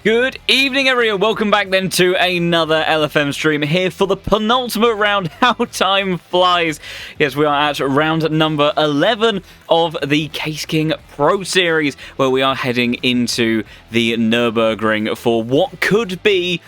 Good evening, everyone. Welcome back then to another LFM stream here for the penultimate round. How time flies. Yes, we are at round number 11 of the Case King Pro Series, where we are heading into the Nürburgring for what could be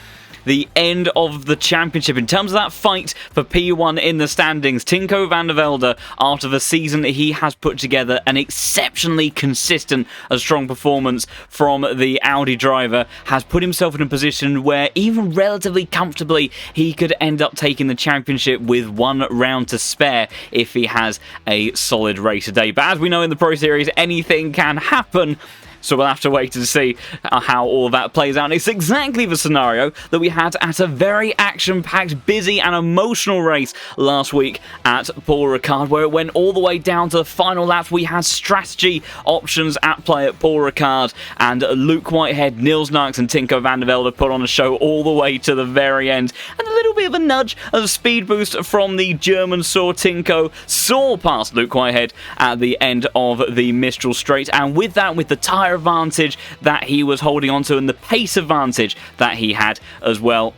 the end of the championship. In terms of that fight for P1 in the standings, Tinko Van der Velde, after the season he has put together, an exceptionally consistent and strong performance from the Audi driver, has put himself in a position where even relatively comfortably he could end up taking the championship with one round to spare if he has a solid race today. But as we know in the Pro Series, anything can happen. So we'll have to wait and see how all that plays out. And it's exactly the scenario that we had at a very action-packed, busy and emotional race last week at Paul Ricard, where it went all the way down to the final laps. We had strategy options at play at Paul Ricard, and Luke Whitehead, Niels Narks and Tinko Van der Velde put on a show all the way to the very end. And a little bit of a nudge of a speed boost from the German saw Tinko, saw past Luke Whitehead at the end of the Mistral Straight, and with that, with the tyre advantage that he was holding on to and the pace advantage that he had as well,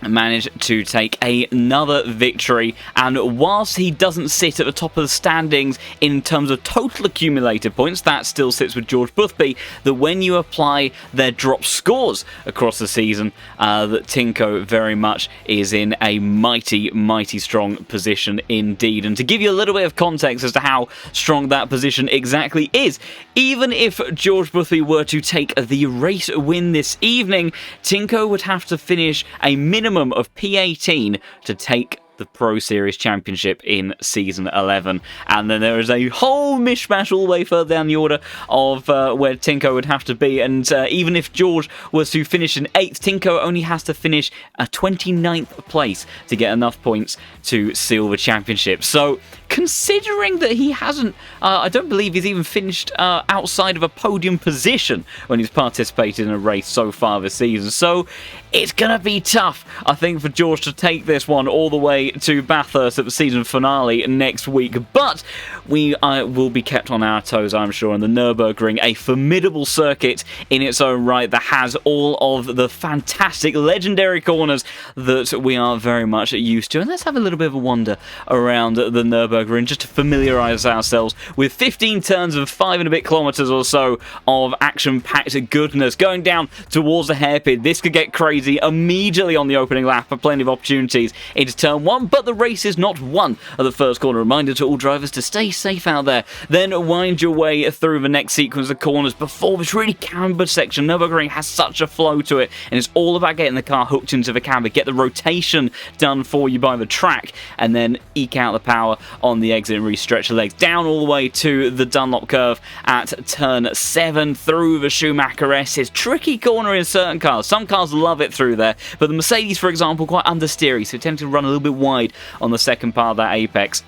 managed to take another victory. And whilst he doesn't sit at the top of the standings in terms of total accumulated points, that still sits with George Boothby, that when you apply their drop scores across the season, that Tinko very much is in a mighty strong position indeed. And to give you a little bit of context as to how strong that position exactly is, even if George Boothby were to take the race win this evening, Tinko would have to finish a minimum of P18 to take the Pro Series Championship in Season 11. And then there is a whole mishmash all the way further down the order of where Tinko would have to be. And even if George was to finish in 8th, Tinko only has to finish a 29th place to get enough points to seal the championship. So considering that he hasn't, I don't believe he's even finished outside of a podium position when he's participated in a race so far this season. So it's going to be tough, I think, for George to take this one all the way to Bathurst at the season finale next week. But we will be kept on our toes, I'm sure, in the Nürburgring, a formidable circuit in its own right that has all of the fantastic, legendary corners that we are very much used to. And let's have a little bit of a wander around the Nürburgring just to familiarise ourselves with 15 turns of 5 and a bit kilometres or so of action-packed goodness. Going down towards the hairpin, this could get crazy immediately on the opening lap. Plenty of opportunities into turn 1, but the race is not won at the first corner. Reminder to all drivers to stay safe out there. Then wind your way through the next sequence of corners before this really cambered section. Nürburgring has such a flow to it, and it's all about getting the car hooked into the camber, get the rotation done for you by the track, and then eke out the power on the exit and really stretch the legs down all the way to the Dunlop curve at turn 7 through the Schumacher S. It's tricky corner in certain cars. Some cars love it through there, but the Mercedes, for example, quite understeery, so tend to run a little bit wide on the second part of that apex.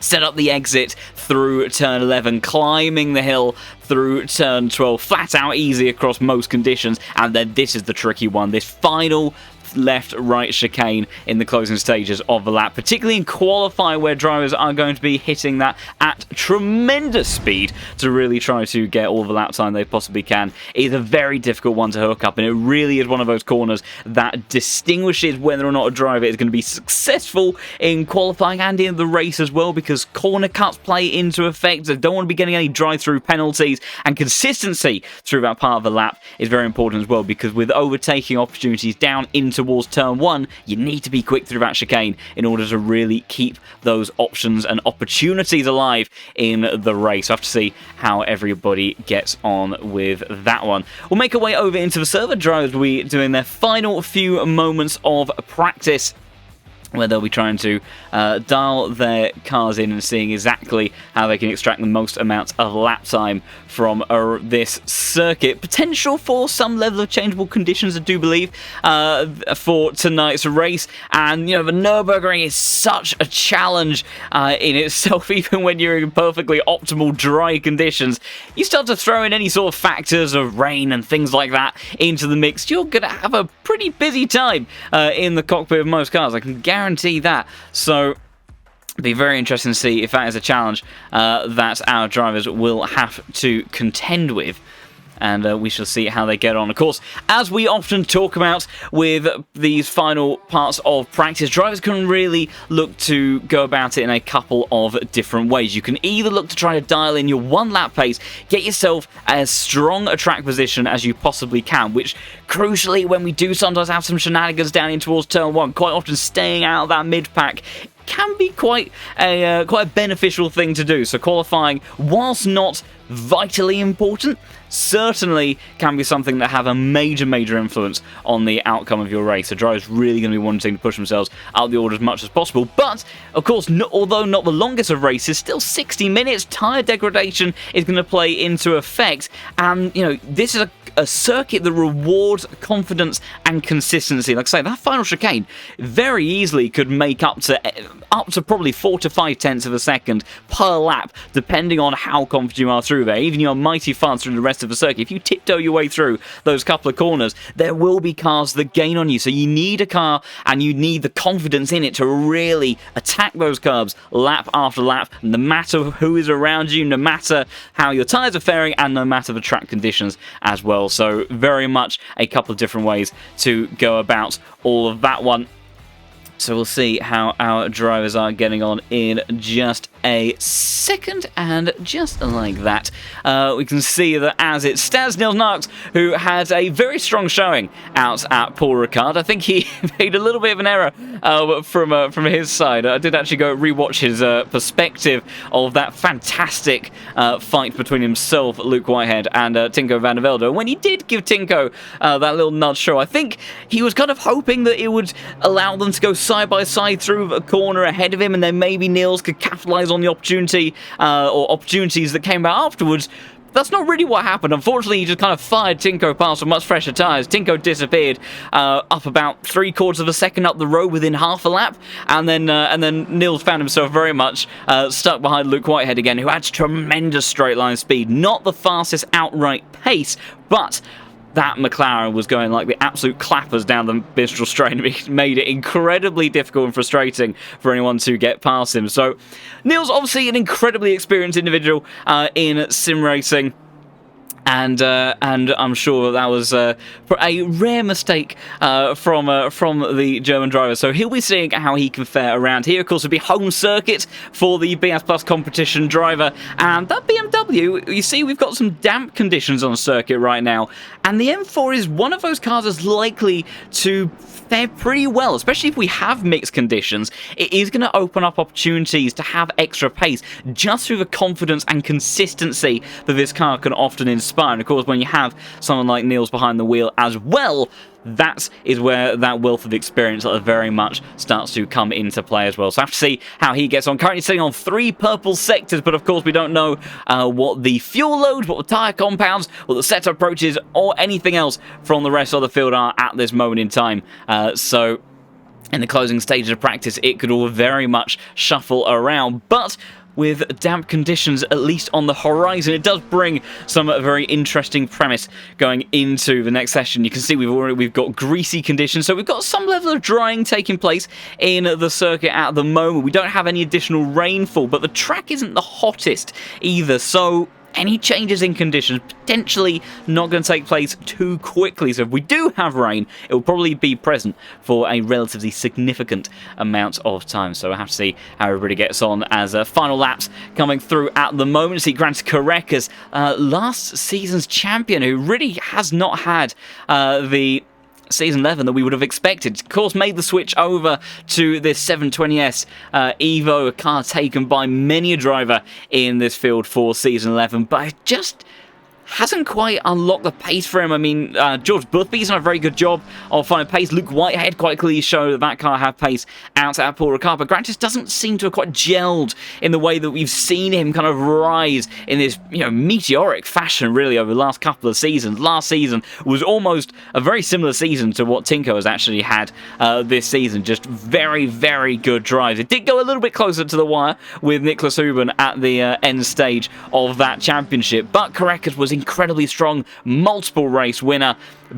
Set up the exit through turn 11, climbing the hill through turn 12, flat out easy across most conditions, and then this is the tricky one, this final left-right chicane in the closing stages of the lap, particularly in qualifying where drivers are going to be hitting that at tremendous speed to really try to get all the lap time they possibly can. It's a very difficult one to hook up, and it really is one of those corners that distinguishes whether or not a driver is going to be successful in qualifying and in the race as well, because corner cuts play into effect. They don't want to be getting any drive-through penalties, and consistency through that part of the lap is very important as well, because with overtaking opportunities down into towards turn 1, you need to be quick through that chicane in order to really keep those options and opportunities alive in the race. I have to see how everybody gets on with that one. We'll make our way over into the server. Drivers will be doing their final few moments of practice, where they'll be trying to dial their cars in and seeing exactly how they can extract the most amount of lap time from this circuit. Potential for some level of changeable conditions, I do believe, for tonight's race. And, you know, the Nürburgring is such a challenge in itself, even when you're in perfectly optimal dry conditions. You start to throw in any sort of factors of rain and things like that into the mix, you're going to have a pretty busy time in the cockpit of most cars. I can guarantee that. So it'll be very interesting to see if that is a challenge that our drivers will have to contend with and we shall see how they get on. Of course, as we often talk about with these final parts of practice, drivers can really look to go about it in a couple of different ways. You can either look to try to dial in your one-lap pace, get yourself as strong a track position as you possibly can, which, crucially, when we do sometimes have some shenanigans down in towards turn 1, quite often staying out of that mid-pack can be quite a beneficial thing to do. So qualifying, whilst not vitally important, certainly can be something that have a major influence on the outcome of your race. The driver's really going to be wanting to push themselves out the order as much as possible. But, of course, although not the longest of races, still 60 minutes, tyre degradation is going to play into effect. And, you know, this is a circuit that rewards confidence and consistency. Like I say, that final chicane very easily could make up to probably 4 to 5 tenths of a second per lap, depending on how confident you are through there. Even you're mighty fast through the rest of the circuit, if you tiptoe your way through those couple of corners, there will be cars that gain on you. So you need a car and you need the confidence in it to really attack those curbs lap after lap, no matter who is around you, no matter how your tyres are faring, and no matter the track conditions as well. So very much a couple of different ways to go about all of that one. So we'll see how our drivers are getting on in just a second, and just like that, we can see that as it stands, Niels Narks, who had a very strong showing out at Paul Ricard. I think he made a little bit of an error from his side. I did actually go rewatch his perspective of that fantastic fight between himself, Luke Whitehead, and Tinko Van der Velde. When he did give Tinko that little nudge show, I think he was kind of hoping that it would allow them to go side by side through a corner ahead of him, and then maybe Niels could capitalise on the opportunity or opportunities that came out afterwards. That's not really what happened. Unfortunately, he just kind of fired Tinko past with much fresher tyres. Tinko disappeared up about 3/4 of a second up the road within half a lap, and then Niels found himself very much stuck behind Luke Whitehead again, who had tremendous straight line speed. Not the fastest outright pace, but that McLaren was going like the absolute clappers down the Mistral straight, and it made it incredibly difficult and frustrating for anyone to get past him. So Niels, obviously an incredibly experienced individual in sim racing. And I'm sure that was a rare mistake from the German driver. So he'll be seeing how he can fare around here. Of course, it'll be home circuit for the BS Plus competition driver. And that BMW, you see, we've got some damp conditions on circuit right now. And the M4 is one of those cars that's likely to fare pretty well, especially if we have mixed conditions. It is going to open up opportunities to have extra pace just through the confidence and consistency that this car can often inspire. And of course, when you have someone like Niels behind the wheel as well, that is where that wealth of experience very much starts to come into play as well. So I have to see how he gets on. Currently sitting on 3 purple sectors, but of course we don't know what the fuel load, what the tyre compounds, what the setup approaches, or anything else from the rest of the field are at this moment in time. So in the closing stages of practice, it could all very much shuffle around. But with damp conditions at least on the horizon, it does bring some very interesting premise going into the next session. You can see we've got greasy conditions, so we've got some level of drying taking place in the circuit at the moment. We don't have any additional rainfall, but the track isn't the hottest either, so any changes in conditions potentially not going to take place too quickly. So if we do have rain, it will probably be present for a relatively significant amount of time. So we'll have to see how everybody gets on as final laps coming through at the moment. See Grant Carreca's last season's champion, who really has not had the Season 11 that we would have expected. Of course, made the switch over to this 720S Evo, a car taken by many a driver in this field for Season 11, but it just hasn't quite unlocked the pace for him. I mean, George Boothby's done a very good job of finding pace. Luke Whitehead quite clearly showed that car had pace out at Paul Ricard, but Grant just doesn't seem to have quite gelled in the way that we've seen him kind of rise in this, meteoric fashion, really, over the last couple of seasons. Last season was almost a very similar season to what Tinko has actually had this season. Just very, very good drives. It did go a little bit closer to the wire with Nicholas Huben at the end stage of that championship, but Carreca's was incredibly strong, multiple race winner,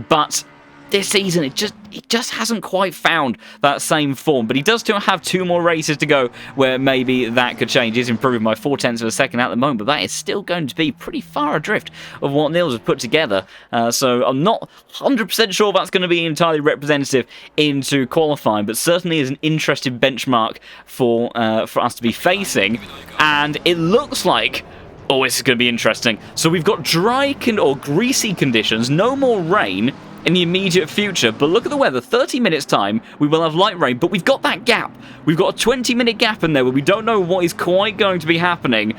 but this season, it just hasn't quite found that same form. But he does still have 2 more races to go where maybe that could change. He's improving by 0.4 of a second at the moment, but that is still going to be pretty far adrift of what Nils has put together. So I'm not 100% sure that's going to be entirely representative into qualifying, but certainly is an interesting benchmark for us to be facing. And it looks like, oh, this is going to be interesting. So we've got dry or greasy conditions, no more rain in the immediate future, but look at the weather. 30 minutes time we will have light rain, but we've got that gap. We've got a 20-minute gap in there where we don't know what is quite going to be happening,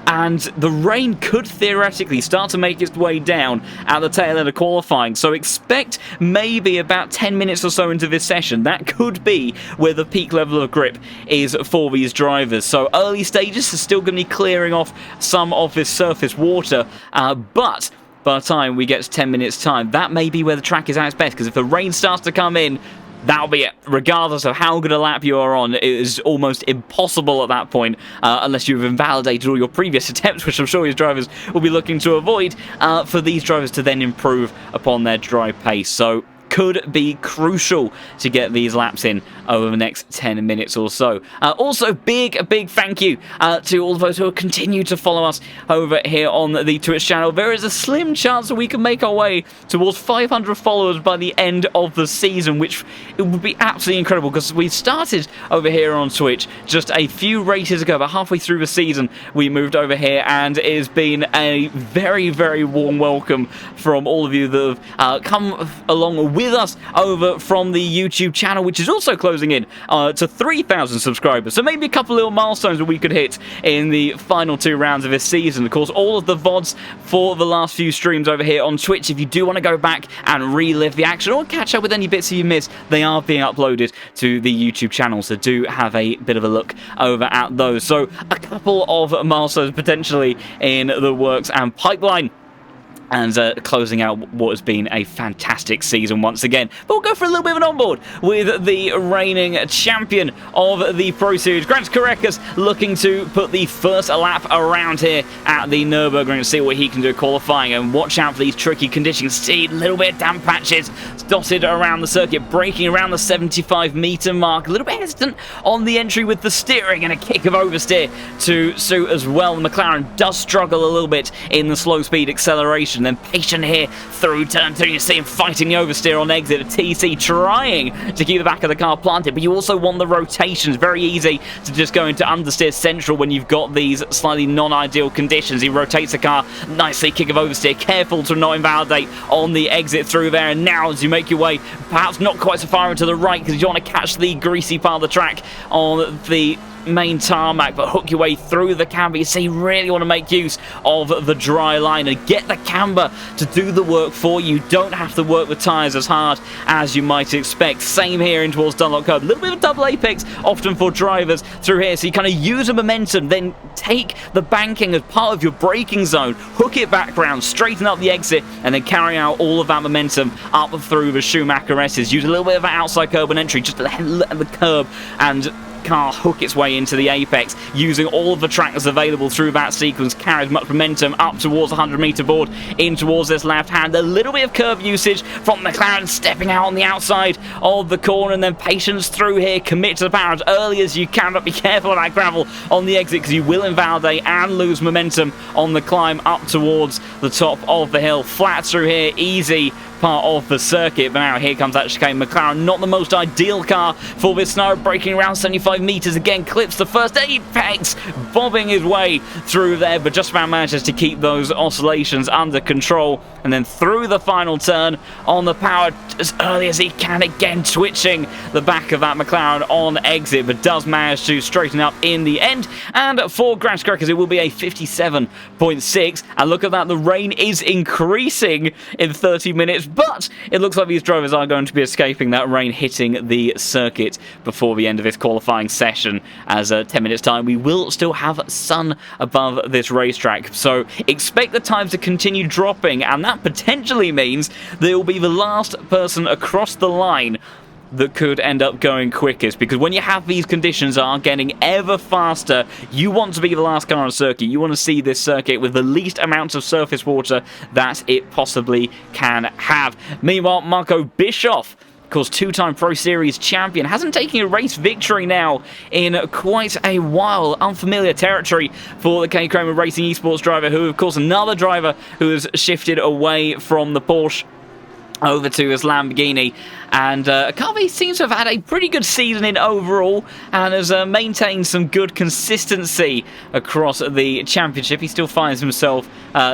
and the rain could theoretically start to make its way down at the tail end of qualifying. So expect maybe about 10 minutes or so into this session, that could be where the peak level of grip is for these drivers. So early stages is still going to be clearing off some of this surface water, but by the time we get to 10 minutes time, that may be where the track is at its best, because if the rain starts to come in, that'll be it. Regardless of how good a lap you are on, it is almost impossible at that point, unless you've invalidated all your previous attempts, which I'm sure these drivers will be looking to avoid, for these drivers to then improve upon their dry pace. So could be crucial to get these laps in over the next 10 minutes or so. Also, big thank you to all of those who continue to follow us over here on the Twitch channel. There is a slim chance that we can make our way towards 500 followers by the end of the season, which it would be absolutely incredible, because we started over here on Twitch just a few races ago, about halfway through the season we moved over here, and it has been a very warm welcome from all of you that have come along with us over from the YouTube channel, which is also closing in to 3,000 subscribers. So maybe a couple little milestones that we could hit in the final 2 rounds of this season. Of course, all of the VODs for the last few streams over here on Twitch, if you do want to go back and relive the action or catch up with any bits you missed, they are being uploaded to the YouTube channel, so do have a bit of a look over at those. So a couple of milestones potentially in the works and pipeline, and closing out what has been a fantastic season once again. But we'll go for a little bit of an onboard with the reigning champion of the Pro Series, Grant Karekas, looking to put the first lap around here at the Nürburgring and see what he can do qualifying. And watch out for these tricky conditions. See a little bit of damp patches dotted around the circuit, braking around the 75-meter mark. A little bit hesitant on the entry with the steering, and a kick of oversteer to suit as well. The McLaren does struggle a little bit in the slow speed acceleration. Then patient here through turn 2. You see him fighting the oversteer on exit. A TC trying to keep the back of the car planted, but you also want the rotations. Very easy to just go into understeer central when you've got these slightly non-ideal conditions. He rotates the car nicely, kick of oversteer, careful to not invalidate on the exit through there. And now as you make your way, perhaps not quite so far into the right, because you want to catch the greasy part of the track on the main tarmac, but hook your way through the camber. You see, you really want to make use of the dry line and get the camber to do the work for you. Don't have to work the tyres as hard as you might expect. Same here in towards Dunlop Curve. A little bit of a double apex often for drivers through here, so you kind of use the momentum, then take the banking as part of your braking zone, hook it back round, straighten up the exit, and then carry out all of that momentum up through the Schumacher S's. Use a little bit of an outside curb and entry just to let the curb and car hook its way into the apex, using all of the track that's available through that sequence. Carries much momentum up towards the 100-meter board, in towards this left hand. A little bit of curb usage from McLaren, stepping out on the outside of the corner, and then patience through here. Commit to the power as early as you can, but be careful of that gravel on the exit, because you will invalidate and lose momentum on the climb up towards the top of the hill. Flat through here, easy part of the circuit, but now here comes that chicane. McLaren, not the most ideal car for this scenario, braking around 75 meters again, clips the first apex, bobbing his way through there, but just about manages to keep those oscillations under control, and then through the final turn on the power as early as he can, again twitching the back of that McLaren on exit, but does manage to straighten up in the end. And for Grant Karekas, it will be a 57.6, and look at that, the rain is increasing in 30 minutes, but it looks like these drivers are going to be escaping that rain hitting the circuit before the end of this qualifying session, as 10 minutes time we will still have sun above this racetrack. So expect the times to continue dropping, and that potentially means they will be the last person across the line that could end up going quickest, because when you have these conditions are getting ever faster, you want to be the last car on the circuit. You want to see this circuit with the least amount of surface water that it possibly can have. Meanwhile, Marco Bischoff, of course, two-time Pro Series champion, hasn't taken a race victory now in quite a while. Unfamiliar territory for the K Kramer Racing Esports driver, who, of course, another driver who has shifted away from the Porsche over to his Lamborghini, and Carvey seems to have had a pretty good season in overall and has maintained some good consistency across the championship. He still finds himself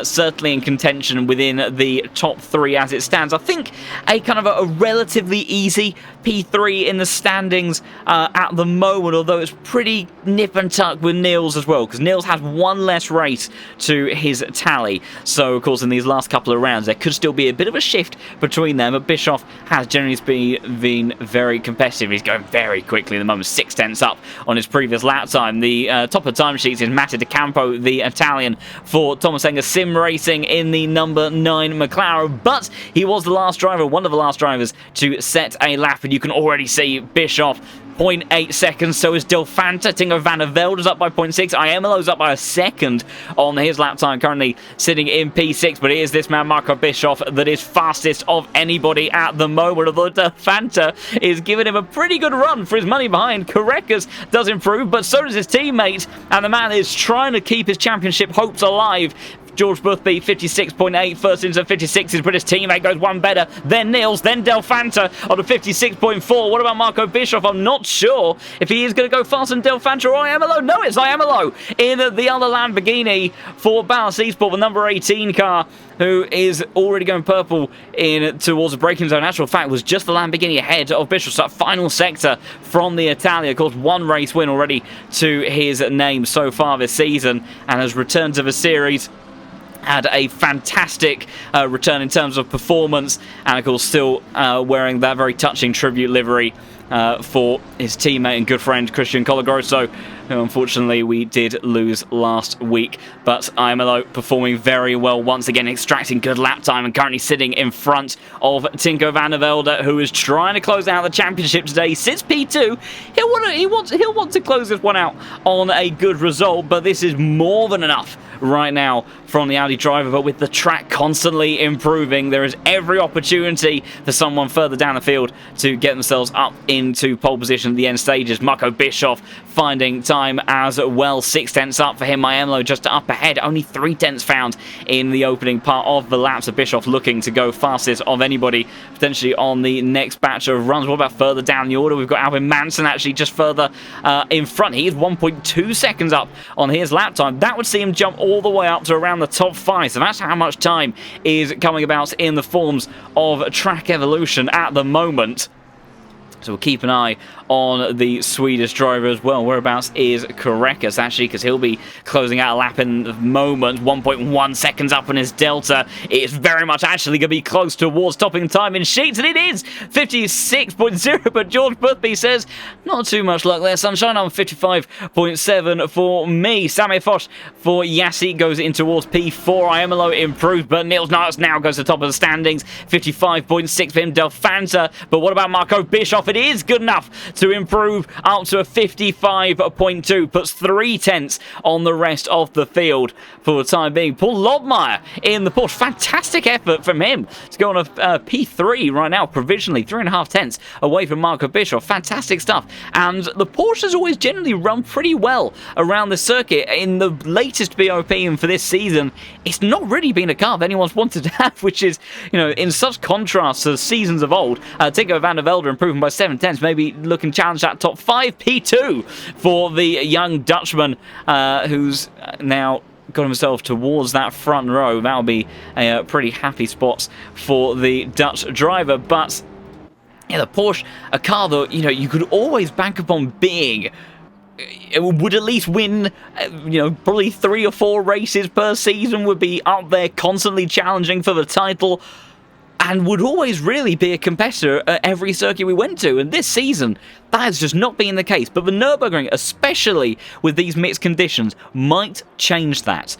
certainly in contention within the top 3 as it stands. I think a kind of a relatively easy P3 in the standings at the moment, although it's pretty nip and tuck with Niels as well, because Niels has one less race to his tally. So, of course, in these last couple of rounds, there could still be a bit of a shift between them, but Bischoff has generally been very competitive. He's going very quickly at the moment, 6/10 up on his previous lap time. The top of the timesheets is Matteo De Campo, the Italian for Thomas Enger Sim Racing in the number 9 McLaren, but he was the last driver, one of the last drivers to set a lap, and you can already see Bischoff 0.8 seconds, so is Delfanta. Tinko Van der Velde is up by 0.6. Aiemolo's up by a second on his lap time, currently sitting in P6, but it is this man, Marco Bischoff, that is fastest of anybody at the moment, although Delfanta is giving him a pretty good run for his money behind. Carreras does improve, but so does his teammate, and the man is trying to keep his championship hopes alive. George Boothby, 56.8, first into 56s, but his teammate goes one better, then Niels, then Delfanta on a 56.4. What about Marco Bischoff? I'm not sure if he is going to go faster than Delfanta or Aiemolo. No, it's Aiemolo in the other Lamborghini for Ballas Esports, the number 18 car, who is already going purple in towards the braking zone. Actual fact was just the Lamborghini ahead of Bischoff. So that final sector from the Italian, of course, one race win already to his name so far this season, and has returned to the series. Had a fantastic return in terms of performance, and of course still wearing that very touching tribute livery for his teammate and good friend Christian Colagrosso, who unfortunately we did lose last week. But Aiemolo performing very well once again, extracting good lap time, and currently sitting in front of Tinko Van der Velde, who is trying to close out the championship today. Sits P2. He'll want to close this one out on a good result, but this is more than enough right now from the Audi driver. But with the track constantly improving, there is every opportunity for someone further down the field to get themselves up into pole position at the end stages. Marco Bischoff finding time as well, 6/10 up for him. Aiemolo just up ahead, only 3/10 found in the opening part of the laps. Of Bischoff looking to go fastest of anybody potentially on the next batch of runs. What about further down the order? We've got Albin Manson actually just further in front. He is 1.2 seconds up on his lap time. That would see him jump all the way up to around the top 5. So that's how much time is coming about in the forms of track evolution at the moment. So we'll keep an eye on the Swedish driver as well. Whereabouts is Carreras, actually, because he'll be closing out a lap in the moment. 1.1 seconds up on his delta. It's very much actually going to be close towards topping time in sheets, and it is 56.0, but George Boothby says, not too much luck there, sunshine. On 55.7 for me. Samir Foch for Yassi goes in towards P4. Aiemolo improved, but Niels now goes to the top of the standings. 55.6 for him. Delfanta, but what about Marco Bischoff? It is good enough to improve up to a 55.2, puts 3/10 on the rest of the field for the time being. Paul Lobmeyer in the Porsche, fantastic effort from him to go on a P3 right now, provisionally 3.5 away from Marco Bischoff. Fantastic stuff, and the Porsche has always generally run pretty well around the circuit. In the latest BOP for this season, it's not really been a car that anyone's wanted to have, which is, you know, in such contrast to seasons of old. Tinko Van der Velde improving by 7/10, maybe looking to challenge that top 5. P2 for the young Dutchman, who's now got himself towards that front row. That'll be a pretty happy spot for the Dutch driver. But yeah, the Porsche, a car that, you know, you could always bank upon being, it would at least win, you know, probably 3 or 4 races per season, would be up there constantly challenging for the title, and would always really be a competitor at every circuit we went to. And this season, that has just not been the case. But the Nürburgring, especially with these mixed conditions, might change that.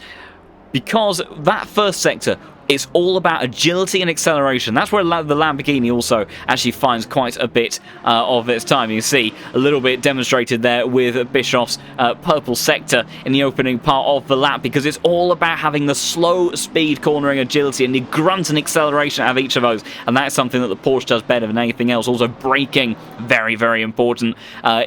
Because that first sector It's all about agility and acceleration. That's where the Lamborghini also actually finds quite a bit of its time. You see a little bit demonstrated there with Bischoff's purple sector in the opening part of the lap, because it's all about having the slow speed cornering agility and the grunt and acceleration out of each of those. And that's something that the Porsche does better than anything else. Also braking, very, very important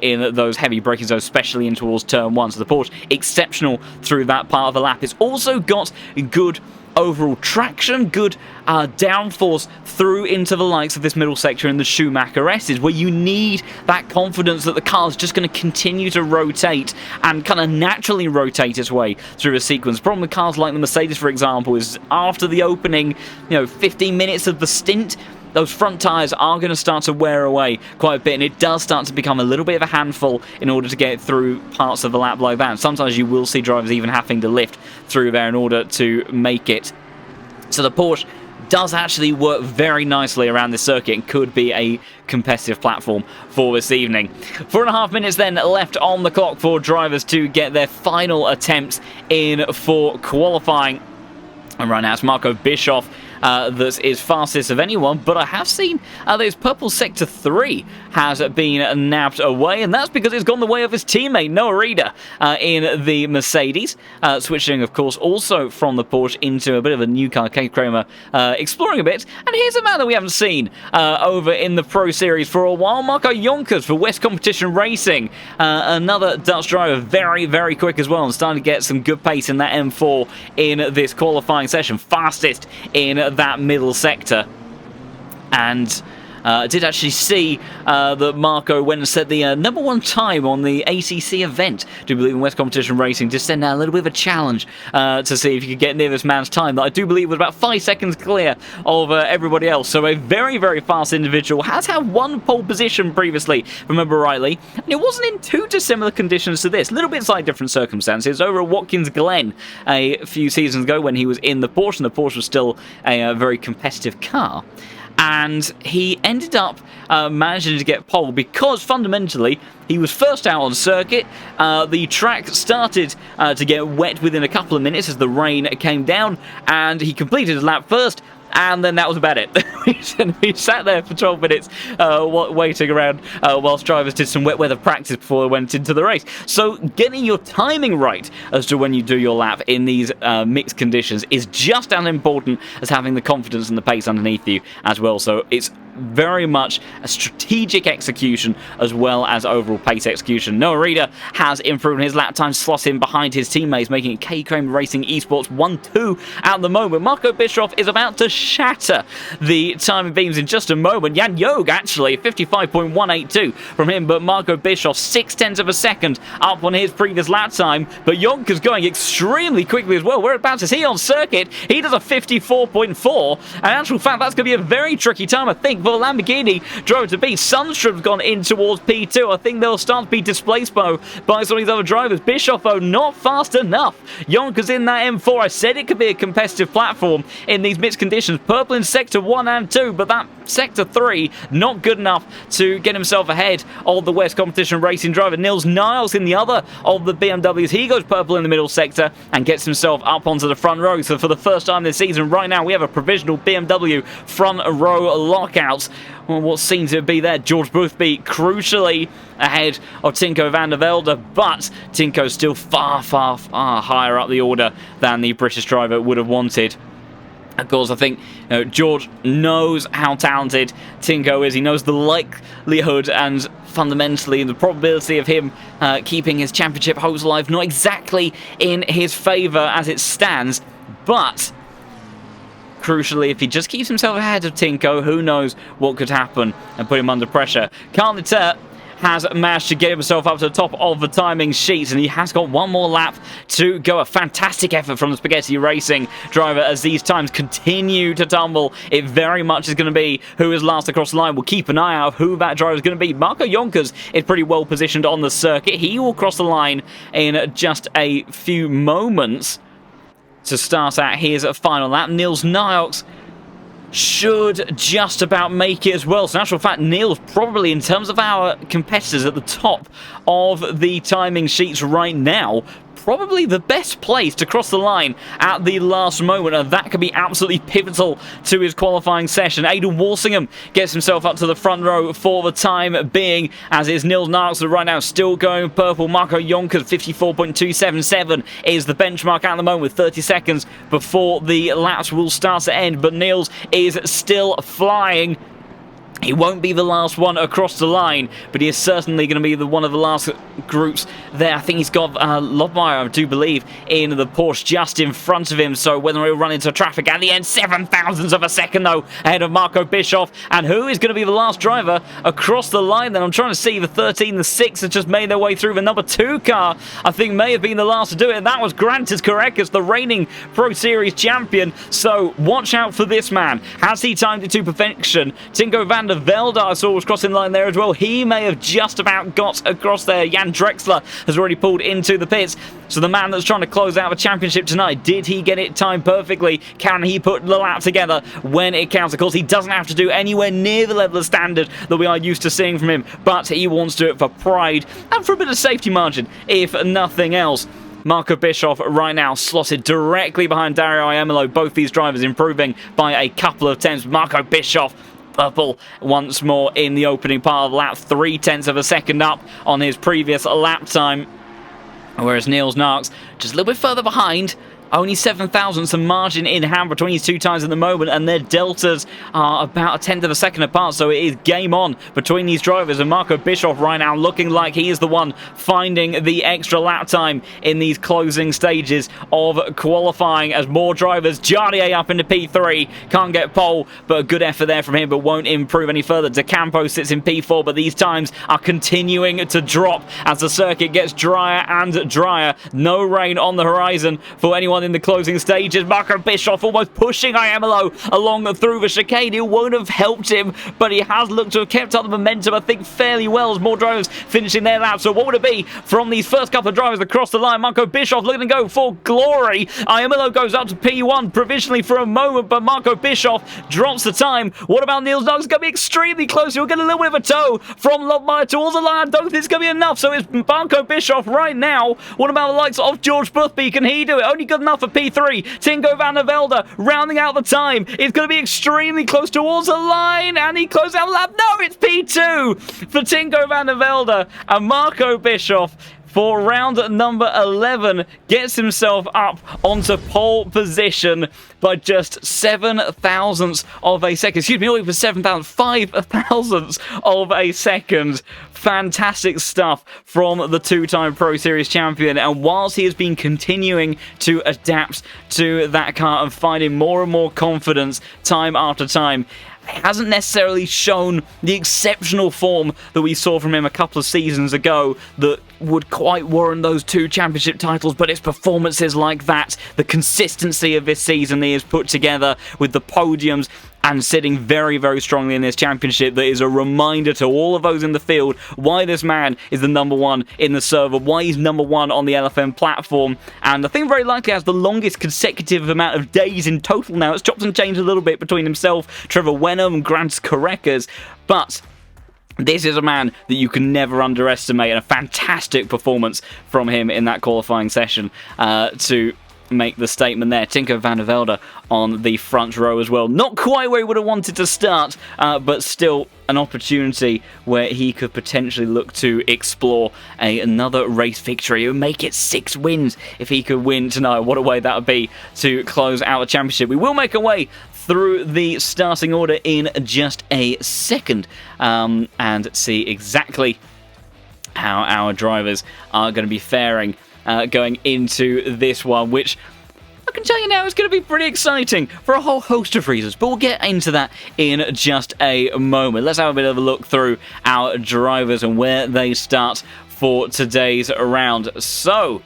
in those heavy braking zones, especially in towards turn 1. So the Porsche, exceptional through that part of the lap. It's also got good overall traction, good downforce through into the likes of this middle sector in the Schumacher S's, where you need that confidence that the car's just going to continue to rotate and kind of naturally rotate its way through a sequence. The problem with cars like the Mercedes, for example, is after the opening 15 minutes of the stint, those front tyres are going to start to wear away quite a bit, and it does start to become a little bit of a handful in order to get through parts of the lap like that. And sometimes you will see drivers even having to lift through there in order to make it. So the Porsche does actually work very nicely around this circuit and could be a competitive platform for this evening. 4.5 minutes then left on the clock for drivers to get their final attempts in for qualifying. And right now it's Marco Bischoff that is fastest of anyone, but I have seen this purple sector 3 has been nabbed away, and that's because it's gone the way of his teammate Noah Rieder in the Mercedes, switching of course also from the Porsche into a bit of a new car. Kate Kramer exploring a bit, and here's a man that we haven't seen over in the Pro Series for a while, Marco Jonkers for West Competition Racing, another Dutch driver, very, very quick as well, and starting to get some good pace in that M4 in this qualifying session, fastest in that middle sector. And did actually see that Marco went and set the #1 time on the ACC event. Do believe in West Competition Racing, just send out a little bit of a challenge to see if you could get near this man's time that I do believe was about 5 seconds clear of everybody else. So a very, very fast individual. Has had one pole position previously, if I remember rightly, and it wasn't in too dissimilar conditions to this. Little bit slightly different circumstances over at Watkins Glen a few seasons ago when he was in the Porsche, and the Porsche was still a very competitive car. And he ended up managing to get pole because fundamentally he was first out on circuit. The track started to get wet within a couple of minutes as the rain came down, and he completed his lap first. And then that was about it. We sat there for 12 minutes waiting around whilst drivers did some wet weather practice before they went into the race. So getting your timing right as to when you do your lap in these mixed conditions is just as important as having the confidence and the pace underneath you as well. So it's very much a strategic execution as well as overall pace execution. Noah Rieder has improved his lap time, slotting behind his teammates, making it K Kramer Racing Esports 1-2 at the moment. Marco Bischoff is about to shatter the timing beams in just a moment. Jan Joog actually 55.182 from him, but Marco Bischoff 0.6 of a second up on his previous lap time. But Jonkers going extremely quickly as well. Whereabouts is he on circuit? He does a 54.4, and in actual fact that's going to be a very tricky time, I think, for the Lamborghini driver to beat. Sundstrom's gone in towards P2. I think they'll start to be displaced by some of these other drivers. Bischoff, though, not fast enough. Jonkers in that M4. I said it could be a competitive platform in these mixed conditions. Purple in Sector 1 and 2, but that Sector 3, not good enough to get himself ahead of the West Competition Racing driver. Nils Niles in the other of the BMWs. He goes purple in the middle sector and gets himself up onto the front row. So for the first time this season, right now, we have a provisional BMW front row lockout. Well, what seems to be there, George Boothby crucially ahead of Tinko Van der Velde, but Tinko's still far, far, far higher up the order than the British driver would have wanted. Of course, I think George knows how talented Tinko is. He knows the likelihood and fundamentally the probability of him keeping his championship hopes alive not exactly in his favour as it stands, but crucially, if he just keeps himself ahead of Tinko, who knows what could happen and put him under pressure. Carl Litter has managed to get himself up to the top of the timing sheets, and he has got one more lap to go. A fantastic effort from the Spaghetti Racing driver as these times continue to tumble. It very much is going to be who is last across the line. We'll keep an eye out of who that driver is going to be. Marco Jonkers is pretty well positioned on the circuit. He will cross the line in just a few moments to start at his final lap. Nils Niles should just about make it as well. So in actual fact, Neil's probably, in terms of our competitors at the top of the timing sheets right now, probably the best place to cross the line at the last moment, and that could be absolutely pivotal to his qualifying session. Aidan Walsingham gets himself up to the front row for the time being, as is Nils Narks right now still going purple. Marco Jonkers 54.277 is the benchmark at the moment, with 30 seconds before the laps will start to end, but Nils is still flying. He won't be the last one across the line, but he is certainly going to be one of the last groups there. I think he's got Lobmeyer, I do believe, in the Porsche just in front of him, so whether he'll run into traffic at the end, 7,000ths of a second, though, ahead of Marco Bischoff. And who is going to be the last driver across the line then? I'm trying to see. The 13, the 6 has just made their way through. The number 2 car, I think, may have been the last to do it, and that was Grantis Correcas, the reigning Pro Series champion. So watch out for this man. Has he timed it to perfection? Tinko Van der Velde, I saw, was crossing the line there as well. He may have just about got across there. Jan Drexler has already pulled into the pits. So the man that's trying to close out the championship tonight, did he get it timed perfectly? Can he put the lap together when it counts? Of course, he doesn't have to do anywhere near the level of standard that we are used to seeing from him, but he wants to do it for pride and for a bit of safety margin, if nothing else. Marco Bischoff right now slotted directly behind Dario Iemolo. Both these drivers improving by a couple of tenths. Marco Bischoff purple once more in the opening part of the lap, 0.3 of a second up on his previous lap time, whereas Nils Narks just a little bit further behind. Only 7,000ths of margin in hand between these two times at the moment, and their deltas are about 1/10 of a second apart, so it is game on between these drivers. And Marco Bischoff right now looking like he is the one finding the extra lap time in these closing stages of qualifying, as more drivers. Jardier up into P3, can't get pole, but a good effort there from him, but won't improve any further. De Campo sits in P4, but these times are continuing to drop as the circuit gets drier and drier. No rain on the horizon for anyone in the closing stages. Marco Bischoff almost pushing Iemolo along through the chicane. It won't have helped him, but he has looked to have kept up the momentum, I think, fairly well, as more drivers finishing their laps. So what would it be from these first couple of drivers across the line? Marco Bischoff looking to go for glory. Iemolo goes up to P1 provisionally for a moment, but Marco Bischoff drops the time. What about Nils Narks? It's going to be extremely close. He'll get a little bit of a tow from Lobmeyer towards the line. I don't think it's going to be enough, so it's Marco Bischoff right now. What about the likes of George Boothby? Can he do it? Only good enough for P3. Tinko Van der Velde rounding out the time. It's going to be extremely close towards the line, and he closes out the lap. No, it's P2 for Tinko Van der Velde, and Marco Bischoff for round number 11 gets himself up onto pole position by just 7,000ths of a second. Excuse me, not even 7,000, 5,000ths of a second. Fantastic stuff from the two-time Pro Series champion, and whilst he has been continuing to adapt to that car and finding more and more confidence time after time, hasn't necessarily shown the exceptional form that we saw from him a couple of seasons ago that would quite warrant those 2 championship titles, but it's performances like that, the consistency of this season that he has put together with the podiums and sitting very, very strongly in this championship, that is a reminder to all of those in the field why this man is the number 1 in the server, why he's number 1 on the LFM platform, and I think very likely has the longest consecutive amount of days in total now. It's chopped and changed a little bit between himself, Trevor Wenham, and Grant Correcas, but this is a man that you can never underestimate, and a fantastic performance from him in that qualifying session to make the statement there. Tinko Van der Velde on the front row as well. Not quite where he would have wanted to start, but still an opportunity where he could potentially look to explore another race victory. It would make it 6 wins if he could win tonight. What a way that would be to close out the championship. We will make our way through the starting order in just a second and see exactly how our drivers are going to be faring going into this one, which I can tell you now is going to be pretty exciting for a whole host of reasons, but we'll get into that in just a moment. Let's have a bit of a look through our drivers and where they start for today's round. So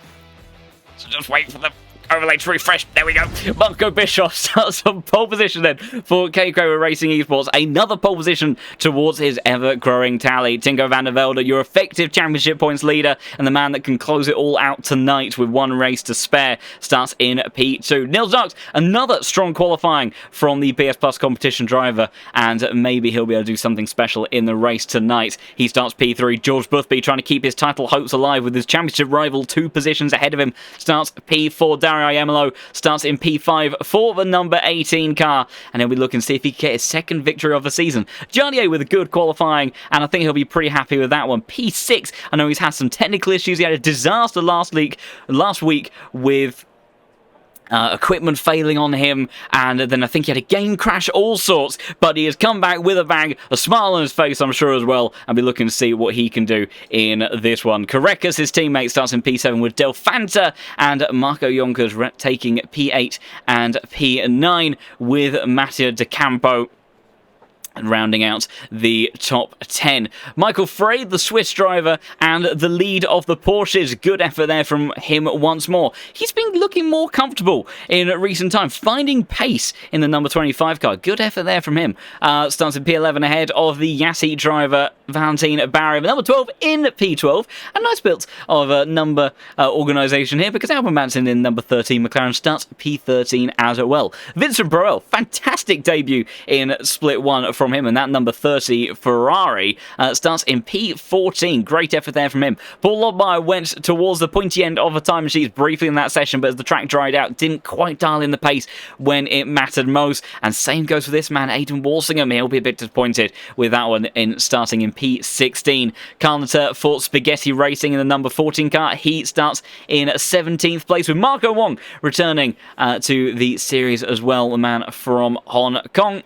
just wait for the overlay to refresh. There we go. Marco Bischoff starts on pole position then for K-Kramer Racing Esports. Another pole position towards his ever-growing tally. Tinko Van der Velde, your effective championship points leader, and the man that can close it all out tonight with one race to spare, starts in P2. Nils Darks, another strong qualifying from the BS Plus competition driver, and maybe he'll be able to do something special in the race tonight. He starts P3. George Boothby trying to keep his title hopes alive with his championship rival 2 positions ahead of him. Starts P4. Dario Iemolo starts in P5 for the number 18 car, and he'll be looking to see if he can get his second victory of the season. Jarnier with a good qualifying, and I think he'll be pretty happy with that one. P6, I know he's had some technical issues. He had a disaster last week with equipment failing on him, and then I think he had a game crash, all sorts, but he has come back with a bang, a smile on his face, I'm sure, as well, and be looking to see what he can do in this one. Korekas, his teammate, starts in P7 with Del Fanta, and Marco Yonkers taking P8 and P9 with Mattia De Campo and rounding out the top 10. Michael Frey, the Swiss driver, and the lead of the Porsches. Good effort there from him once more. He's been looking more comfortable in recent times, finding pace in the number 25 car. Good effort there from him. Starts in P11 ahead of the Yassi driver, Valentin Barry. Number 12 in P12. A nice build of number organisation here, because Albon Manson in number 13. McLaren starts P13 as well. Vincent Broel, fantastic debut in Split 1 from him, and that number 30 Ferrari starts in P14. Great effort there from him. Paul Lodmeyer went towards the pointy end of the time machines briefly in that session, but as the track dried out, didn't quite dial in the pace when it mattered most. And same goes for this man, Aidan Walsingham. He'll be a bit disappointed with that one starting in P16. Carlenter for Spaghetti Racing in the number 14 car. He starts in 17th place, with Marco Wong returning to the series as well, the man from Hong Kong.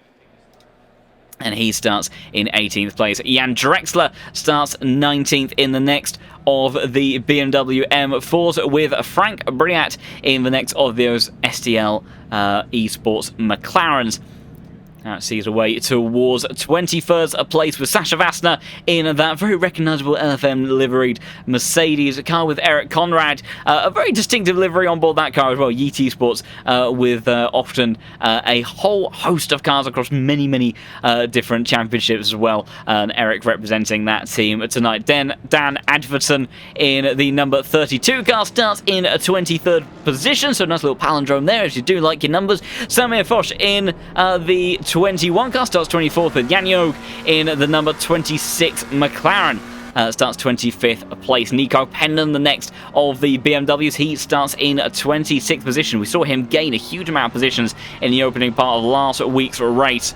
And he starts in 18th place. Jan Drexler starts 19th in the next of the BMW M4s, with Frank Briat in the next of those STL Esports McLarens. Sees a way towards 21st place with Sasha Vassner in that very recognisable LFM liveried Mercedes car with Eric Conrad. A very distinctive livery on board that car as well, Yeet Esports, with often a whole host of cars across many different championships as well. And Eric representing that team tonight. Dan Adverton in the number 32 car starts in a 23rd position, so a nice little palindrome there if you do like your numbers. Samir Foch in the 21 car starts 24th, with Jan Yog in the number 26 McLaren. Starts 25th place. Nico Pendon, the next of the BMWs, he starts in 26th position. We saw him gain a huge amount of positions in the opening part of last week's race,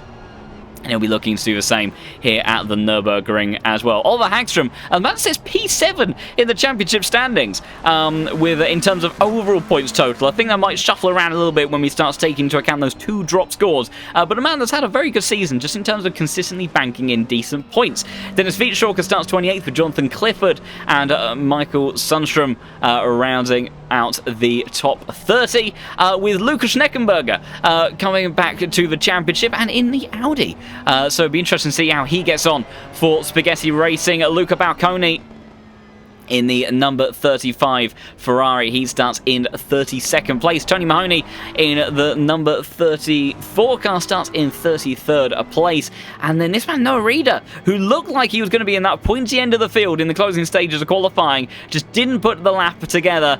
and he'll be looking to do the same here at the Nürburgring as well. Oliver Hagstrom, and that says P7 in the championship standings, in terms of overall points total. I think that might shuffle around a little bit when we start taking into account those 2 drop scores. But a man that's had a very good season, just in terms of consistently banking in decent points. Dennis Vietschalker starts 28th with Jonathan Clifford, and Michael Sundstrom rounding out the top 30, with Lukas Schneckenberger coming back to the championship and in the Audi. So it'll be interesting to see how he gets on for Spaghetti Racing. Luca Balconi in the number 35 Ferrari, he starts in 32nd place. Tony Mahoney in the number 34 car starts in 33rd place. And then this man, Noah Reeder, who looked like he was going to be in that pointy end of the field in the closing stages of qualifying, just didn't put the lap together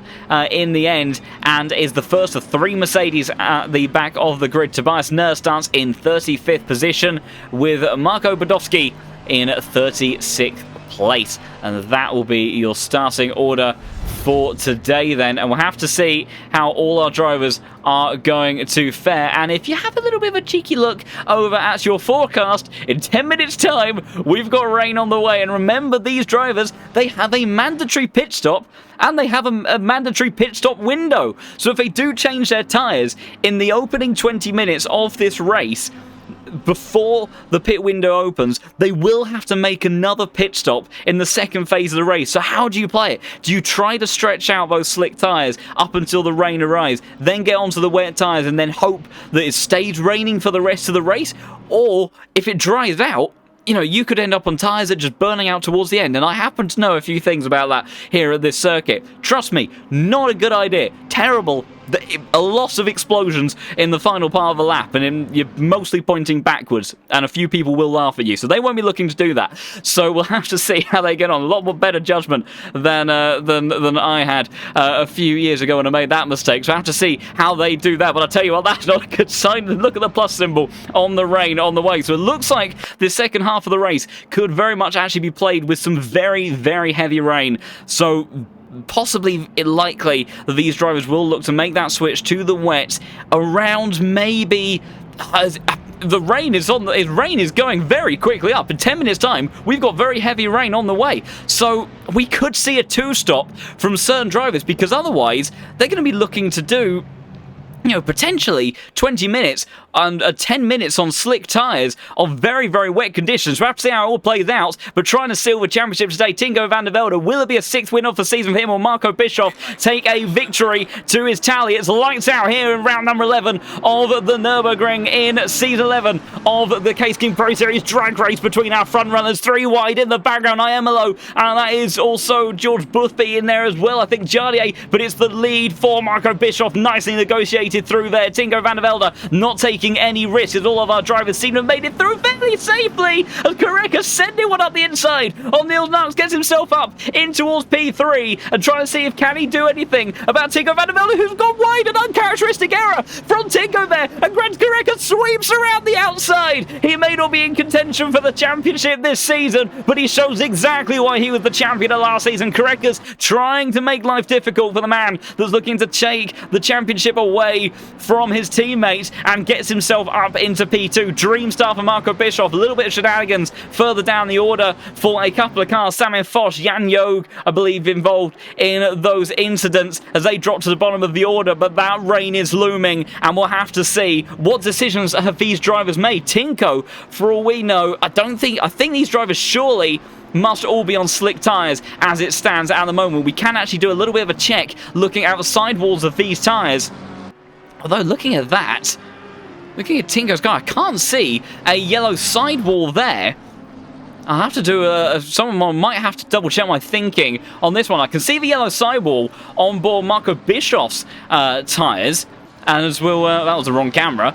in the end, and is the first of 3 Mercedes at the back of the grid. Tobias Nurse starts in 35th position, with Marko Badowski in 36th place. And that will be your starting order for today then, and we'll have to see how all our drivers are going to fare. And if you have a little bit of a cheeky look over at your forecast, in 10 minutes time we've got rain on the way. And remember, these drivers, they have a mandatory pit stop, and they have a mandatory pit stop window. So if they do change their tyres in the opening 20 minutes of this race, before the pit window opens, they will have to make another pit stop in the second phase of the race. So how do you play it? Do you try to stretch out those slick tyres up until the rain arrives, then get onto the wet tyres and then hope that it stays raining for the rest of the race? Or if it dries out, you could end up on tyres that are just burning out towards the end. And I happen to know a few things about that here at this circuit. Trust me, not a good idea. Terrible a lot of explosions in the final part of the lap, and you're mostly pointing backwards, and a few people will laugh at you, so they won't be looking to do that. So we'll have to see how they get on. A lot more better judgment than I had a few years ago when I made that mistake, so I have to see how they do that. But I tell you what, that's not a good sign. Look at the plus symbol on the rain on the way. So it looks like the second half of the race could very much actually be played with some very, very heavy rain. So possibly likely that these drivers will look to make that switch to the wet around maybe... the rain is going very quickly up. In 10 minutes time, we've got very heavy rain on the way. So we could see a two-stop from certain drivers, because otherwise they're going to be looking to do, you know, potentially 20 minutes and 10 minutes on slick tyres of very, very wet conditions. We'll have to see how it all plays out, but trying to seal the championship today, Tinko Van der Velde, will it be a 6th win of the season for him, or Marco Bischoff take a victory to his tally? It's lights out here in round number 11 of the Nürburgring in season 11 of the Case King Pro Series drag race between our front runners. 3 wide in the background, Iemelo, and that is also George Boothby in there as well, I think Jardier, but it's the lead for Marco Bischoff, nicely negotiated through there. Tinko Van der Velde not taking any risk, as all of our drivers seem to have made it through fairly safely, as Kareka sending one up the inside on Niels Knox, gets himself up in towards P3 and trying to see if can he do anything about Tinko Van der Velde, who's gone wide. An uncharacteristic error from Tinko there, and Grant Kareka sweeps around the outside. He may not be in contention for the championship this season, but he shows exactly why he was the champion of last season. Kareka's trying to make life difficult for the man that's looking to take the championship away from his teammates, and gets himself up into P2. Dream start for Marco Bischoff. A little bit of shenanigans further down the order for a couple of cars. Samuel Foch, Jan Jog, I believe, involved in those incidents as they drop to the bottom of the order, but that rain is looming, and we'll have to see what decisions have these drivers made. Tinko, for all we know, I think these drivers surely must all be on slick tyres as it stands at the moment. We can actually do a little bit of a check looking at the sidewalls of these tyres. Although, looking at that, looking at Tinko's car, I can't see a yellow sidewall there. I'll have to do someone might have to double check my thinking on this one. I can see the yellow sidewall on board Marco Bischoff's tyres, and as well, that was the wrong camera.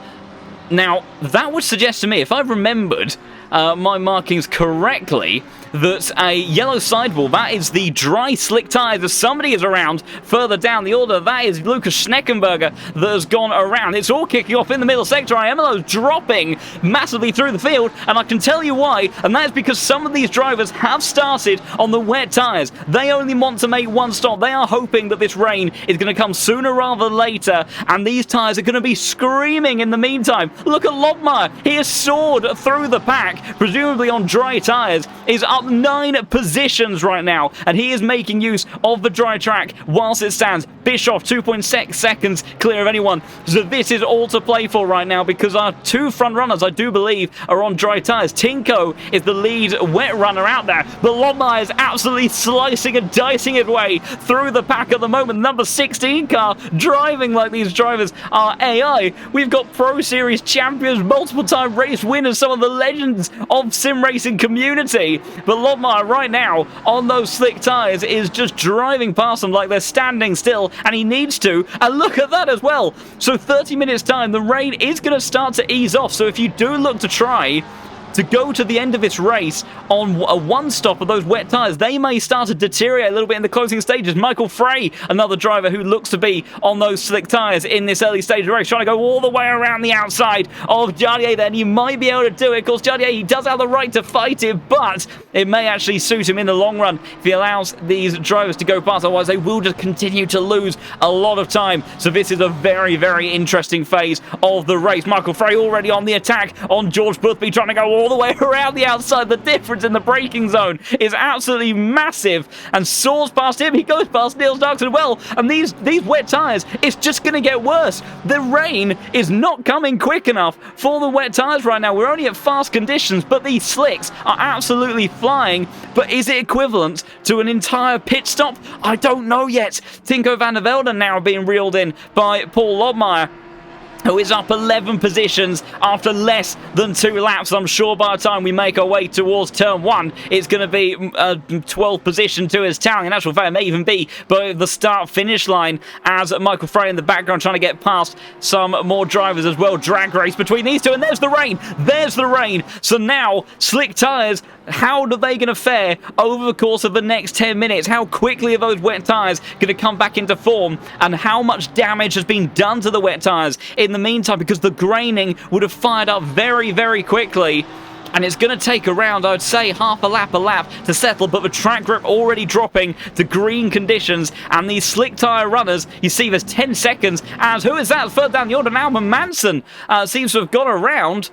Now, that would suggest to me, if I've remembered my markings correctly, that a yellow sidewall, that is the dry slick tyres. If somebody is around further down the order, that is Lucas Schneckenberger that has gone around. It's all kicking off in the middle sector. Iemelo's dropping massively through the field, and I can tell you why, and that is because some of these drivers have started on the wet tyres. They only want to make one stop. They are hoping that this rain is going to come sooner rather than later, and these tyres are going to be screaming in the meantime. Look at Lobmeyer. He has soared through the pack, presumably on dry tyres, is up 9 positions right now, and he is making use of the dry track whilst it stands. Bischoff 2.6 seconds clear of anyone, so this is all to play for right now, because our 2 front runners, I do believe, are on dry tyres. Tinko is the lead wet runner out there, but Lobmeyer is absolutely slicing and dicing his way through the pack at the moment. Number 16 car driving like these drivers are AI. We've got Pro Series champions, multiple time race winners, some of the legends of sim racing community, but Lobmeyer right now on those slick tyres is just driving past them like they're standing still, and he needs to, and look at that as well. So 30 minutes time, the rain is going to start to ease off, so if you do look to try to go to the end of this race on a one stop of those wet tyres, they may start to deteriorate a little bit in the closing stages. Michael Frey, another driver who looks to be on those slick tyres in this early stage of the race, trying to go all the way around the outside of Jardier then. He might be able to do it. Of course, Jardier, he does have the right to fight it, but it may actually suit him in the long run if he allows these drivers to go past. Otherwise, they will just continue to lose a lot of time. So this is a very, very interesting phase of the race. Michael Frey already on the attack on George Boothby, trying to go all the way around the outside. The difference in the braking zone is absolutely massive, and soars past him. He goes past Niels Knox as well, and these wet tyres, it's just going to get worse. The rain is not coming quick enough for the wet tyres right now. We're only at fast conditions, but these slicks are absolutely flying. But is it equivalent to an entire pit stop? I don't know yet. Tinko Van der Velde now being reeled in by Paul Lobmeyer. who is up 11 positions after less than 2 laps. I'm sure by the time we make our way towards turn 1, it's going to be 12 position to his tally. In actual fact, it may even be by the start-finish line, as Michael Frey in the background trying to get past some more drivers as well. Drag race between these two, and there's the rain. There's the rain. So now, slick tyres, how are they going to fare over the course of the next 10 minutes? How quickly are those wet tyres going to come back into form? And how much damage has been done to the wet tyres in the meantime? Because the graining would have fired up very, very quickly. And it's going to take around, I would say, half a lap to settle, but the track grip already dropping to green conditions. And these slick tyre runners, you see there's 10 seconds. As who is that? Further down the order now, Manson seems to have gone around.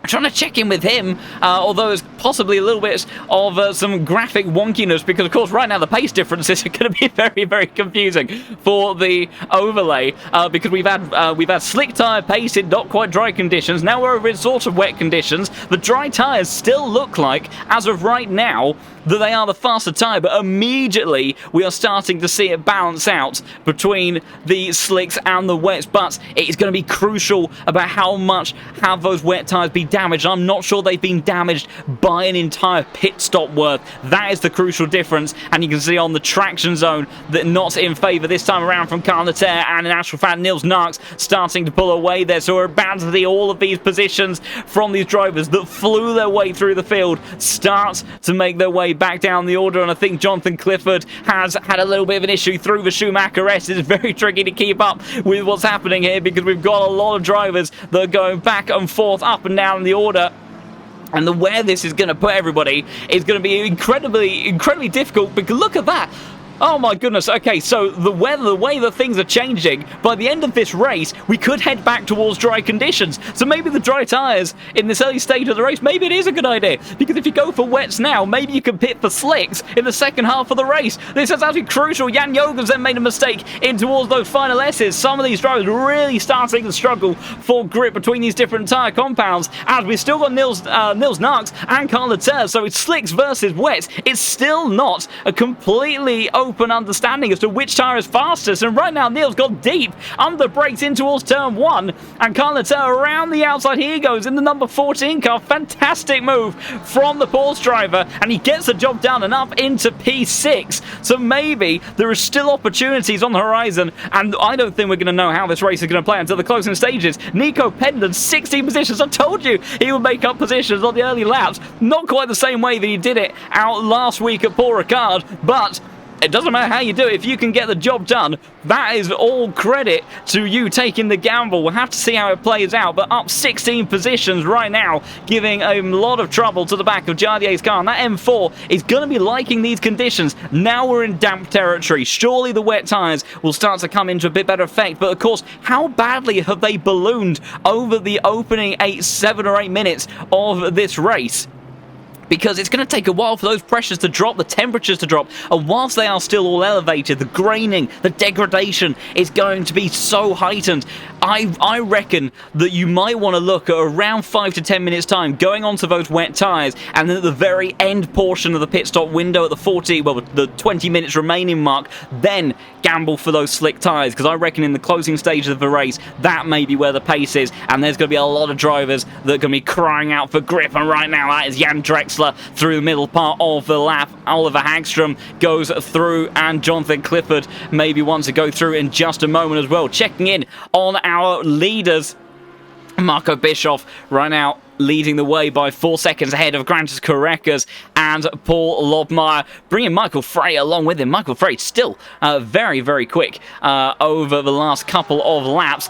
I'm trying to check in with him, although there's possibly a little bit of some graphic wonkiness, because, of course, right now the pace differences are going to be very, very confusing for the overlay, because we've had slick tyre pace in not quite dry conditions. Now we're over in sort of wet conditions. The dry tyres still look like, as of right now, that they are the faster tyre, but immediately we are starting to see it balance out between the slicks and the wets. But it is going to be crucial about how much have those wet tyres been damaged. I'm not sure they've been damaged by an entire pit stop worth. That is the crucial difference, and you can see on the traction zone that not in favour this time around from Carl Letaire, and in actual fact Nils Narks starting to pull away there. So we're about to see all of these positions from these drivers that flew their way through the field start to make their way back down the order. And I think Jonathan Clifford has had a little bit of an issue through the Schumacher S. It's very tricky to keep up with what's happening here, because we've got a lot of drivers that are going back and forth, up and down the order. And where this is going to put everybody is going to be incredibly difficult, because look at that. Oh my goodness. Okay, so the weather, the way that things are changing, by the end of this race, we could head back towards dry conditions. So maybe the dry tyres in this early stage of the race, maybe it is a good idea. Because if you go for wets now, maybe you can pit for slicks in the second half of the race. This is actually crucial. Jan Jogans then made a mistake in towards those final S's. Some of these drivers really starting to struggle for grip between these different tyre compounds, as we've still got Nils Narks and Carl Letaire. So it's slicks versus wets. It's still not a completely open understanding as to which tyre is fastest. And right now Neil's got deep under brakes in towards turn 1, and Carl Letaire around the outside. Here he goes in the number 14 car. Fantastic move from the Porsche driver, and he gets the job done and up into P6. So maybe there are still opportunities on the horizon, and I don't think we're going to know how this race is going to play until the closing stages. Nico Pendon 16 positions. I told you he would make up positions on the early laps. Not quite the same way that he did it out last week at Paul Ricard, but it doesn't matter how you do it. If you can get the job done, that is all credit to you taking the gamble. We'll have to see how it plays out, but up 16 positions right now, giving a lot of trouble to the back of Jardier's car. And that M4 is going to be liking these conditions. Now we're in damp territory. Surely the wet tyres will start to come into a bit better effect. But of course, how badly have they ballooned over the opening 7 or 8 minutes of this race? Because it's going to take a while for those pressures to drop, the temperatures to drop, and whilst they are still all elevated, the graining, the degradation is going to be so heightened. I reckon that you might want to look at around 5 to 10 minutes time going onto those wet tyres, and then at the very end portion of the pit stop window at the 20 minutes remaining mark, then gamble for those slick tyres, because I reckon in the closing stages of the race, that may be where the pace is, and there's going to be a lot of drivers that are going to be crying out for grip. And right now that is Jan Drexler through the middle part of the lap. Oliver Hagstrom goes through, and Jonathan Clifford maybe wants to go through in just a moment as well. Checking in on our leaders, Marco Bischoff right now leading the way by 4 seconds ahead of Grantis Korekas and Paul Lobmeyer, bringing Michael Frey along with him. Michael Frey still very, very quick over the last couple of laps.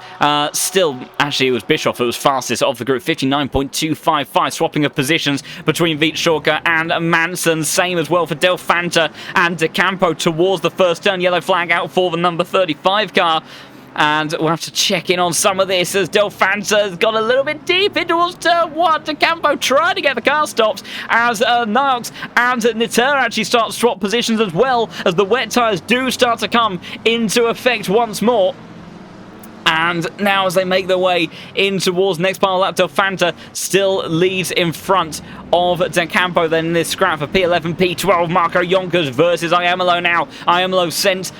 Still, actually, it was Bischoff who was fastest of the group, 59.255, swapping of positions between Veit Schorka and Manson. Same as well for Del Fanta and De Campo towards the first turn. Yellow flag out for the number 35 car. And we'll have to check in on some of this as Del Fanta's got a little bit deep in towards turn 1. De Campo trying to get the car stopped as Narks and Nitter actually start to swap positions as well, as the wet tyres do start to come into effect once more. And now as they make their way in towards the next part of the lap, Del Fanta still leads in front of De Campo. Then in this scrap for P11, P12, Marco Yonkers versus Iamolo now. Iamolo sent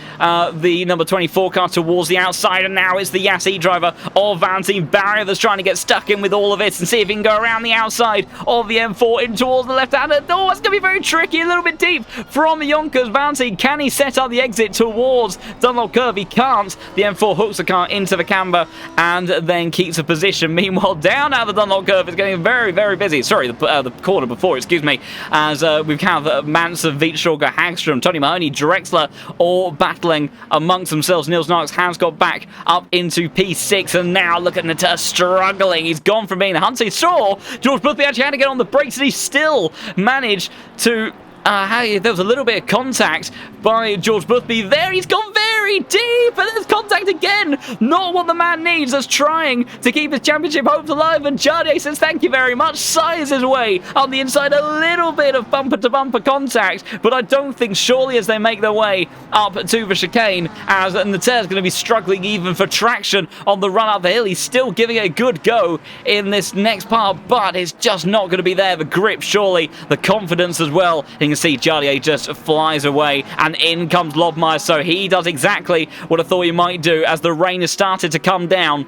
the number 24 car towards the outside, and now it's the Yassi driver of Valentin Barrier that's trying to get stuck in with all of it and see if he can go around the outside of the M4 in towards the left-hander. Oh, it's going to be very tricky, a little bit deep from Yonkers. Valentin, can he set up the exit towards Dunlop Curve? He can't. The M4 hooks the car into the camber and then keeps a position. Meanwhile, down out of the Dunlop Curve, it's getting very, very busy. Sorry, the corner before, excuse me, as we have Manser, Wietschorger, Hagstrom, Tony Mahoney, Drexler all battling amongst themselves. Nils Knox has got back up into P6, and now look at Natur struggling. He's gone from being the hunt. He saw George Boothby actually had to get on the brakes, and he still managed to there was a little bit of contact by George Boothby there. He's gone very deep, and there's contact again. Not what the man needs. That's trying to keep his championship hopes alive. And Jardier says thank you very much. Sighs his way on the inside. A little bit of bumper-to-bumper contact, but I don't think surely as they make their way up to the chicane, as Nater's going to be struggling even for traction on the run up the hill. He's still giving it a good go in this next part, but it's just not going to be there. The grip, surely, the confidence as well. You can see Jardier just flies away, and in comes Lobmeyer, so he does exactly what I thought he might do as the rain has started to come down.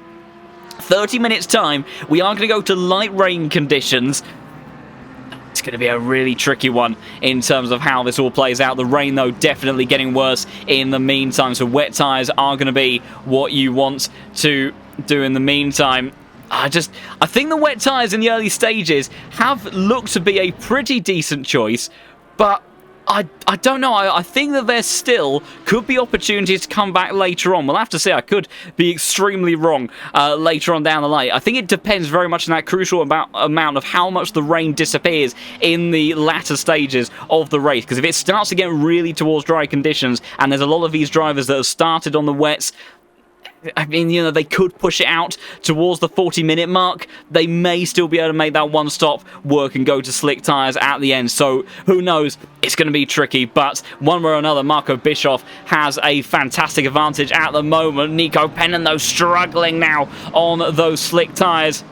30 minutes time, we are going to go to light rain conditions. It's going to be a really tricky one in terms of how this all plays out. The rain, though, definitely getting worse in the meantime, so wet tyres are going to be what you want to do in the meantime. I think the wet tyres in the early stages have looked to be a pretty decent choice, but I don't know. I think that there still could be opportunities to come back later on. We'll have to see. I could be extremely wrong later on down the line. I think it depends very much on that crucial amount of how much the rain disappears in the latter stages of the race. Because if it starts to get really towards dry conditions, and there's a lot of these drivers that have started on the wets, I mean, you know, they could push it out towards the 40-minute mark. They may still be able to make that one stop work and go to slick tyres at the end. So, who knows? It's going to be tricky. But one way or another, Marco Bischoff has a fantastic advantage at the moment. Nico Pennon, though, struggling now on those slick tyres,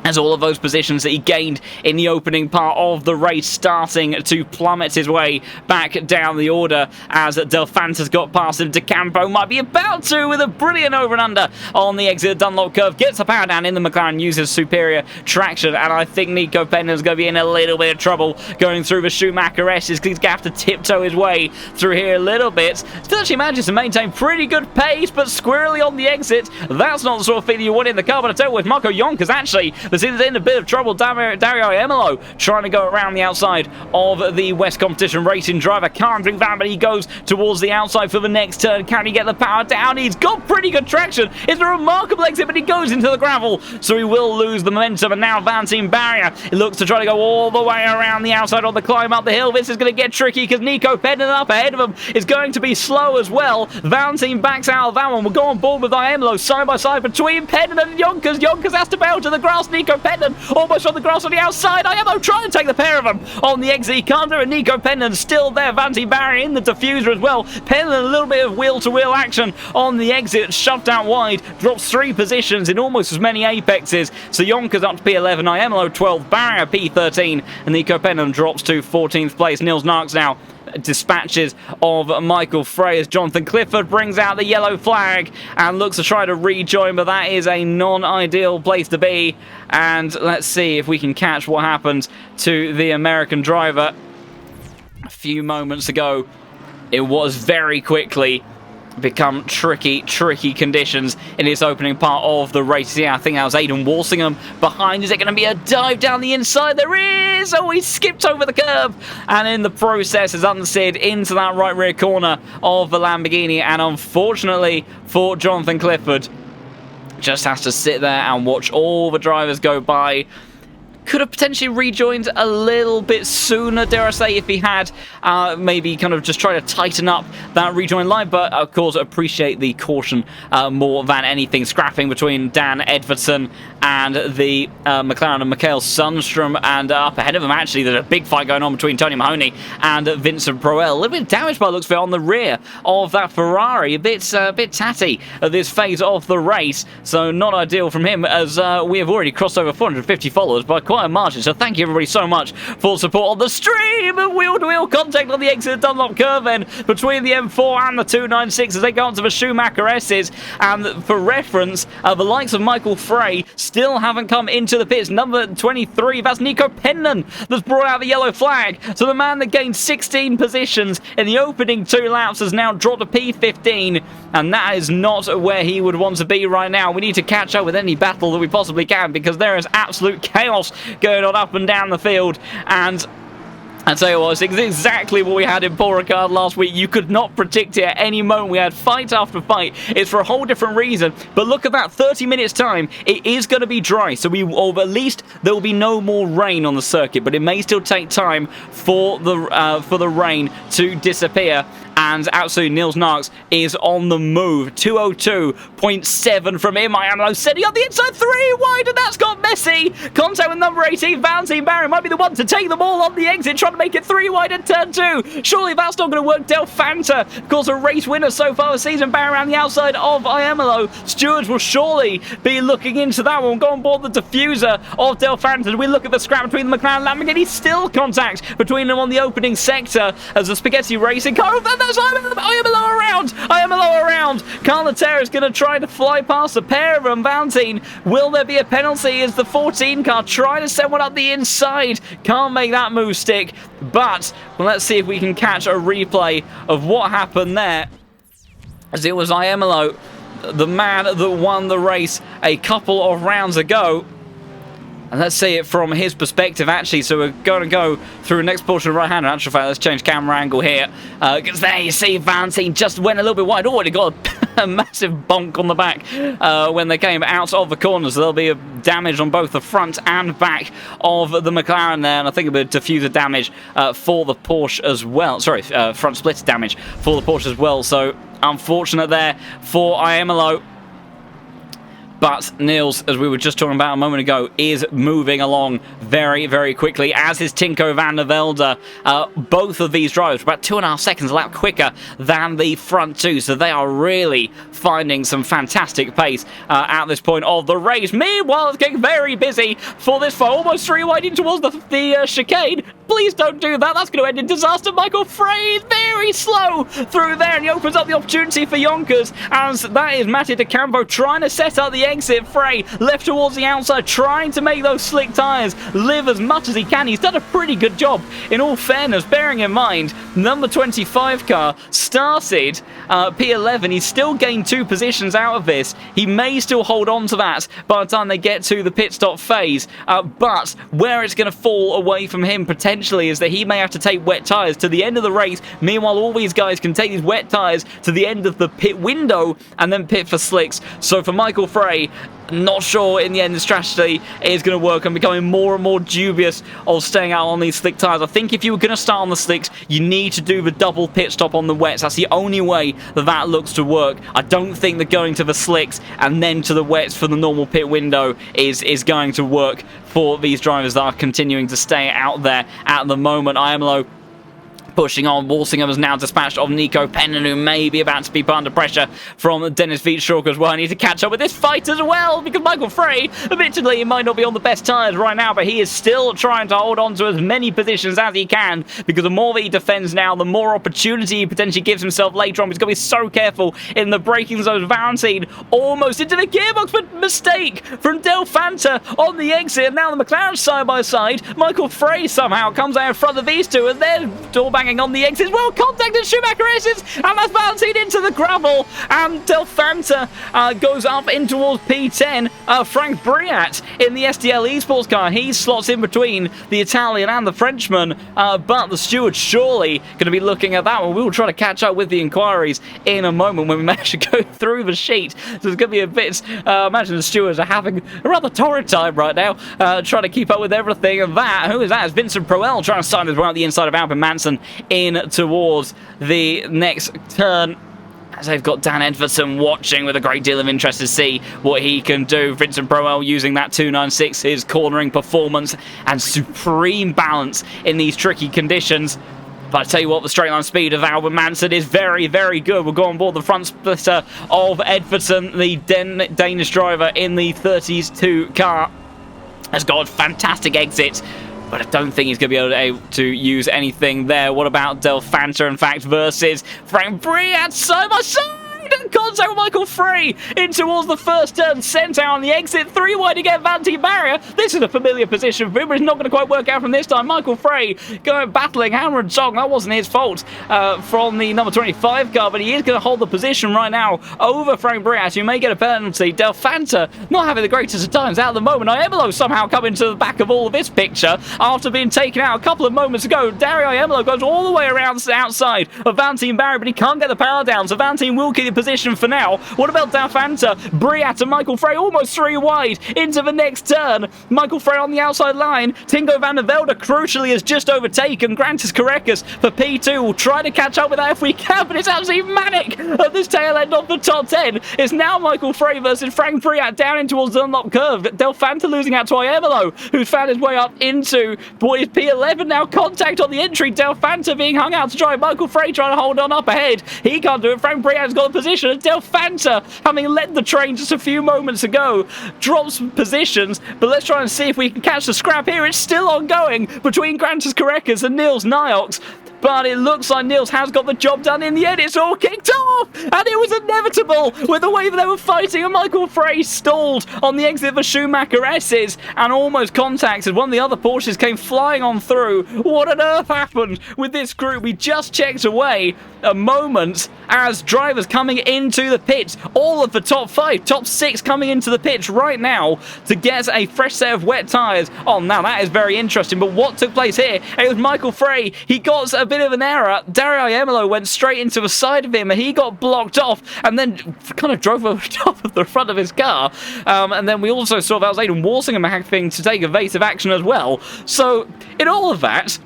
as all of those positions that he gained in the opening part of the race starting to plummet his way back down the order as Del Fanta's got past him. De Campo might be about to with a brilliant over and under on the exit of Dunlop Curve. Gets the power down in the McLaren, uses superior traction, and I think Nico Pennon's going to be in a little bit of trouble going through the Schumacher S's because he's going to have to tiptoe his way through here a little bit. Still actually manages to maintain pretty good pace, but squirrely on the exit. That's not the sort of feeling you want in the car, but I tell you what, Marco Yonkers actually was in a bit of trouble. Dario Iamolo trying to go around the outside of the West Competition Racing driver. Can't drink that, but he goes towards the outside for the next turn. Can he get the power down? He's got pretty good traction. It's a remarkable exit, but he goes into the gravel, so he will lose the momentum. And now Valentin Barrier, he looks to try to go all the way around the outside on the climb up the hill. This is going to get tricky because Nico Pennon up ahead of him is going to be slow as well. Valentin backs out of that one. We'll go on board with Iamolo side by side between Pennon and Yonkers. Yonkers has to bail to the grass. Nico Pennon almost on the grass on the outside. Iamolo trying to take the pair of them on the exit. He can't do it. Nico Pennon still there. Valentin Barrier in the diffuser as well. Pennon a little bit of wheel-to-wheel action on the exit. Shoved out wide. Drops 3 positions in almost as many apexes. So Yonkers up to P11. Iamolo 12. Barrier P13. And Nico Pennon drops to 14th place. Nils Narks now dispatches of Michael Frey as Jonathan Clifford brings out the yellow flag and looks to try to rejoin, but that is a non-ideal place to be. And let's see if we can catch what happens to the American driver. A few moments ago, it was very quickly become tricky conditions in its opening part of the race. Yeah, I think that was Aidan Walsingham behind. Is it going to be a dive down the inside? There is! Oh, he skipped over the curb and in the process has unseared into that right rear corner of the Lamborghini, and unfortunately for Jonathan Clifford, just has to sit there and watch all the drivers go by. could have potentially rejoined a little bit sooner, dare I say, if he had maybe kind of just tried to tighten up that rejoin line. But, of course, appreciate the caution more than anything. Scrapping between Dan Edvardsen and the McLaren and Mikael Sundstrom. And up ahead of him, actually, there's a big fight going on between Tony Mahoney and Vincent Proel. A little bit of damage by the looks of it on the rear of that Ferrari. A bit tatty at this phase of the race. So not ideal from him, as we have already crossed over 450 followers by quite a margin. So thank you everybody so much for support on the stream. Wheel-to-wheel contact on the exit Dunlop curve then between the M4 and the 296 as they go onto the Schumacher S's. And for reference, the likes of Michael Frey still haven't come into the pits. Number 23, that's Nico Penman that's brought out the yellow flag. So the man that gained 16 positions in the opening 2 laps has now dropped to P15, and that is not where he would want to be right now. We need to catch up with any battle that we possibly can, because there is absolute chaos going on up and down the field. And I tell you what, it's exactly what we had in Paul Ricard last week. You could not predict it at any moment. We had fight after fight. It's for a whole different reason. But look at that, 30 minutes time. It is going to be dry, so or at least there will be no more rain on the circuit. But it may still take time for the rain to disappear. And absolutely, Niels Narks is on the move. 202.7 from him. IAMLO setting up the inside 3 wide, and that's got messy. Contact with number 18, Valentine Barry might be the one to take them all on the exit, trying to make it 3 wide at turn 2. Surely that's not going to work. Del Fanta, of course, a race winner so far this season. Barry around the outside of IAMLO. Stewards will surely be looking into that one. Go on board the diffuser of Del Fanta. We look at the scrap between the McLaren and Lamborghini. Still contact between them on the opening sector as the Spaghetti Racing car. That's IAMLO around. Carletera is going to try to fly past a pair of them. Valentine, will there be a penalty? Is the 14 car trying to send one up the inside? Can't make that move stick. But let's see if we can catch a replay of what happened there, as it was IAMLO, the man that won the race a couple of rounds ago. And let's see it from his perspective, actually. So we're going to go through the next portion of right-hand. In actual fact, let's change camera angle here. Because there you see Valentine just went a little bit wide. Oh, he got a massive bonk on the back when they came out of the corners. So there'll be a damage on both the front and back of the McLaren there. And I think it'll be diffuser damage for the Porsche as well. Sorry, front split damage for the Porsche as well. So unfortunate there for IAMLO. But Niels, as we were just talking about a moment ago, is moving along very, very quickly, as is Tinko Van der Velde. Both of these drivers are about 2.5 seconds a lap quicker than the front two, so they are really finding some fantastic pace at this point of the race. Meanwhile, it's getting very busy for this far, almost 3 wide in towards the chicane. Please don't do that. That's going to end in disaster. Michael Frey is very slow through there, and he opens up the opportunity for Yonkers, as that is Matty DeCampo trying to set up the exit. Frey left towards the outside, trying to make those slick tyres live as much as he can. He's done a pretty good job, in all fairness, bearing in mind number 25 car started P11. He's still gained 2 positions out of this. He may still hold on to that by the time they get to the pit stop phase, but where it's going to fall away from him potentially is that he may have to take wet tyres to the end of the race. Meanwhile, all these guys can take these wet tyres to the end of the pit window and then pit for slicks. So for Michael Frey, not sure in the end the strategy is going to work. I'm becoming more and more dubious of staying out on these slick tyres. I think if you were going to start on the slicks, you need to do the double pit stop on the wets. That's the only way that looks to work. I don't think that going to the slicks and then to the wets for the normal pit window is going to work for these drivers that are continuing to stay out there at the moment. IAMLO pushing on. Walsingham has now dispatched of Nico Pennon, who may be about to be put under pressure from Dennis Wietschork as well. I need to catch up with this fight as well, because Michael Frey, admittedly, he might not be on the best tyres right now, but he is still trying to hold on to as many positions as he can, because the more that he defends now, the more opportunity he potentially gives himself later on. He's got to be so careful in the braking zone. Valentine almost into the gearbox, but mistake from Del Fanta on the exit. And now the McLaren side by side. Michael Frey somehow comes out in front of these two, and they're all back banging on the exits. Well, contacted Schumacher exits, and that's Valentine into the gravel, and Del Fanta goes up in towards P10. Frank Briat in the SDL Esports car, he slots in between the Italian and the Frenchman, but the steward surely going to be looking at that one. We will try to catch up with the inquiries in a moment when we manage to go through the sheet. So it's going to be a bit, imagine the stewards are having a rather torrid time right now, trying to keep up with everything. And that, who is that? It's Vincent Proel trying to sign as well at the inside of Alpin Manson in towards the next turn. As they've got Dan Edvardson watching with a great deal of interest to see what he can do. Vincent Proel using that 296, his cornering performance and supreme balance in these tricky conditions. But I tell you what, the straight line speed of Albert Manson is very, very good. We'll go on board the front splitter of Edvardson, the Danish driver in the 32 car. Has got fantastic exits, but I don't think he's going to be able to use anything there. What about Del Fanta, in fact, versus Frank Briat side by side? Contact with Michael Frey in towards the first turn, sent out on the exit, 3 wide to get Valentine Barrier. This is a familiar position for him, but it's not going to quite work out from this time. Michael Frey going battling hammer and song. That wasn't his fault from the number 25 car, but he is going to hold the position right now over Frank Briat, who may get a penalty. Del Fanta not having the greatest of times out at the moment. Iemolo somehow coming to the back of all of this picture after being taken out a couple of moments ago. Dario Iemolo goes all the way around the outside of Valentine Barrier, but he can't get the power down, so Valentine will keep the position for now. What about Del Fanta? Briat and Michael Frey almost 3 wide into the next turn. Michael Frey on the outside line. Tinko Van der Velde crucially has just overtaken Grantis Correcas for P2. We'll try to catch up with that if we can, but it's absolutely manic at this tail end of the top 10. It's now Michael Frey versus Frank Briat down in towards the unlocked curve. Del Fanta losing out to Iemolo, who's found his way up into boys P11 now. Contact on the entry. Del Fanta being hung out to try. Michael Frey trying to hold on up ahead. He can't do it. Frank Briat's got the position. Del Fanta, having led the train just a few moments ago, drops positions, but let's try and see if we can catch the scrap here. It's still ongoing between Grantis Correcas and Niels Niox, but it looks like Niels has got the job done in the end. It's all kicked off, and it was inevitable with the way that they were fighting, and Michael Frey stalled on the exit for Schumacher S's and almost contacted. One of the other Porsches came flying on through. What on earth happened with this group? We just checked away a moment as drivers coming into the pits, all of the top 5, top 6 coming into the pits right now to get a fresh set of wet tyres. Oh, now that is very interesting, but what took place here? It was Michael Frey. He got a bit of an error. Dario Iemolo went straight into the side of him, and he got blocked off and then kind of drove over the top of the front of his car. And then we also saw that was Aidan Walsingham having to take evasive action as well. So, in all of that,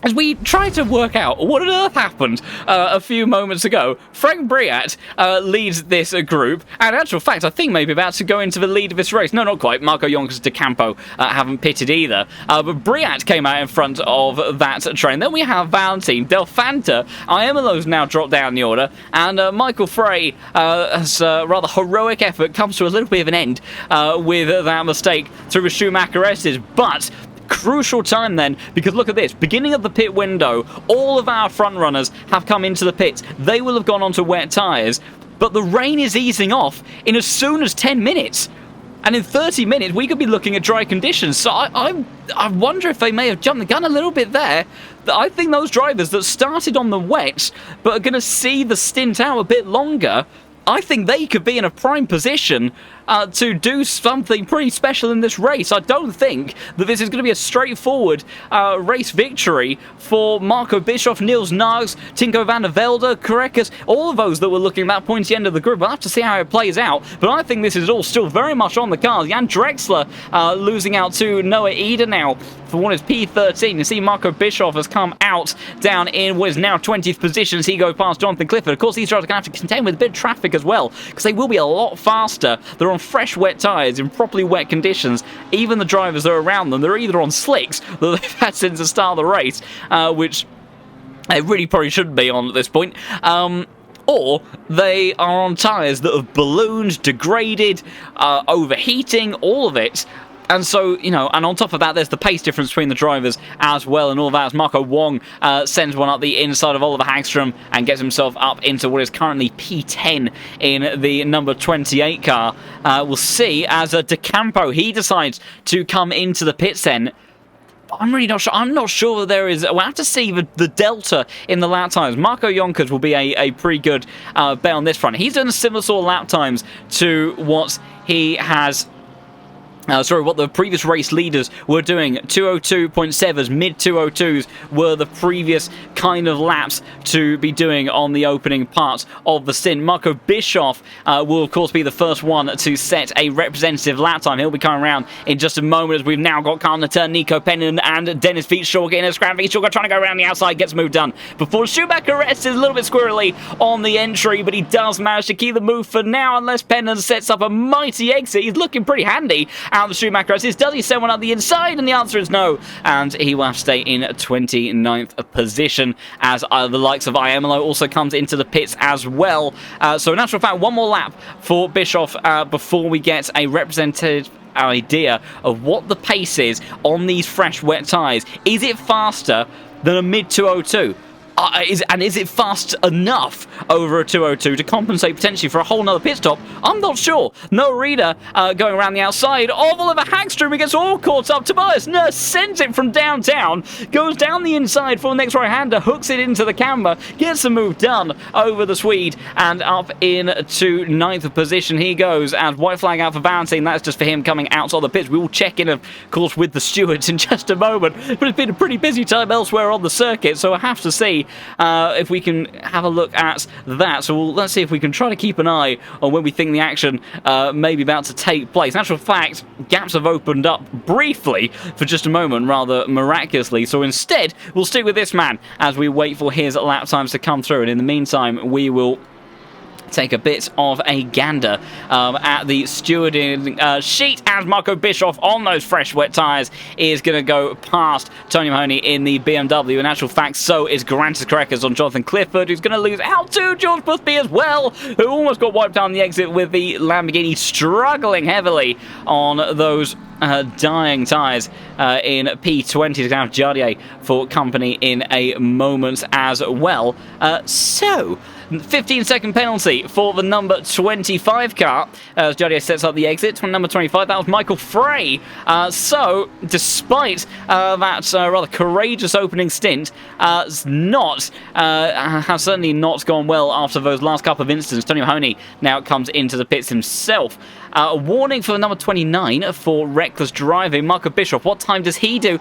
as we try to work out what on earth happened a few moments ago, Frank Briat leads this group, and in actual fact, I think maybe about to go into the lead of this race. No, not quite. Marco Yonkers de Campo haven't pitted either, but Briat came out in front of that train. Then we have Valentine, Del Fanta, Iemolo's now dropped down the order, and Michael Frey has rather heroic effort comes to a little bit of an end with that mistake through Schumacher S's, but crucial time then, because look at this, beginning of the pit window, all of our front runners have come into the pits. They will have gone onto wet tyres, but the rain is easing off in as soon as 10 minutes. And in 30 minutes, we could be looking at dry conditions. So I wonder if they may have jumped the gun a little bit there. I think those drivers that started on the wet, but are going to see the stint out a bit longer, I think they could be in a prime position to do something pretty special in this race. I don't think that this is going to be a straightforward race victory for Marco Bischoff, Niels Nags, Tinko Van der Velde, Correcas, all of those that were looking at that pointy end of the group. We'll have to see how it plays out, but I think this is all still very much on the cards. Jan Drexler losing out to Noah Eder now for what is P13. You see Marco Bischoff has come out down in what is now 20th position as he goes past Jonathan Clifford. Of course, these drivers are going to have to contend with a bit of traffic as well, because they will be a lot faster. They're on fresh wet tyres in properly wet conditions. Even the drivers that are around them, they're either on slicks that they've had since the start of the race, which they really probably shouldn't be on at this point, or they are on tyres that have ballooned, degraded, overheating, all of it. And so, you know, and on top of that, there's the pace difference between the drivers as well, and all that as Marco Wong sends one up the inside of Oliver Hagstrom and gets himself up into what is currently P10 in the number 28 car. We'll see as De Campo, he decides to come into the pits then. I'm really not sure. I'm not sure that there is. We'll have to see the delta in the lap times. Marco Jonkers will be a pretty good bet on this front. He's done a similar sort of lap times to what he has. What the previous race leaders were doing. 202.7s, mid 202s were the previous kind of laps to be doing on the opening part of the stint. Marco Bischoff will, of course, be the first one to set a representative lap time. He'll be coming around in just a moment as we've now got Carl Turn, Nico Pennon, and Dennis Veetshaw getting a scram. Veetshaw trying to go around the outside, gets move done. Before Schumacher rests is a little bit squirrely on the entry, but he does manage to keep the move for now, unless Pennon sets up a mighty exit. He's looking pretty handy out the Schumacher. Does he send one up the inside? And the answer is no. And he will have to stay in 29th position as the likes of Iamolo also comes into the pits as well. So in actual fact, one more lap for Bischoff before we get a representative idea of what the pace is on these fresh wet tyres. Is it faster than a mid 202? Is it fast enough over a 202 to compensate potentially for a whole nother pit stop? I'm not sure. No Reader going around the outside of Oliver Hagstrom, who gets all caught up. Tobias Nurse sends it from downtown, goes down the inside for the next right-hander, hooks it into the camber, gets the move done over the Swede, and up into 9th position he goes. And white flag out for Valentine. That's just for him coming out of the pits. We will check in, of course, with the stewards in just a moment. But it's been a pretty busy time elsewhere on the circuit, so I have to see if we can have a look at that. So let's see if we can try to keep an eye on when we think the action may be about to take place. In actual fact, gaps have opened up briefly for just a moment, rather miraculously. So instead, we'll stick with this man as we wait for his lap times to come through. And in the meantime, we will take a bit of a gander at the stewarding sheet as Marco Bischoff on those fresh wet tyres is going to go past Tony Mahoney in the BMW. In actual fact, so is Garantis Crackers on Jonathan Clifford, who's going to lose out to George Boothby as well, who almost got wiped out on the exit with the Lamborghini, struggling heavily on those dying tyres in P20. He's going to have Jardier for company in a moment as well. 15-second penalty for the number 25 car as Jardier sets up the exit. Number 25, that was Michael Frey. So, despite that rather courageous opening stint, has certainly not gone well after those last couple of incidents. Tony Mahoney now comes into the pits himself. A warning for the number 29 for reckless driving. Marco Bischoff, what time does he do?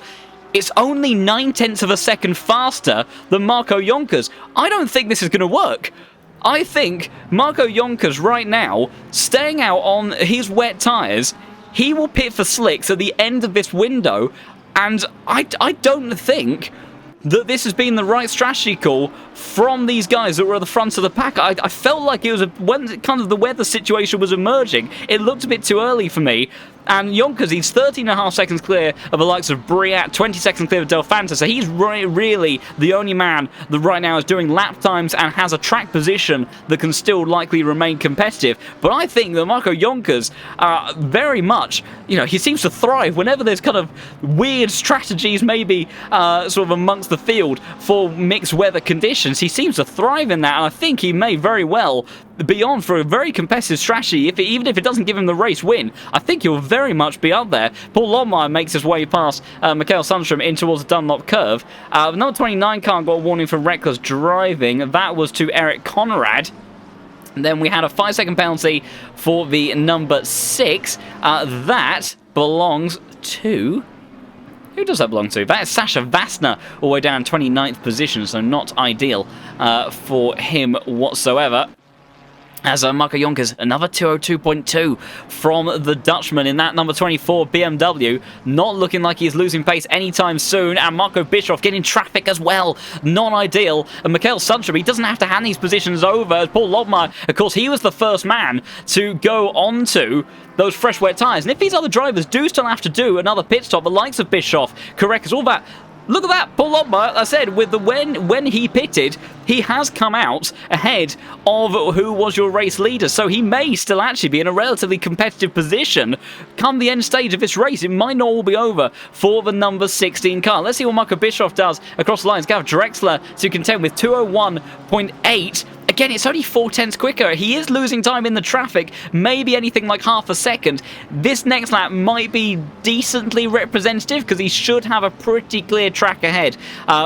It's only 9/10 of a second faster than Marco Jonkers. I don't think this is going to work. I think Marco Jonkers right now, staying out on his wet tyres, he will pit for slicks at the end of this window, and I don't think that this has been the right strategy call from these guys that were at the front of the pack. I felt like it was when kind of the weather situation was emerging, it looked a bit too early for me. And Jonkers, he's 13.5 seconds clear of the likes of Briat, 20 seconds clear of Del Fanta, so he's really the only man that right now is doing lap times and has a track position that can still likely remain competitive. But I think that Marco Jonkers, very much, he seems to thrive whenever there's kind of weird strategies maybe sort of amongst the field for mixed weather conditions. He seems to thrive in that, and I think he may very well be on for a very competitive strategy. Even if it doesn't give him the race win, I think he'll very much be up there. Paul Longmire makes his way past Mikael Sundstrom in towards the Dunlop curve. Number 29 car got a warning for reckless driving. That was to Eric Conrad. And then we had a 5-second penalty for the number 6. That belongs to... Who does that belong to? That is Sasha Vassner, all the way down 29th position, so not ideal for him whatsoever. As Marco Jonkers, another 202.2 from the Dutchman in that number 24 BMW. Not looking like he's losing pace anytime soon. And Marco Bischoff getting traffic as well. Not ideal. And Mikael Sundstrom, he doesn't have to hand these positions over. As Paul Longmire, of course, he was the first man to go onto those fresh wet tyres. And if these other drivers do still have to do another pit stop, the likes of Bischoff, Correcas, all that... Look at that, Paul Longmire, I said, with the when he pitted, he has come out ahead of who was your race leader. So he may still actually be in a relatively competitive position come the end stage of this race. It might not all be over for the number 16 car. Let's see what Marco Bischoff does across the lines. Gav Drexler to contend with 201.8. again, it's only 4/10 quicker. He is losing time in the traffic, maybe anything like half a second. This next lap might be decently representative because he should have a pretty clear track ahead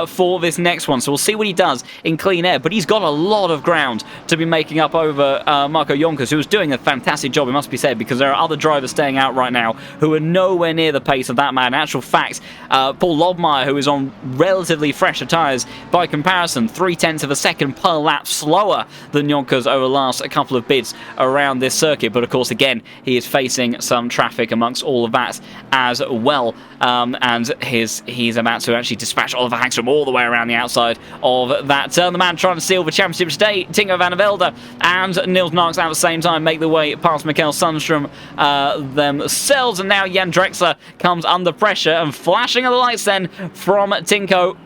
for this next one. So we'll see what he does in clean air. But he's got a lot of ground to be making up over Marco Jonkers, who was doing a fantastic job, it must be said, because there are other drivers staying out right now who are nowhere near the pace of that man. In actual fact, Paul Lobmeyer, who is on relatively fresher tyres by comparison, 0.3 of a second per lap slower than Jonkers over the last couple of bits around this circuit. But of course, again, he is facing some traffic amongst all of that as well. And he's about to actually dispatch Oliver Hagstrom all the way around the outside of that turn. The man trying to seal the championship today, Tinko Van der Velde and Niels Narks at the same time make the way past Mikael Sundstrom themselves. And now Jan Drexler comes under pressure, and flashing of the lights then from Tinko.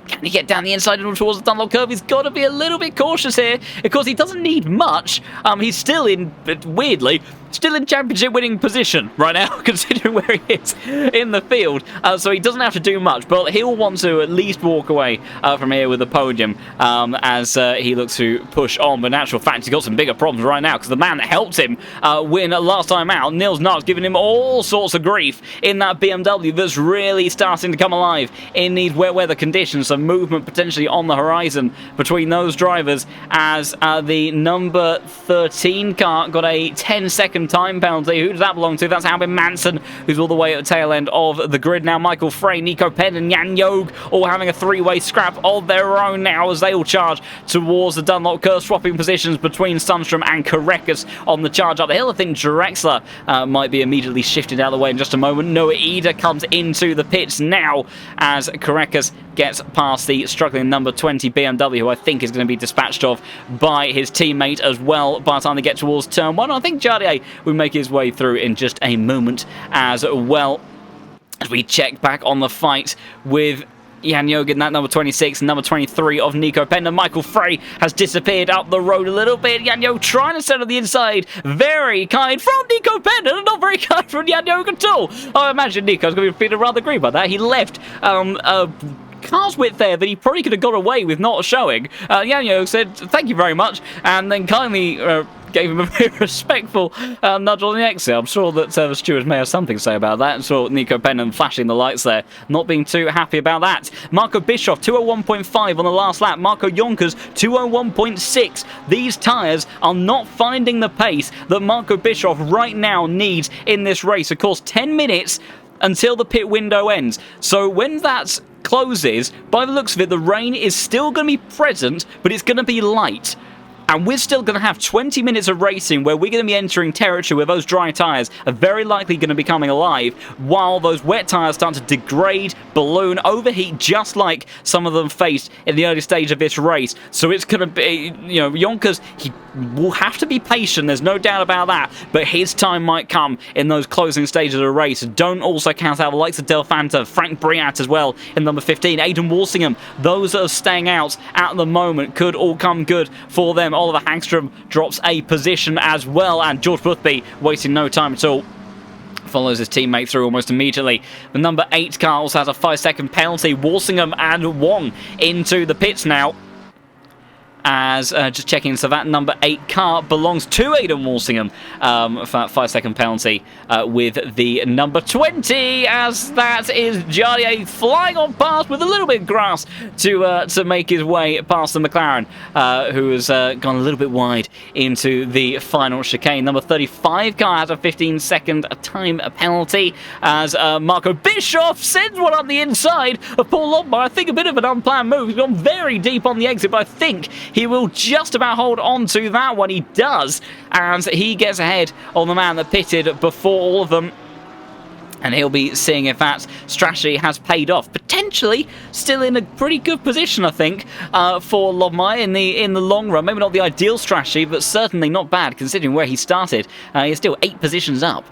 Can he get down the inside and towards the Dunlop curve? He's got to be a little bit cautious here. Of course, he doesn't need much. He's still in, weirdly, still in championship winning position right now, considering where he is in the field. So he doesn't have to do much, but he'll want to at least walk away from here with the podium as he looks to push on. But in actual fact, he's got some bigger problems right now because the man that helped him win last time out, Niels Narks, giving him all sorts of grief in that BMW that's really starting to come alive in these wet weather conditions. Some movement potentially on the horizon between those drivers as the number 13 car got a 10-second time penalty. Who does that belong to? That's Albin Manson, who's all the way at the tail end of the grid now. Michael Frey, Nico Penn and Jan Jog all having a three-way scrap of their own now as they all charge towards the Dunlop curve, swapping positions between Sundstrom and Korekas on the charge up the hill. I think Drexler might be immediately shifted out of the way in just a moment. Noah Ida comes into the pits now as Korekas gets past the struggling number 20 BMW, who I think is going to be dispatched off by his teammate as well by the time they get towards turn 1. I think Jardier will make his way through in just a moment as well. As we check back on the fight with Jan Jogin, that number 26, number 23 of Nico Penn. Michael Frey has disappeared up the road a little bit. Jan Jog trying to settle the inside. Very kind from Nico Penn, and not very kind from Jan Jog at all. I imagine Nico's going to be feeling rather green by that. He left car's width there that he probably could have got away with not showing. Jan Jog said, thank you very much, and then kindly gave him a very respectful nudge on the exit. I'm sure that the stewards may have something to say about that. And saw Nico Penn flashing the lights there, not being too happy about that. Marco Bischoff, 201.5 on the last lap. Marco Jonkers, 201.6. These tyres are not finding the pace that Marco Bischoff right now needs in this race. Of course, 10 minutes until the pit window ends. So when that closes, by the looks of it, the rain is still going to be present, but it's going to be light. And we're still going to have 20 minutes of racing where we're going to be entering territory where those dry tyres are very likely going to be coming alive, while those wet tyres start to degrade, balloon, overheat, just like some of them faced in the early stage of this race. So it's going to be, Jonkers, he will have to be patient, there's no doubt about that, but his time might come in those closing stages of the race. Don't also count out the likes of Del Fanta, Frank Briat as well in number 15, Aidan Walsingham. Those that are staying out at the moment could all come good for them. Oliver Hagstrom drops a position as well, and George Boothby, wasting no time at all, follows his teammate through almost immediately. The number 8 car also has a 5-second penalty. Walsingham and Wong into the pits now. As just checking, so that number 8 car belongs to Aidan Walsingham for that 5-second penalty with the number 20, as that is Jardier flying on past with a little bit of grass to make his way past the McLaren, who has gone a little bit wide into the final chicane. Number 35 car has a 15-second time penalty as Marco Bischoff sends one up the inside of Paul Lobmeyer. I think a bit of an unplanned move. He's gone very deep on the exit, but I think he will just about hold on to that one. He does, and he gets ahead on the man that pitted before all of them. And he'll be seeing if that strategy has paid off. Potentially still in a pretty good position, I think, for Lobmeyer in the long run. Maybe not the ideal strategy, but certainly not bad considering where he started. He's still 8 positions up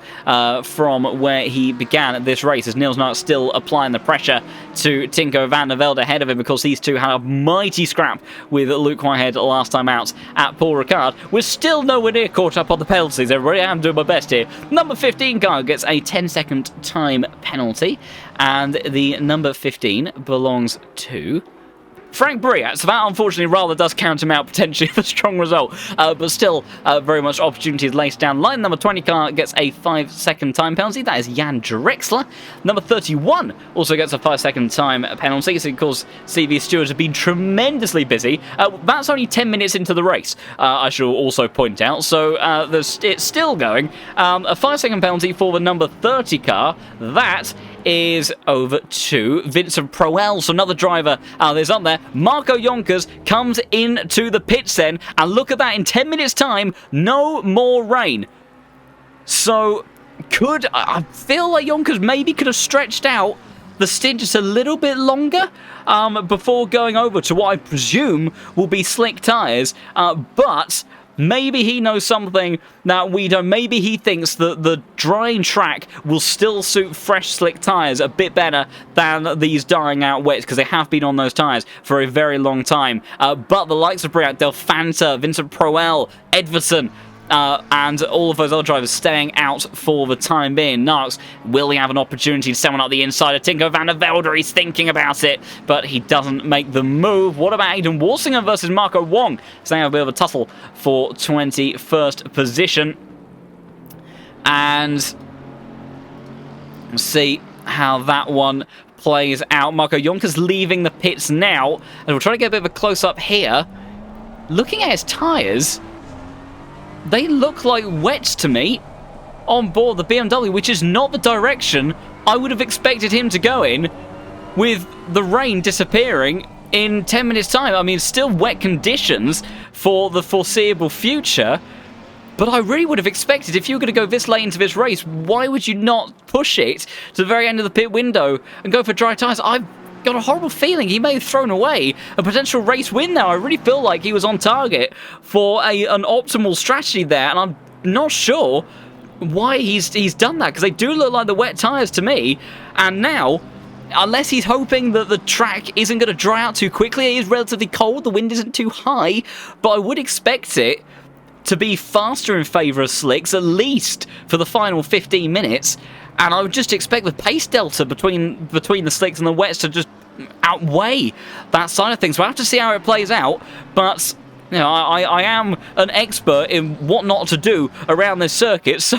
from where he began this race, as Niels Narks still applying the pressure to Tinko Van der Velde ahead of him, because these two had a mighty scrap with Luke Whitehead last time out at Paul Ricard. We're still nowhere near caught up on the penalties, everybody. I'm doing my best here. Number 15 car gets a 10-second time penalty, and the number 15 belongs to Frank Briat, so that unfortunately rather does count him out potentially for a strong result, but still very much opportunities laced down. Line number 20 car gets a 5-second time penalty. That is Jan Drexler. Number 31 also gets a 5-second time penalty. So of course CV stewards have been tremendously busy. That's only 10 minutes into the race, I shall also point out. So it's still going. A 5-second penalty for the number 30 car. That is over to Vincent Proel, so another driver is up there. Marco Jonkers comes into the pits then, and look at that, in 10 minutes time, no more rain. So I feel like Jonkers maybe could have stretched out the stint just a little bit longer before going over to what I presume will be slick tyres, but maybe he knows something that we don't. Maybe he thinks that the drying track will still suit fresh, slick tyres a bit better than these dying out wets, because they have been on those tyres for a very long time. But the likes of Briat, Del Fanta, Vincent Proel, Edvardsen, and all of those other drivers staying out for the time being. Narks, will he have an opportunity to someone up the inside of Tinko Van der Velde? He's thinking about it, but he doesn't make the move. What about Aiden Walsingham versus Marco Wong? So they have a bit of a tussle for 21st position. And we'll see how that one plays out. Marco Jonkers leaving the pits now, and we'll try to get a bit of a close-up here. Looking at his tyres, they look like wets to me on board the BMW, which is not the direction I would have expected him to go in, with the rain disappearing in 10 minutes' time. I mean, still wet conditions for the foreseeable future, but I really would have expected, if you were going to go this late into this race, why would you not push it to the very end of the pit window and go for dry tyres? I've got a horrible feeling he may have thrown away a potential race win now. I really feel like he was on target for an optimal strategy there, and I'm not sure why he's done that, because they do look like the wet tyres to me. And now, unless he's hoping that the track isn't going to dry out too quickly, it is relatively cold, the wind isn't too high, but I would expect it to be faster in favour of slicks, at least for the final 15 minutes. And I would just expect the pace delta between the slicks and the wets to just outweigh that side of things. So I have to see how it plays out. But you know, I am an expert in what not to do around this circuit, so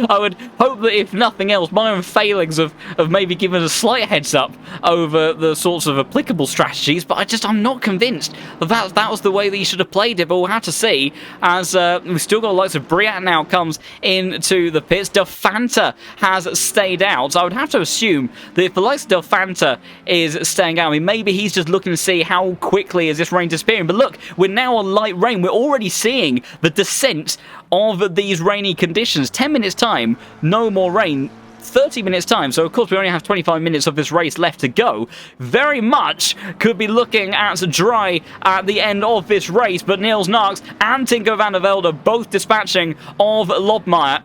I would hope that, if nothing else, my own failings of maybe giving a slight heads up over the sorts of applicable strategies, but I'm not convinced that was the way that you should have played it. But we'll have to see, as we've still got the likes of Briat now comes into the pits. Del Fanta has stayed out. So I would have to assume that if the likes of Del Fanta is staying out, I mean, maybe he's just looking to see how quickly is this rain disappearing. But look, we're now on light rain. We're already seeing the descent of these rainy conditions. 10 minutes time, no more rain. 30 minutes time, so of course we only have 25 minutes of this race left to go. Very much could be looking at dry at the end of this race, but Niels Narks and Tinko Van der Velde both dispatching of Lobmeyer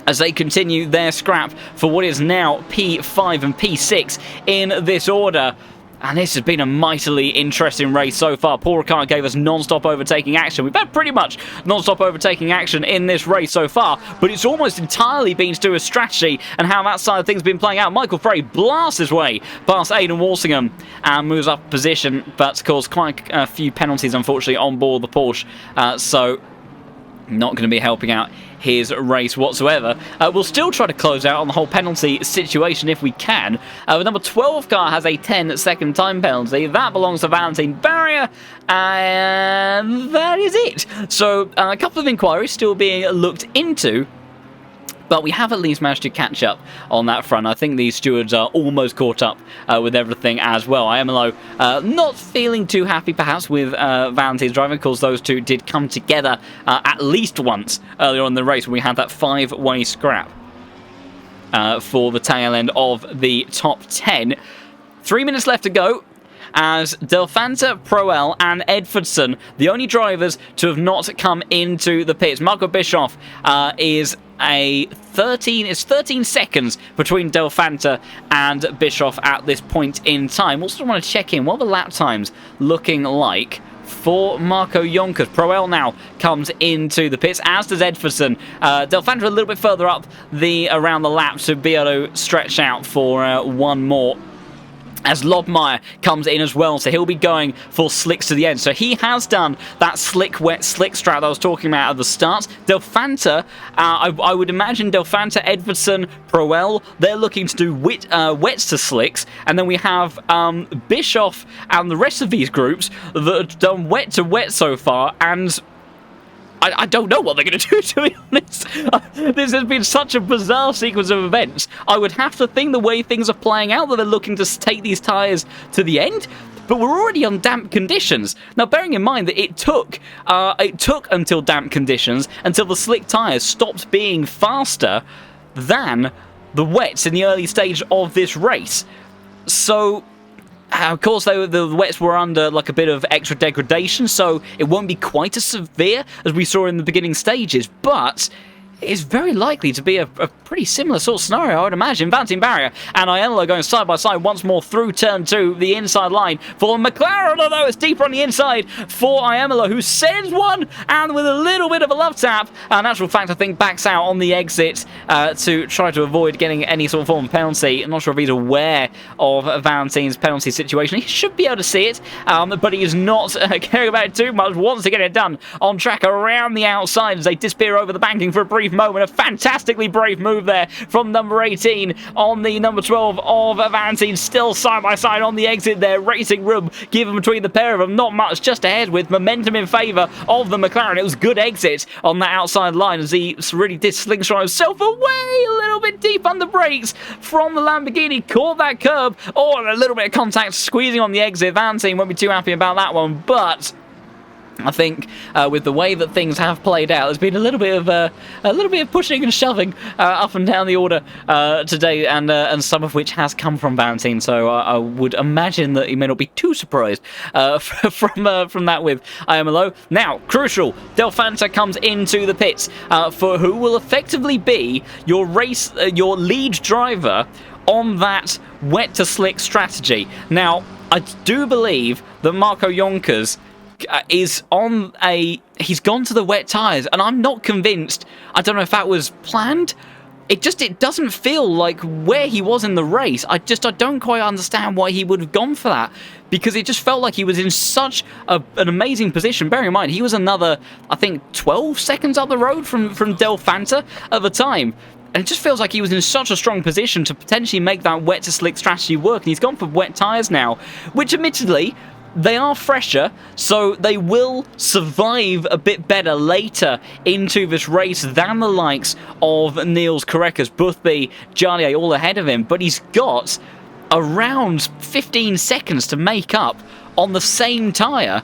as they continue their scrap for what is now P5 and P6 in this order. And this has been a mightily interesting race so far. Paul Ricard gave us non-stop overtaking action. We've had pretty much non-stop overtaking action in this race so far, but it's almost entirely been to do with strategy and how that side of things has been playing out. Michael Frey blasts his way past Aiden Walsingham and moves up position, but caused quite a few penalties, unfortunately, on board the Porsche. So not going to be helping out his race whatsoever. We'll still try to close out on the whole penalty situation if we can. The number 12 car has a 10-second time penalty. That belongs to Valentin Barrier, and that is it. So a couple of inquiries still being looked into, but we have at least managed to catch up on that front. I think these stewards are almost caught up with everything as well. IMLO not feeling too happy perhaps with Valentin's driving, because those two did come together at least once earlier on in the race when we had that 5-way scrap for the tail end of the top 10. 3 minutes left to go, as Del Fanta, Proel and Edvardsen, the only drivers to have not come into the pits. Marco Bischoff is 13 seconds between Del Fanta and Bischoff at this point in time. Also want to check in, what are the lap times looking like for Marco Jonkers? Proel now comes into the pits, as does Edvardsen. Del Fanta a little bit further up around the lap to be able to stretch out for one more as Lobmeyer comes in as well, so he'll be going for slicks to the end. So he has done that slick, wet, slick strat that I was talking about at the start. Delphanta, I would imagine Delphanta, Edvardson, Proel, they're looking to do wets to slicks, and then we have Bischoff and the rest of these groups that have done wet to wet so far, and I don't know what they're going to do, to be honest. This has been such a bizarre sequence of events. I would have to think the way things are playing out that they're looking to take these tyres to the end, but we're already on damp conditions. Now, bearing in mind that it took until damp conditions, until the slick tyres stopped being faster than the wets in the early stage of this race. So of course, the wets were under like a bit of extra degradation, so it won't be quite as severe as we saw in the beginning stages, but it's very likely to be a pretty similar sort of scenario, I would imagine. Valentin Barrier and Aiello going side by side once more through turn 2, the inside line for McLaren, although it's deeper on the inside for Aiello, who sends one, and with a little bit of a love tap, in actual fact, I think backs out on the exit to try to avoid getting any sort of form of penalty. I'm not sure if he's aware of Valentin's penalty situation. He should be able to see it, but he is not caring about it too much, wants to get it done on track around the outside as they disappear over the banking for a brief moment. A fantastically brave move there from number 18 on the number 12 of Valentin, still side by side on the exit there. Racing room given between the pair of them, not much, just ahead with momentum in favour of the McLaren. It was good exit on that outside line as he really did slingshot himself away a little bit deep under brakes from the Lamborghini, caught that curb, and a little bit of contact squeezing on the exit. Valentin won't be too happy about that one, but I think with the way that things have played out, there's been a little bit of pushing and shoving up and down the order today, and some of which has come from Valentin. So I would imagine that he may not be too surprised from that with Aiello. Now, crucial, Delphanta comes into the pits for who will effectively be your lead driver on that wet to slick strategy. Now, I do believe that Marco Jonkers he's gone to the wet tyres, and I'm not convinced. I don't know if that was planned. It doesn't feel like where he was in the race. I don't quite understand why he would have gone for that, because it just felt like he was in such an amazing position. Bearing in mind, he was another, I think, 12 seconds up the road from Delphanta at the time. And it just feels like he was in such a strong position to potentially make that wet to slick strategy work. And he's gone for wet tyres now, which admittedly, they are fresher, so they will survive a bit better later into this race than the likes of Niels Korekas, Boothby, Jarlier all ahead of him. But he's got around 15 seconds to make up on the same tyre,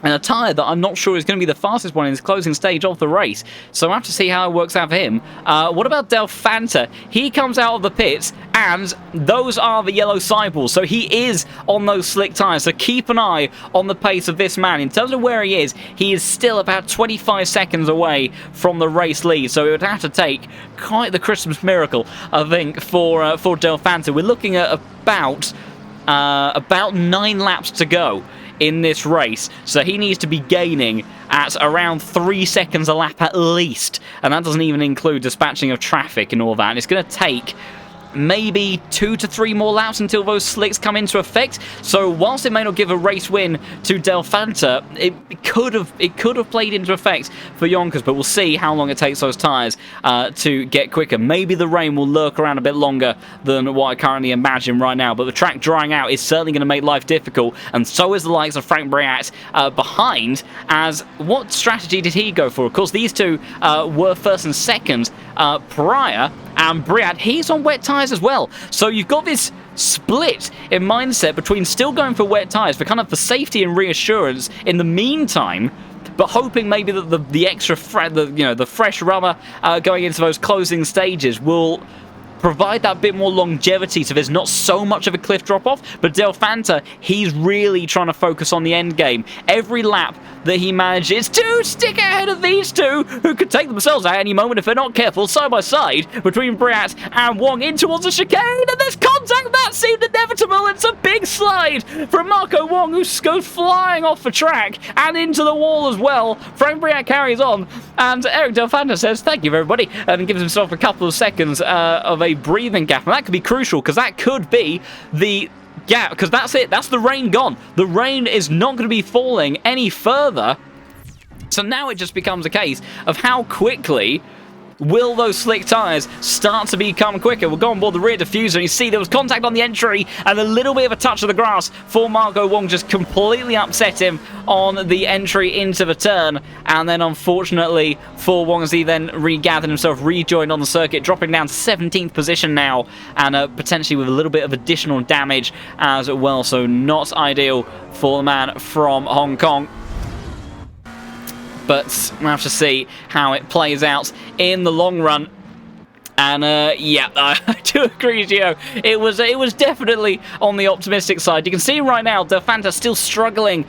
and a tyre that I'm not sure is going to be the fastest one in this closing stage of the race. So we'll have to see how it works out for him. What about Delphanta? He comes out of the pits, and those are the yellow sidewalls. So he is on those slick tyres. So keep an eye on the pace of this man. In terms of where he is still about 25 seconds away from the race lead. So it would have to take quite the Christmas miracle, I think, for Delphanta. We're looking at about 9 laps to go in this race, so he needs to be gaining at around 3 seconds a lap at least, and that doesn't even include dispatching of traffic and all that. And it's going to take maybe 2 to 3 more laps until those slicks come into effect. So whilst it may not give a race win to Delphanta, it could have played into effect for Jonkers, but we'll see how long it takes those tyres to get quicker. Maybe the rain will lurk around a bit longer than what I currently imagine right now, but the track drying out is certainly going to make life difficult, and so is the likes of Frank Briat behind. As what strategy did he go for? Of course, these two were first and second prior, and Briat, he's on wet tyres as well. So you've got this split in mindset between still going for wet tyres for kind of the safety and reassurance in the meantime, but hoping maybe that the extra the fresh rubber going into those closing stages will provide that bit more longevity so there's not so much of a cliff drop-off. But Delphanta, he's really trying to focus on the end game. Every lap that he manages to stick ahead of these two, who could take themselves out any moment if they're not careful, side by side between Briat and Wong in towards the chicane, and there's contact. That seemed inevitable. It's a big slide from Marco Wong, who goes flying off the track and into the wall as well. Frank Briat carries on, and Eric Delphanta says thank you everybody, and gives himself a couple of seconds of a breathing gap, and that could be crucial, because that could be the gap, because that's it. That's the rain gone. The rain is not going to be falling any further. So now it just becomes a case of how quickly will those slick tyres start to become quicker. We'll go on board the rear diffuser, and you see there was contact on the entry and a little bit of a touch of the grass for Marco Wong, just completely upset him on the entry into the turn. And then unfortunately for Wong, as he then regathered himself, rejoined on the circuit, dropping down to 17th position now, and potentially with a little bit of additional damage as well. So not ideal for the man from Hong Kong. But we'll have to see how it plays out in the long run. And yeah, I do agree with you. It was definitely on the optimistic side. You can see right now, Del Fanta still struggling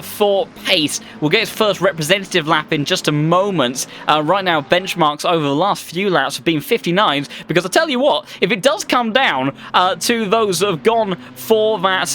for pace. We'll get his first representative lap in just a moment. Right now, benchmarks over the last few laps have been 59s. Because I tell you what, if it does come down to those that have gone for that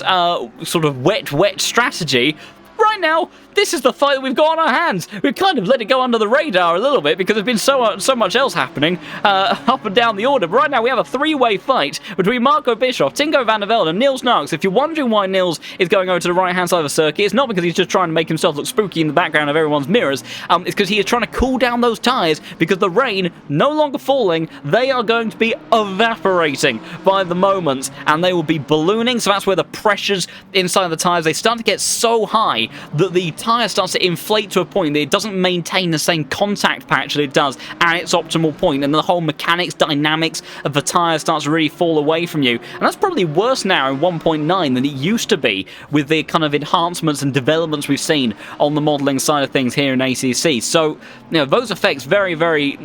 sort of wet strategy, right now, this is the fight that we've got on our hands. We've kind of let it go under the radar a little bit because there's been so much else happening up and down the order. But right now we have a three-way fight between Marco Bischoff, Tinko Van der Velde, and Niels Narks. If you're wondering why Niels is going over to the right-hand side of the circuit, it's not because he's just trying to make himself look spooky in the background of everyone's mirrors. It's because he is trying to cool down those tyres because the rain no longer falling. They are going to be evaporating by the moment, and they will be ballooning. So that's where the pressures inside the tyres, they start to get so high that the tyre starts to inflate to a point that it doesn't maintain the same contact patch that it does at its optimal point, and the whole mechanics, dynamics of the tyre starts to really fall away from you. And that's probably worse now in 1.9 than it used to be with the kind of enhancements and developments we've seen on the modelling side of things here in ACC. So, you know, those effects very, very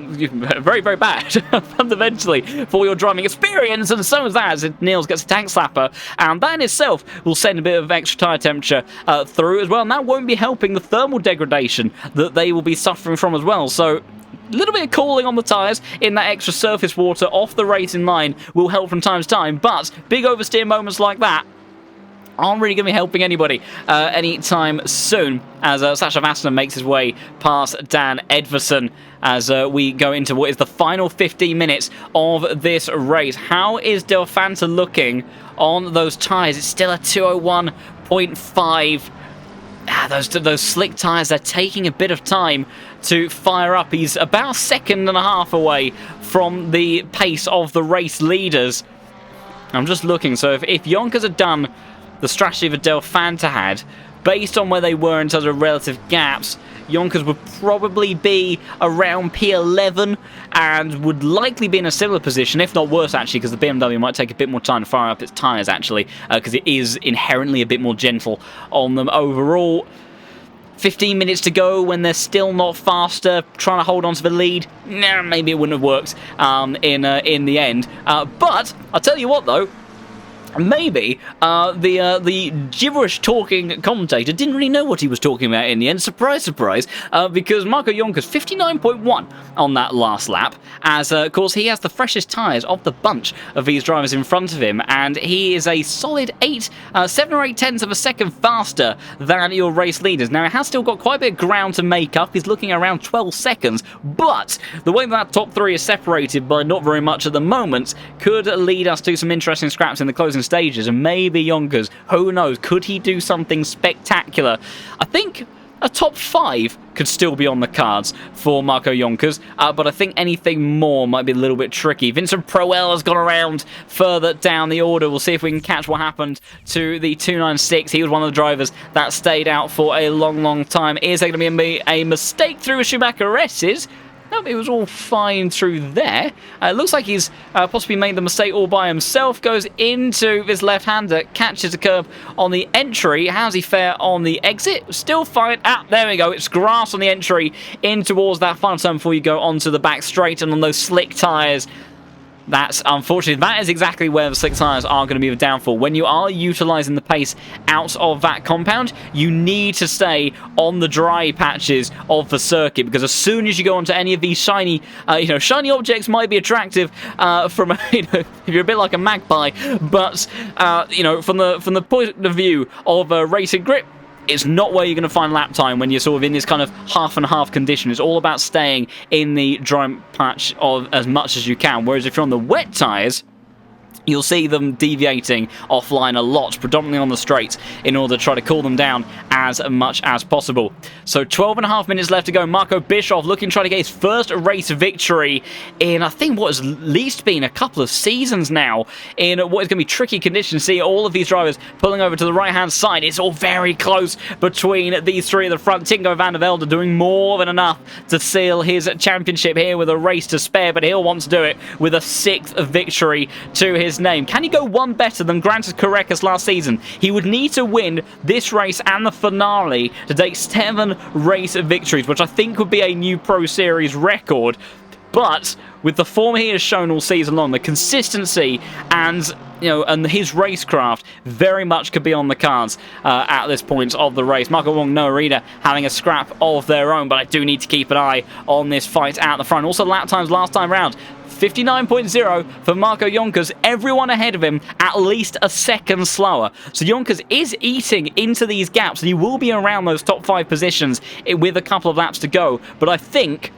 bad fundamentally for your driving experience, and so is that as Niels gets a tank slapper, and that in itself will send a bit of extra tyre temperature through as well, and that won't be helping the thermal degradation that they will be suffering from as well. So a little bit of cooling on the tyres in that extra surface water off the racing line will help from time to time, but big oversteer moments like that aren't really going to be helping anybody anytime soon, as Sasha Vassner makes his way past Dan Edverson as we go into what is the final 15 minutes of this race. How is Del Fanta looking on those tyres? It's still a 201.5. Those slick tyres, they're taking a bit of time to fire up. He's about a second and a half away from the pace of the race leaders. I'm just looking, so if Yonkers had done the strategy that Del Fanta had, based on where they were in terms of relative gaps, Yonkers would probably be around P11 and would likely be in a similar position, if not worse actually, because the BMW might take a bit more time to fire up its tyres actually, because it is inherently a bit more gentle on them overall. 15 minutes to go when they're still not faster, trying to hold on to the lead. Nah, maybe it wouldn't have worked in the end. But I'll tell you what though, maybe the gibberish talking commentator didn't really know what he was talking about in the end. Surprise, surprise, because Marco Yonkers 59.1 on that last lap, as of course he has the freshest tyres of the bunch of these drivers in front of him, and he is a solid 7 or 8 tenths of a second faster than your race leaders. Now, it has still got quite a bit of ground to make up. He's looking around 12 seconds, but the way that top three is separated by not very much at the moment could lead us to some interesting scraps in the closing stages, and maybe Yonkers, who knows, could he do something spectacular? I think a top 5 could still be on the cards for Marco Yonkers, but I think anything more might be a little bit tricky. Vincent Proel has gone around further down the order. We'll see if we can catch what happened to the 296. He was one of the drivers that stayed out for a long time. Is there going to be a mistake through Schumacher S's? No, it was all fine through there. It looks like he's possibly made the mistake all by himself. Goes into this left-hander, catches a curb on the entry. How's he fare on the exit? Still fine. There we go. It's grass on the entry in towards that final turn before you go onto the back straight, and on those slick tyres. That's unfortunate. That is exactly where the slick tyres are going to be the downfall. When you are utilising the pace out of that compound, you need to stay on the dry patches of the circuit, because as soon as you go onto any of these shiny, shiny objects might be attractive from, if you're a bit like a magpie, but from the point of view of a racing grip, it's not where you're going to find lap time when you're sort of in this kind of half and half condition. It's all about staying in the dry patch of as much as you can. Whereas if you're on the wet tyres, you'll see them deviating offline a lot, predominantly on the straights, in order to try to cool them down as much as possible. So 12.5 minutes left to go. Marco Bischoff looking to try to get his first race victory in, I think, what has at least been a couple of seasons now, in what is going to be tricky conditions. See all of these drivers pulling over to the right-hand side. It's all very close between these three at the front. Tinko Van der Velde doing more than enough to seal his championship here with a race to spare, but he'll want to do it with a 6th victory to his name. Can he go one better than Grantas Carreras last season? He would need to win this race and the finale to take 7 race victories, which I think would be a new Pro Series record. But with the form he has shown all season long, the consistency and his racecraft very much could be on the cards at this point of the race. Marco Wong, Noah Reader having a scrap of their own, but I do need to keep an eye on this fight at the front. Also, lap times last time round, 59.0 for Marco Jonkers. Everyone ahead of him at least a second slower. So Jonkers is eating into these gaps, and he will be around those top 5 positions with a couple of laps to go. But I think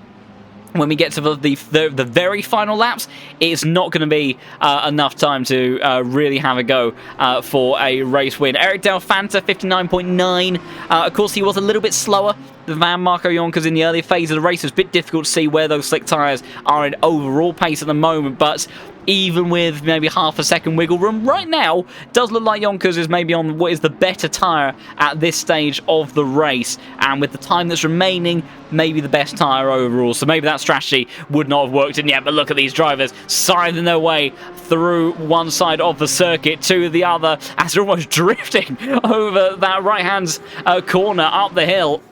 when we get to the very final laps, it's not going to be enough time to really have a go for a race win. Eric Del Fanta, 59.9. Of course, he was a little bit slower than Marco Jonkers in the early phase of the race. It's a bit difficult to see where those slick tyres are in overall pace at the moment, but even with maybe half a second wiggle room, right now, does look like Jonkers is maybe on what is the better tyre at this stage of the race, and with the time that's remaining, maybe the best tyre overall. So maybe that strategy would not have worked in yet, but look at these drivers scything their way through one side of the circuit to the other as they're almost drifting over that right-hand corner up the hill.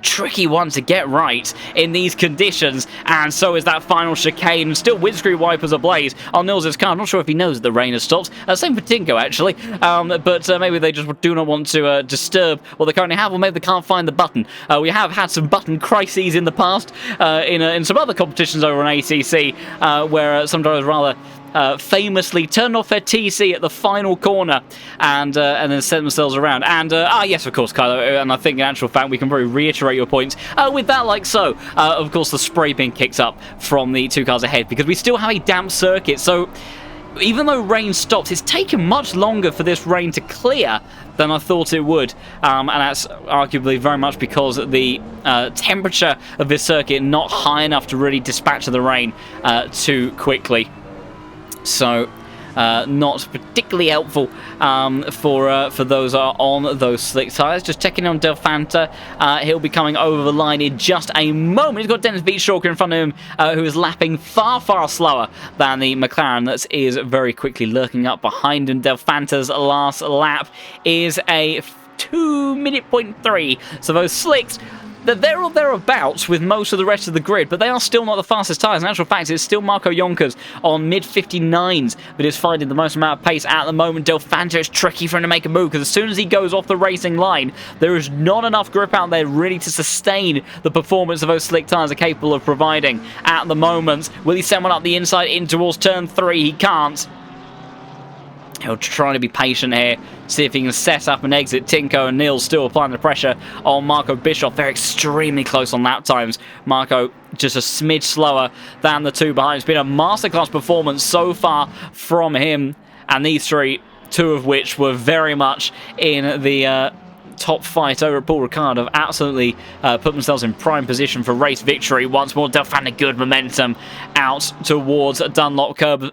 Tricky one to get right in these conditions, and so is that final chicane. Still windscreen wipers ablaze on Nils' car. I'm not sure if he knows that the rain has stopped. Same for Tinko, actually, but maybe they just do not want to disturb what they currently have, or maybe they can't find the button. We have had some button crises in the past in some other competitions over on ACC, where some drivers rather famously turned off their TC at the final corner and then sent themselves around. And yes, of course, Kylo, and I think in actual fact we can probably reiterate your points with that, like so. Of course, the spray bin kicks up from the 2 cars ahead because we still have a damp circuit, so even though rain stops, it's taken much longer for this rain to clear than I thought it would, and that's arguably very much because the temperature of this circuit not high enough to really dispatch the rain too quickly. So, not particularly helpful for those on those slick tyres. Just checking on Del Fanta. He'll be coming over the line in just a moment. He's got Dennis Beachstalker in front of him, who is lapping far, far slower than the McLaren that is very quickly lurking up behind him. Del Fanta's last lap is a 2:03. So those slicks, they're there or thereabouts with most of the rest of the grid, but they are still not the fastest tyres. In actual fact, it's still Marco Jonkers on mid-59s that is finding the most amount of pace at the moment. Del Fanta, is tricky for him to make a move, because as soon as he goes off the racing line, there is not enough grip out there really to sustain the performance of those slick tyres are capable of providing at the moment. Will he send one up the inside in towards turn 3? He can't. He'll try to be patient here, see if he can set up an exit. Tinko and Neil still applying the pressure on Marco Bischoff. They're extremely close on lap times. Marco just a smidge slower than the 2 behind. It's been a masterclass performance so far from him, and these 3, 2 of which were very much in the top fight over at Paul Ricard, have absolutely put themselves in prime position for race victory once more. Del Fanta, good momentum out towards Dunlop curve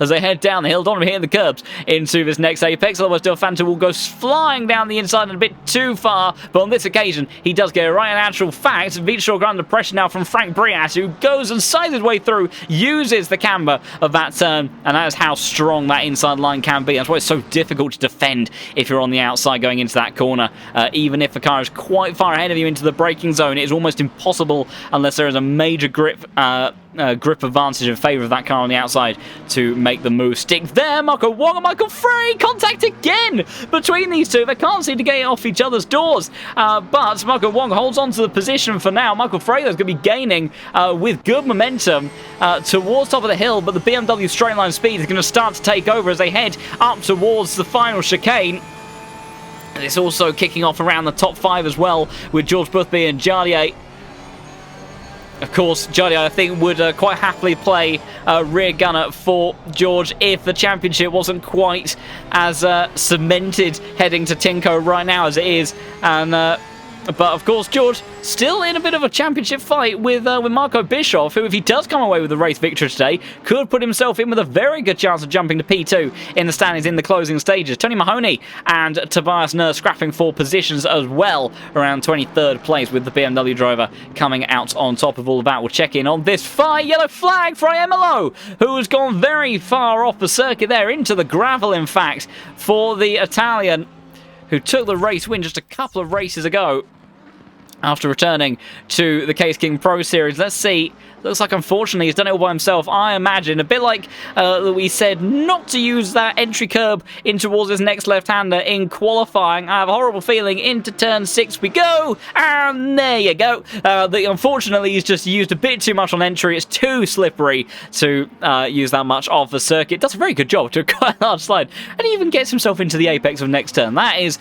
as they head down the hill. Don't want to be hitting the curbs into this next apex, otherwise Del Fanta will go flying down the inside and a bit too far, but on this occasion he does get it right. In actual fact, Beachstalker under pressure now from Frank Brias, who goes and scythes his way through, uses the camber of that turn, and that is how strong that inside line can be. That's why it's so difficult to defend if you're on the outside going into that corner. Even if the car is quite far ahead of you into the braking zone, it is almost impossible, unless there is a major grip advantage in favour of that car on the outside, to make the move stick there. Marco Wong and Michael Frey, contact again between these two. They can't seem to get off each other's doors, but Marco Wong holds on to the position for now. Michael Frey is going to be gaining with good momentum towards top of the hill, but the BMW straight line speed is going to start to take over as they head up towards the final chicane. It's also kicking off around the top 5 as well, with George Boothby and Jardier Of course, Jody, I think, would quite happily play rear gunner for George if the championship wasn't quite as cemented heading to Tinko right now as it is. And but of course, George still in a bit of a championship fight with Marco Bischoff, who, if he does come away with the race victory today, could put himself in with a very good chance of jumping to P2 in the standings in the closing stages. Tony Mahoney and Tobias Nurse scrapping for positions as well, around 23rd place, with the BMW driver coming out on top of all of that. We'll check in on this fight. Yellow flag for Emelo, who's gone very far off the circuit there, into the gravel, in fact, for the Italian, who took the race win just a couple of races ago after returning to the Case King Pro Series. Let's see. Looks like, unfortunately, he's done it all by himself. I imagine a bit like we said not to use that entry curb in towards his next left-hander in qualifying. I have a horrible feeling into turn 6 we go, and there you go. Unfortunately, he's just used a bit too much on entry. It's too slippery to use that much of the circuit. Does a very good job to a quite large slide, and he even gets himself into the apex of next turn. That is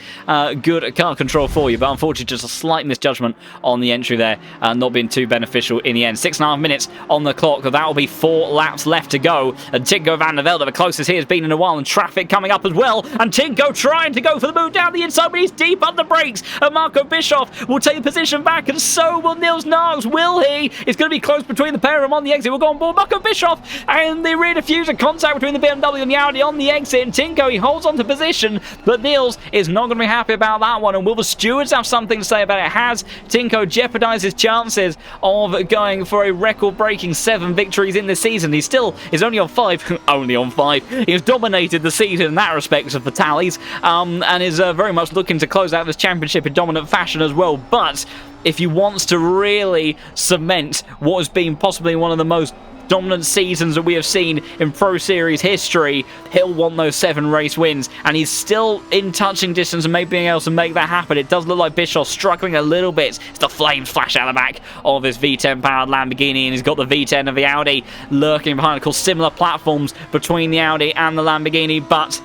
good car control for you, but unfortunately, just a slight misjudgment on the entry there, not being too beneficial in the end. 6.5 minutes on the clock. That will be 4 laps left to go. And Tinko Van der Velde, the closest he has been in a while, and traffic coming up as well. And Tinko trying to go for the move down the inside, but he's deep under brakes. And Marco Bischoff will take the position back, and so will Nils Nargs. Will he? It's going to be close between the pair of them on the exit. We'll go on board Marco Bischoff, and the rear diffuser contact between the BMW and the Audi on the exit. And Tinko, he holds on to position, but Nils is not going to be happy about that one. And will the stewards have something to say about it? Has Tinko jeopardized his chances of going for a record-breaking 7 victories in this season? He still is only on 5. Only on 5. He has dominated the season in that respect of the tallies, and is very much looking to close out this championship in dominant fashion as well. But if he wants to really cement what has been possibly one of the most dominant seasons that we have seen in Pro Series history, he'll want those 7 race wins, and he's still in touching distance and maybe being able to make that happen. It does look like Bischoff struggling a little bit. It's the flames flash out the back of his V10 powered Lamborghini, and he's got the V10 of the Audi lurking behind. Of course, similar platforms between the Audi and the Lamborghini, but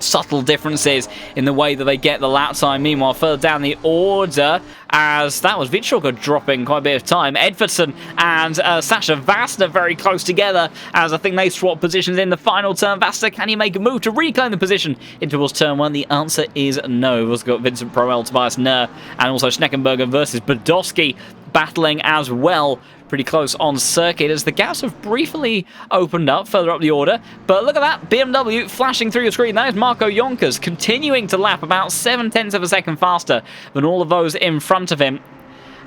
subtle differences in the way that they get the lap time. Meanwhile, further down the order, as that was Vitschoker dropping quite a bit of time, Edvardsen and Sasha Vasta very close together, as I think they swap positions in the final turn. Vasta, can he make a move to reclaim the position in towards turn 1? The answer is no. We've also got Vincent Proel, Tobias Nurr, and also Schneckenberger versus Badowski battling as well. Pretty close on circuit as the gaps have briefly opened up further up the order. But look at that, BMW flashing through your screen. That is Marco Jonkers continuing to lap about 0.7 of a second faster than all of those in front of him,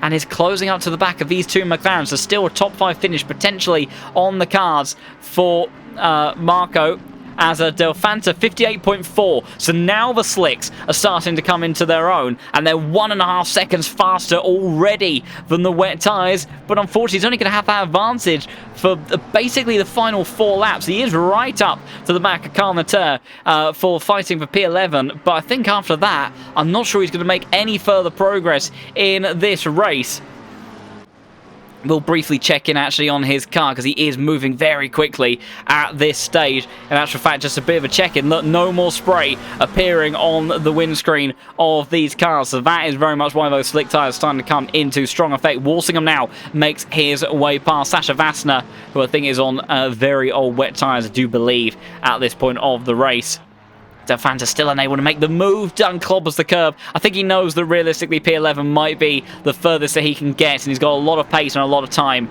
and is closing up to the back of these 2 McLarens. So still a top 5 finish potentially on the cards for Marco, as a Delfanta 58.4. So now the slicks are starting to come into their own, and they're 1.5 seconds faster already than the wet tyres. But unfortunately, he's only going to have that advantage for basically the final 4 laps. He is right up to the back of Carl Natter for fighting for P11. But I think after that, I'm not sure he's going to make any further progress in this race. We'll briefly check in actually on his car, because he is moving very quickly at this stage. In actual fact, just a bit of a check-in. Look, no more spray appearing on the windscreen of these cars. So that is very much why those slick tyres are starting to come into strong effect. Walsingham now makes his way past Sasha Vassner, who I think is on very old wet tyres, I do believe, at this point of the race. Delfanta still unable to make the move. Dunn clobbers the curb. I think he knows that realistically P11 might be the furthest that he can get, and he's got a lot of pace and a lot of time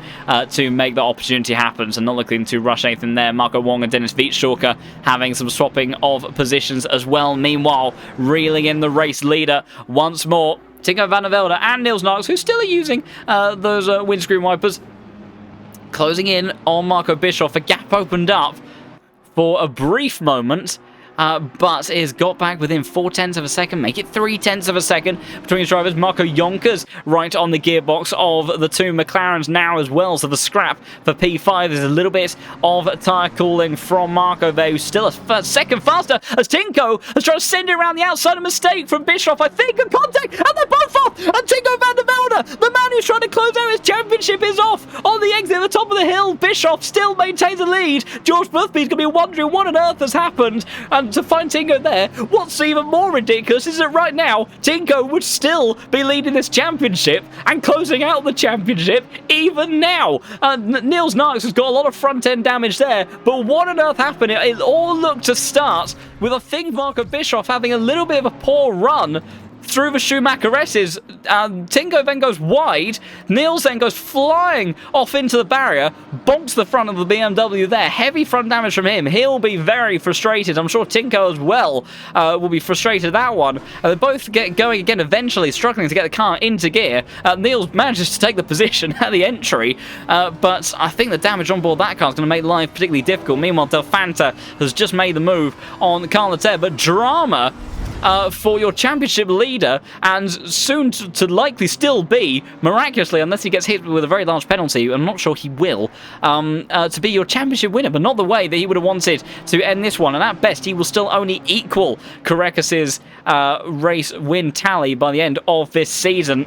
to make that opportunity happen, so not looking to rush anything there. Marco Wong and Dennis Vitschoker having some swapping of positions as well. Meanwhile, reeling in the race leader once more, Tinko Van der Velde and Nils Nargs, who still are using those windscreen wipers, closing in on Marco Bischoff. A gap opened up for a brief moment, but is got back within 0.4 of a second, make it 0.3 of a second between his drivers. Marco Jonkers right on the gearbox of the 2 McLarens now as well, so the scrap for P5. There's a little bit of tyre cooling from Marco there, who's still a second faster, as Tinko has tried to send it around the outside. A mistake from Bischoff, I think, a contact, and they're both off, and Tinko Van der Velde corner. The man who's trying to close out his championship is off. On the exit at the top of the hill, Bischoff still maintains the lead. George Boothby's going to be wondering what on earth has happened. And to find Tinko there, what's even more ridiculous is that right now, Tinko would still be leading this championship and closing out the championship even now. Niels Narks has got a lot of front-end damage there, but what on earth happened? It all looked to start with, I think, Marco Bischoff having a little bit of a poor run through the Schumacher S's. Tinko then goes wide. Niels then goes flying off into the barrier, bonks the front of the BMW there. Heavy front damage from him. He'll be very frustrated. I'm sure Tinko as well will be frustrated at that one. They both get going again eventually, struggling to get the car into gear. Niels manages to take the position at the entry, but I think the damage on board that car is going to make life particularly difficult. Meanwhile, Del Fanta has just made the move on Carl Leclerc, but drama for your championship leader, and soon to likely still be, miraculously, unless he gets hit with a very large penalty, I'm not sure he will, to be your championship winner, but not the way that he would have wanted to end this one. And at best, he will still only equal Korekas's race win tally by the end of this season.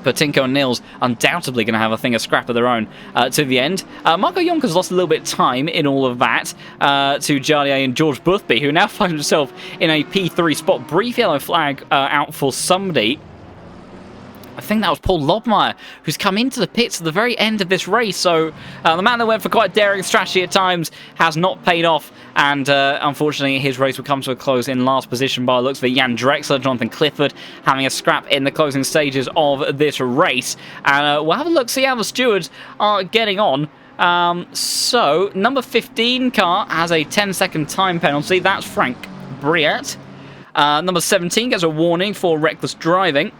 But Tinko and Niels undoubtedly going to have a scrap of their own to the end. Marco Jonker's lost a little bit of time in all of that to Jardier and George Boothby, who now finds himself in a P3 spot. Brief yellow flag out for somebody. I think that was Paul Lobmeyer, who's come into the pits at the very end of this race. So the man that went for quite daring strategy at times has not paid off. And unfortunately, his race will come to a close in last position by the looks of Jan Drexler, Jonathan Clifford having a scrap in the closing stages of this race. And we'll have a look, see how the stewards are getting on. So, number 15 car has a 10-second time penalty. That's Frank Briat. Number 17 gets a warning for reckless driving,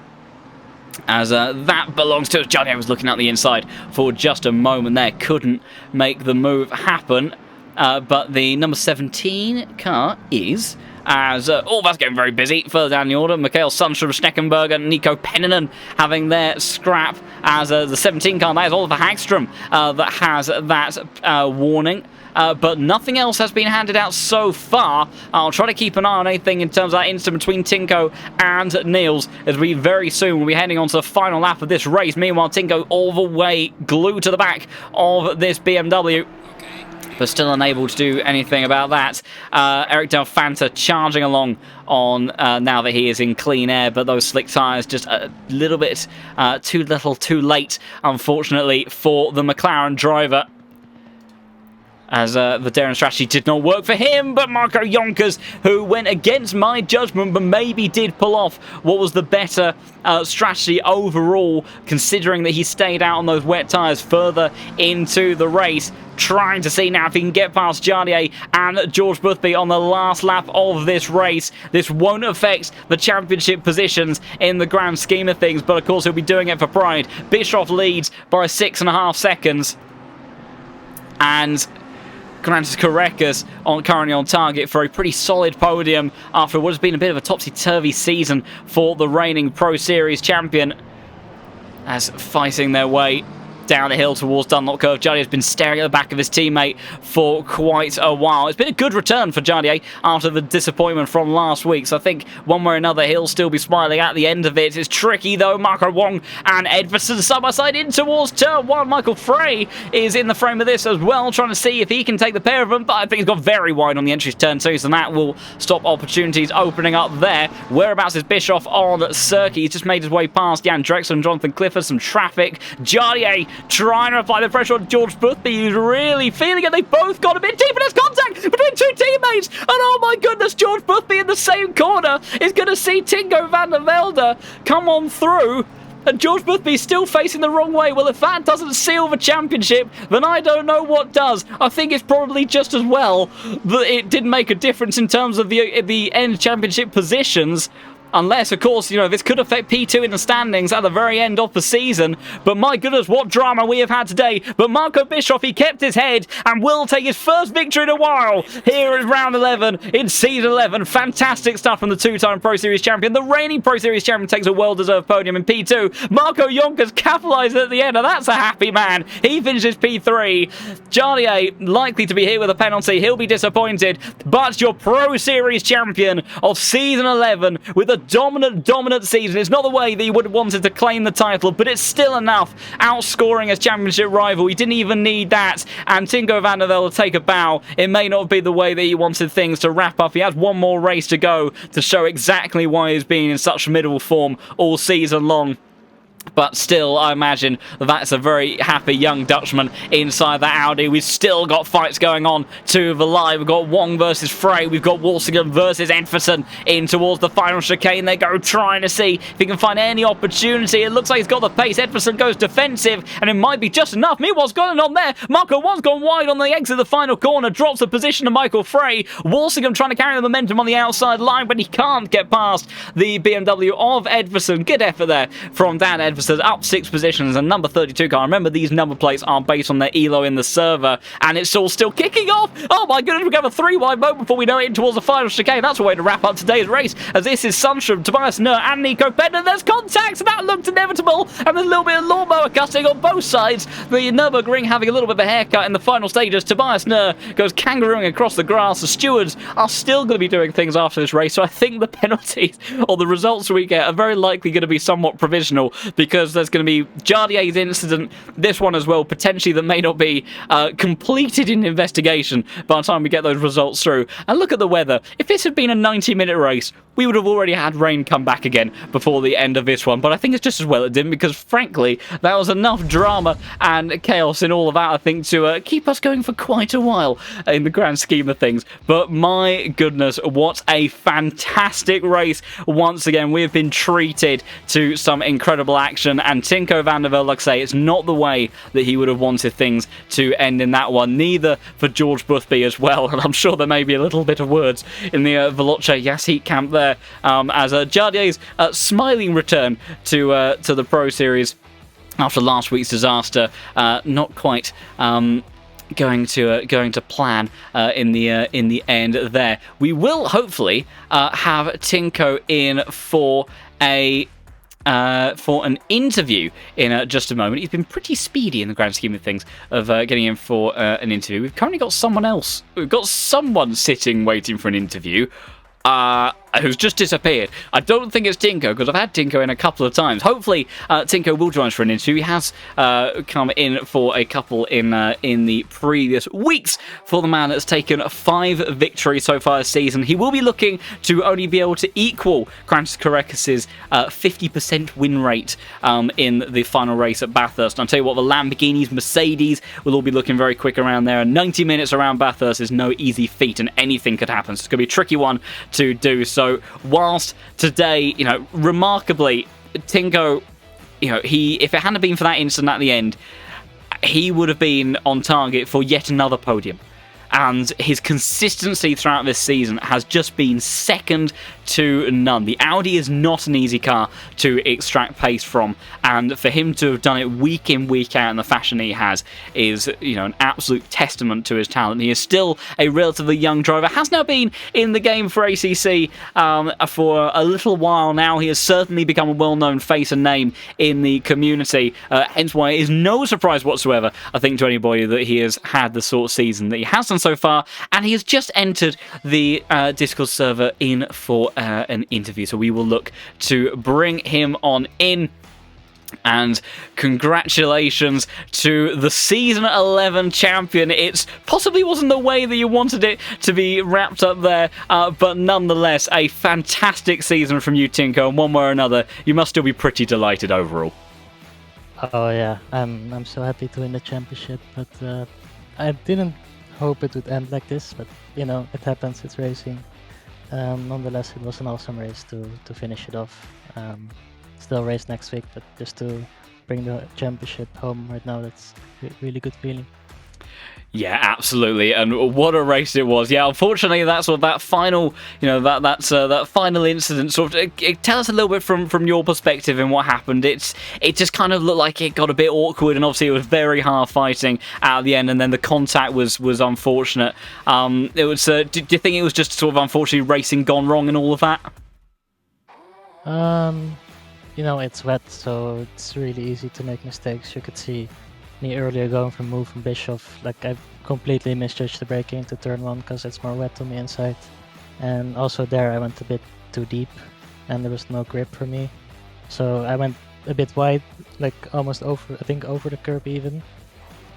as that belongs to Johnny. I was looking out the inside for just a moment there, couldn't make the move happen, but the number 17 car is, as that's getting very busy further down the order. Mikhail Sundstrom, Schneckenberger, Nico Peninen having their scrap, as the 17 car, that is Oliver Hagstrom that has that warning. But nothing else has been handed out so far. I'll try to keep an eye on anything in terms of that incident between Tinko and Niels, as we very soon will be heading on to the final lap of this race. Meanwhile, Tinko all the way glued to the back of this BMW, but still unable to do anything about that. Eric Del Fanta charging along on now that he is in clean air, but those slick tyres just a little bit too little too late, unfortunately, for the McLaren driver, as the daring strategy did not work for him. But Marco Jonkers, who went against my judgment but maybe did pull off what was the better strategy overall, considering that he stayed out on those wet tyres further into the race, trying to see now if he can get past Jardier and George Boothby on the last lap of this race. This won't affect the championship positions in the grand scheme of things, but of course he'll be doing it for pride. Bischoff leads by 6.5 seconds, and Grantis Korekas currently on target for a pretty solid podium after what has been a bit of a topsy-turvy season for the reigning Pro Series champion, as fighting their way down the hill towards Dunlop Curve. Jardier has been staring at the back of his teammate for quite a while. It's been a good return for Jardier after the disappointment from last week, so I think one way or another he'll still be smiling at the end of it. It's tricky though. Marco Wong and Edvardsen side by side in towards turn one. Michael Frey is in the frame of this as well, trying to see if he can take the pair of them, but I think he's got very wide on the entries turn two, so that will stop opportunities opening up there. Whereabouts is Bischoff on circuit? He's just made his way past Jan Drexler and Jonathan Clifford. Some traffic. Jardier trying to apply the pressure on George Boothby, who's really feeling it. They both got a bit deep, and there's contact between two teammates. And oh my goodness, George Boothby in the same corner is going to see Tinko Van der Velde come on through. And George Boothby still facing the wrong way. Well, if that doesn't seal the championship, then I don't know what does. I think it's probably just as well that it didn't make a difference in terms of the end championship positions. Unless, of course, this could affect P2 in the standings at the very end of the season. But my goodness, what drama we have had today. But Marco Bischoff, he kept his head and will take his first victory in a while here in round 11 in season 11. Fantastic stuff from the two-time Pro Series champion. The reigning Pro Series champion takes a well-deserved podium in P2. Marco Jonkers capitalised at the end, and that's a happy man. He finishes P3. Jardier likely to be here with a penalty. He'll be disappointed. But your Pro Series champion of season 11 with a dominant season. It's not the way that he would have wanted to claim the title, but it's still enough. Outscoring his championship rival. He didn't even need that. And Tinko Van der Velde take a bow. It may not be the way that he wanted things to wrap up. He has one more race to go to show exactly why he's been in such middle form all season long. But still, I imagine that's a very happy young Dutchman inside that Audi. We've still got fights going on to the line. We've got Wong versus Frey. We've got Walsingham versus Edferson in towards the final chicane. They go trying to see if he can find any opportunity. It looks like he's got the pace. Edferson goes defensive, and it might be just enough. Meanwhile, what's going on there? Marco One's gone wide on the exit of the final corner. Drops the position to Michael Frey. Walsingham trying to carry the momentum on the outside line, but he can't get past the BMW of Edferson. Good effort there from Dan Edferson. Up 6 positions, and number 32 car. Remember, these number plates are based on their ELO in the server, and it's all still kicking off. Oh my goodness, we have a 3-wide moment before we know it in towards the final chicane. That's a way to wrap up today's race, as this is Sundstrom, Tobias Nür, and Nico Bender. There's contact, that looked inevitable, and there's a little bit of lawnmower cutting on both sides. The Nürburgring having a little bit of a haircut in the final stages. Tobias Nür goes kangarooing across the grass. The stewards are still going to be doing things after this race, so I think the penalties or the results we get are very likely going to be somewhat provisional, because there's going to be Jardier's incident, this one as well, potentially, that may not be completed in investigation by the time we get those results through. And look at the weather. If this had been a 90-minute race, we would have already had rain come back again before the end of this one. But I think it's just as well it didn't, because frankly, that was enough drama and chaos in all of that, I think, to keep us going for quite a while in the grand scheme of things. But my goodness, what a fantastic race. Once again, we've been treated to some incredible action, and Tinko Van der Velde, like I say, it's not the way that he would have wanted things to end in that one. Neither for George Boothby as well, and I'm sure there may be a little bit of words in the Veloce Yasheet camp there, as Jardier's smiling return to the Pro Series after last week's disaster, not quite going to plan in the end there. We will hopefully have Tinko in for an interview in just a moment. He's been pretty speedy in the grand scheme of things of getting in for an interview. We've currently got someone else. We've got someone sitting waiting for an interview who's just disappeared. I don't think it's Tinko, because I've had Tinko in a couple of times. Hopefully, Tinko will join us for an interview. He has come in for a couple in the previous weeks for the man that's taken 5 victories so far this season. He will be looking to only be able to equal Krantis Korekis' 50% win rate in the final race at Bathurst. And I'll tell you what, the Lamborghinis, Mercedes will all be looking very quick around there, and 90 minutes around Bathurst is no easy feat, and anything could happen. So it's going to be a tricky one to do. So whilst today, remarkably, Tinko, if it hadn't been for that incident at the end, he would have been on target for yet another podium. And his consistency throughout this season has just been second to none. The Audi is not an easy car to extract pace from, and for him to have done it week in, week out in the fashion he has is, an absolute testament to his talent. He is still a relatively young driver, has now been in the game for ACC for a little while now. He has certainly become a well-known face and name in the community, hence why it is no surprise whatsoever, I think, to anybody that he has had the sort of season that he has done so far, and he has just entered the Discord server in for an interview, so we will look to bring him on in. And congratulations to the Season 11 champion. It possibly wasn't the way that you wanted it to be wrapped up there, but nonetheless, a fantastic season from you, Tinko, and one way or another, you must still be pretty delighted overall. Oh yeah, I'm so happy to win the championship, but I didn't hope it would end like this, but it happens, it's racing. Nonetheless, it was an awesome race to finish it off. Still race next week, but just to bring the championship home right now, that's really good feeling. Yeah, absolutely, and what a race it was. Yeah, unfortunately, that's sort of that final, that final incident. Sort of, tell us a little bit from your perspective and what happened. It just kind of looked like it got a bit awkward, and obviously it was very hard fighting at the end, and then the contact was unfortunate. It was. Do you think it was just sort of unfortunately racing gone wrong and all of that? It's wet, so it's really easy to make mistakes. You could see me earlier going from Move and Bischoff, like I completely misjudged the braking into turn 1 because it's more wet on the inside, and also there I went a bit too deep, and there was no grip for me. So I went a bit wide, like almost over, I think over the curb even.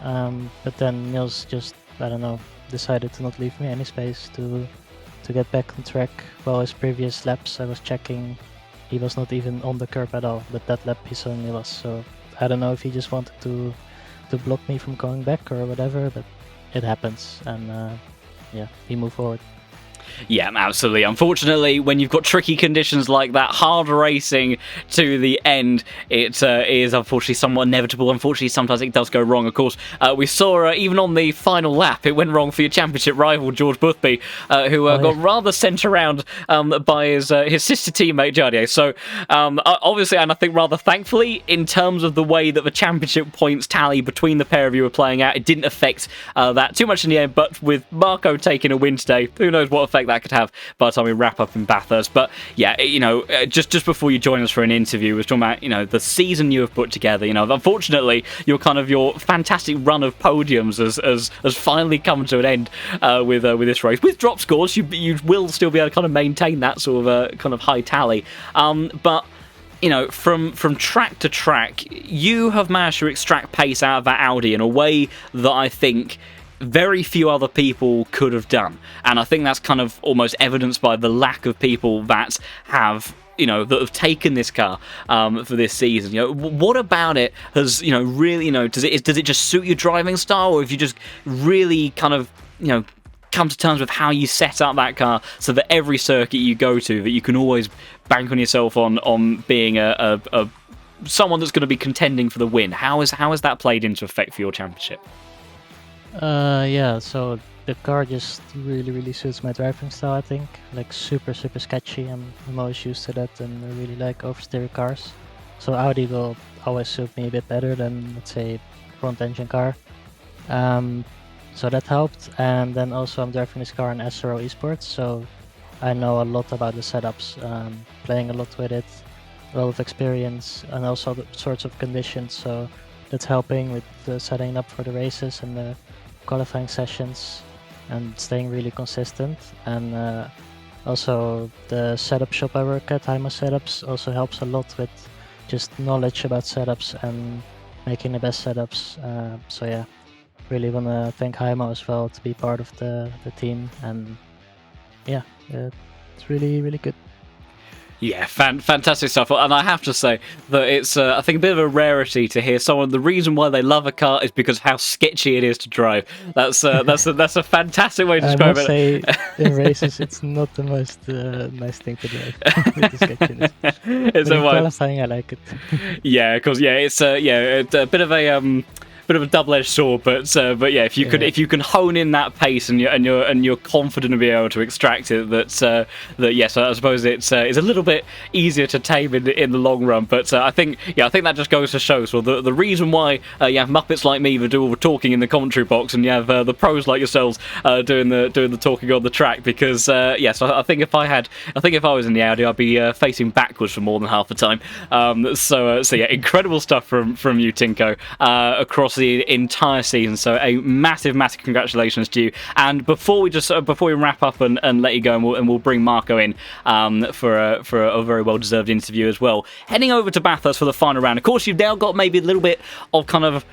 But then Niels just, I don't know, decided to not leave me any space to get back on track. While his previous laps I was checking, he was not even on the curb at all, but that lap he suddenly was. So I don't know if he just wanted to block me from going back or whatever, but it happens, and yeah, he moved forward. Yeah, absolutely. Unfortunately, when you've got tricky conditions like that, hard racing to the end, it is unfortunately somewhat inevitable. Unfortunately, sometimes it does go wrong. Of course, we saw even on the final lap, it went wrong for your championship rival, George Boothby, who got rather sent around by his sister teammate, Jardier. So, obviously, and I think rather thankfully, in terms of the way that the championship points tally between the pair of you were playing out, it didn't affect that too much in the end. But with Marco taking a win today, who knows what effect that could have by the time we wrap up in Bathurst. But yeah, just before you join us for an interview, we're talking about the season you have put together. Unfortunately, your fantastic run of podiums has finally come to an end with this race. With drop scores, you will still be able to kind of maintain that sort of kind of high tally. But from track to track, you have managed to extract pace out of that Audi in a way that I think very few other people could have done. And I think that's kind of almost evidenced by the lack of people that have that have taken this car for this season. What about it has really does it just suit your driving style, or have you just really kind of come to terms with how you set up that car so that every circuit you go to, that you can always bank on yourself on being a someone that's going to be contending for the win? How has that played into effect for your championship? Yeah, so the car just really suits my driving style, I think. Like super sketchy. I'm always used to that, and I really like oversteer cars. So Audi will always suit me a bit better than, let's say, front engine car. So that helped, and then also I'm driving this car in SRO Esports, so I know a lot about the setups, playing a lot with it, a lot of experience, and also the sorts of conditions, so that's helping with the setting up for the races and the qualifying sessions and staying really consistent. And also the setup shop I work at, Hyma Setups, also helps a lot with just knowledge about setups and making the best setups. So yeah, really want to thank Hyma as well to be part of the team, and yeah, it's really good. Yeah, fantastic stuff. And I have to say that it's, I think, a bit of a rarity to hear someone, the reason why they love a car is because how sketchy it is to drive. That's a fantastic way to describe it. I must say, in races, it's not the most nice thing to drive with the sketchiness. It's but in qualifying, I like it. Yeah, because it's a bit of a double-edged sword, but yeah, if you can hone in that pace and you're confident to be able to extract it, that yes, I suppose it's a little bit easier to tame in the long run. But I think that just goes to show. So the reason why you have Muppets like me that do all the talking in the commentary box, and you have the pros like yourselves doing the talking on the track, because yes, I think if I was in the Audi, I'd be facing backwards for more than half the time. So yeah, incredible stuff from you, Tinko, across the entire season. So a massive congratulations to you. And before we wrap up and let you go, and we'll bring Marco in for a very well deserved interview as well. Heading over to Bathurst for the final round. Of course, you've now got maybe a little bit of kind of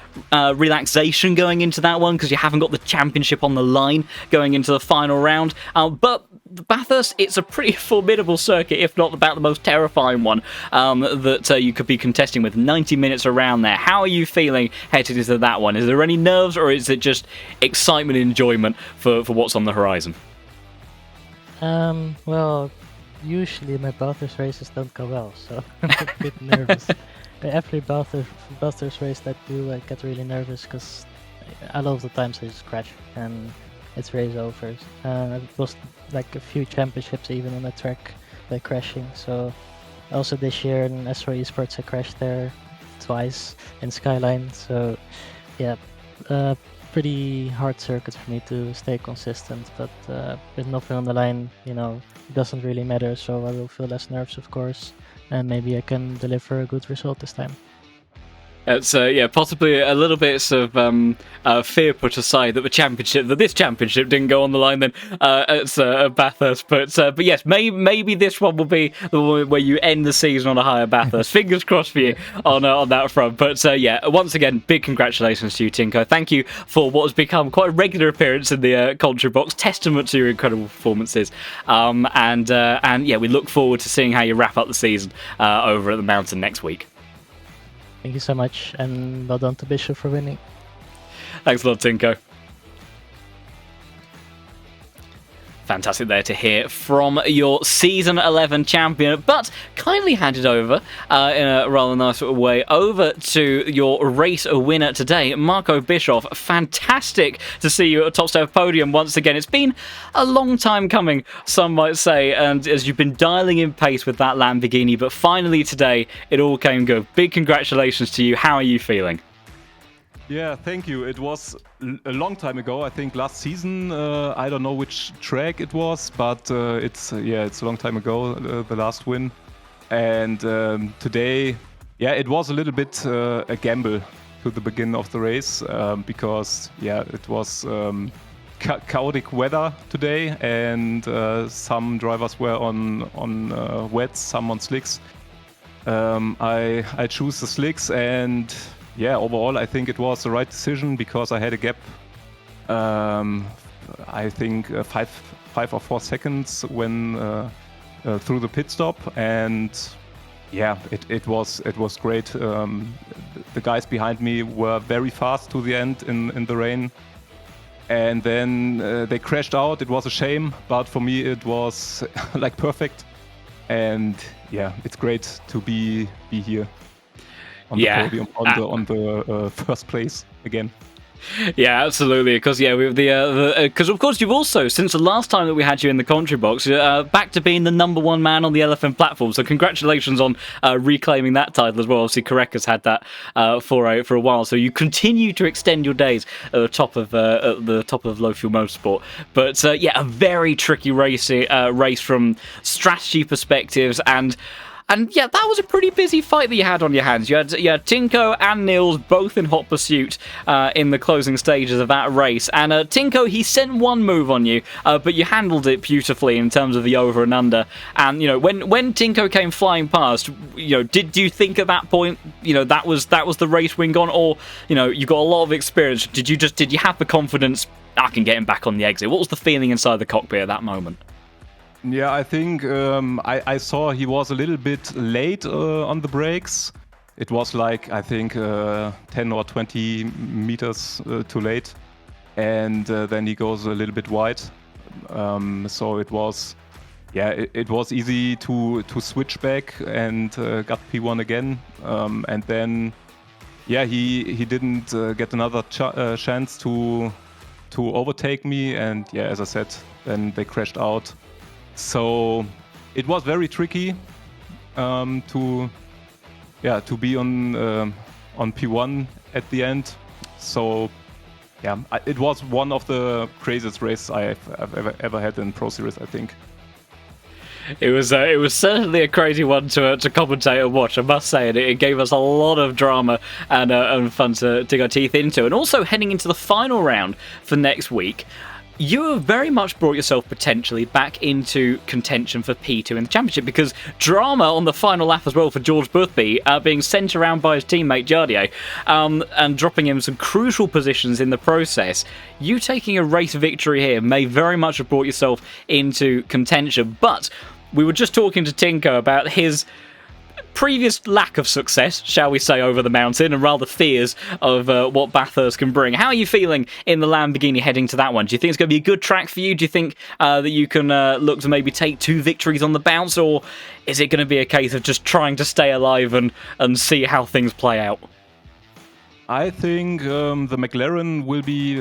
relaxation going into that one, because you haven't got the championship on the line going into the final round. But Bathurst, it's a pretty formidable circuit, if not about the most terrifying one that you could be contesting with. 90 minutes around there. How are you feeling headed into that one? Is there any nerves, or is it just excitement and enjoyment for what's on the horizon? Well, usually my Bathurst races don't go well, so I'm a bit nervous. Every Bathurst race that I do, I get really nervous, because a lot of the times I just crash and it's race over. I've lost like a few championships even on the track by crashing. So also this year in SRO Esports I crashed there twice in Skyline. So yeah, pretty hard circuit for me to stay consistent, but with nothing on the line, it doesn't really matter, so I will feel less nerves, of course, and maybe I can deliver a good result this time. It's possibly a little bit of fear put aside that this championship didn't go on the line then at Bathurst, but yes, maybe this one will be the one where you end the season on a higher Bathurst. Fingers crossed for you on that front. But once again, big congratulations to you, Tinko. Thank you for what has become quite a regular appearance in the commentary box. Testament to your incredible performances, and we look forward to seeing how you wrap up the season over at the mountain next week. Thank you so much, and well done to Bishop for winning. Thanks a lot, Tinko. Fantastic there to hear from your Season 11 champion, but kindly handed over in a rather nice way over to your race winner today, Marco Bischoff. Fantastic to see you at top step podium once again. It's been a long time coming, some might say, and as you've been dialing in pace with that Lamborghini, but finally today it all came good. Big congratulations to you. How are you feeling? Yeah, thank you. It was a long time ago. I think last season. I don't know which track it was, but it's a long time ago. The last win, and today, it was a little bit a gamble to the beginning of the race because it was chaotic weather today, and some drivers were on wets, some on slicks. I choose the slicks, and overall I think it was the right decision because I had a gap. I think 5 or 4 seconds when through the pit stop, and it was great. The guys behind me were very fast to the end in the rain, and then they crashed out. It was a shame, but for me it was like perfect, and it's great to be here on the podium, on the first place again. Yeah, absolutely. Because because of course you've also, since the last time that we had you in the commentary box, back to being the #1 man on the LFM platform. So congratulations on reclaiming that title as well. Obviously, Kareka's had that for a while. So you continue to extend your days at the top of Low Fuel Motorsport. But a very tricky race from strategy perspectives, and that was a pretty busy fight that you had on your hands. You had Tinko and Niels both in hot pursuit in the closing stages of that race. And Tinko, he sent one move on you, but you handled it beautifully in terms of the over and under. And when Tinko came flying past, did you think at that point, that was the race win gone, or you got a lot of experience? Did you have the confidence? I can get him back on the exit. What was the feeling inside the cockpit at that moment? Yeah, I think I saw he was a little bit late on the brakes. It was like, I think, 10 or 20 meters too late. And then he goes a little bit wide. So it was, it was easy to switch back and got P1 again. And then, he didn't get another chance to overtake me. And as I said, then they crashed out. So it was very tricky to be on P1 at the end. So it was one of the craziest races I've ever had in Pro Series, I think. It was certainly a crazy one to commentate and watch, I must say. And it gave us a lot of drama and fun to dig our teeth into. And also heading into the final round for next week, you have very much brought yourself potentially back into contention for P2 in the championship, because drama on the final lap as well for George Boothby, being sent around by his teammate Jardier and dropping him some crucial positions in the process. You taking a race victory here may very much have brought yourself into contention, but we were just talking to Tinko about his previous lack of success, shall we say, over the mountain, and rather fears of what Bathurst can bring. How are you feeling in the Lamborghini heading to that one? Do you think it's going to be a good track for you? Do you think that you can look to maybe take 2 victories on the bounce, or is it going to be a case of just trying to stay alive and see how things play out? I think the McLaren will be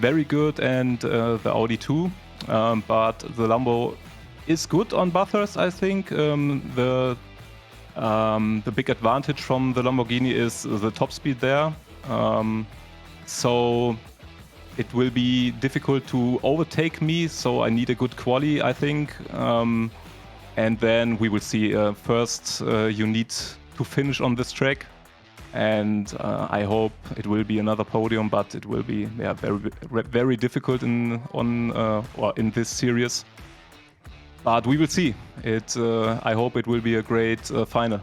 very good, and the Audi too, but the Lambo is good on Bathurst, I think. The big advantage from the Lamborghini is the top speed there. So it will be difficult to overtake me, so I need a good quali, I think. And then we will see. First, you need to finish on this track. and I hope it will be another podium, but it will be very difficult in this series. But we will see. I hope it will be a great final.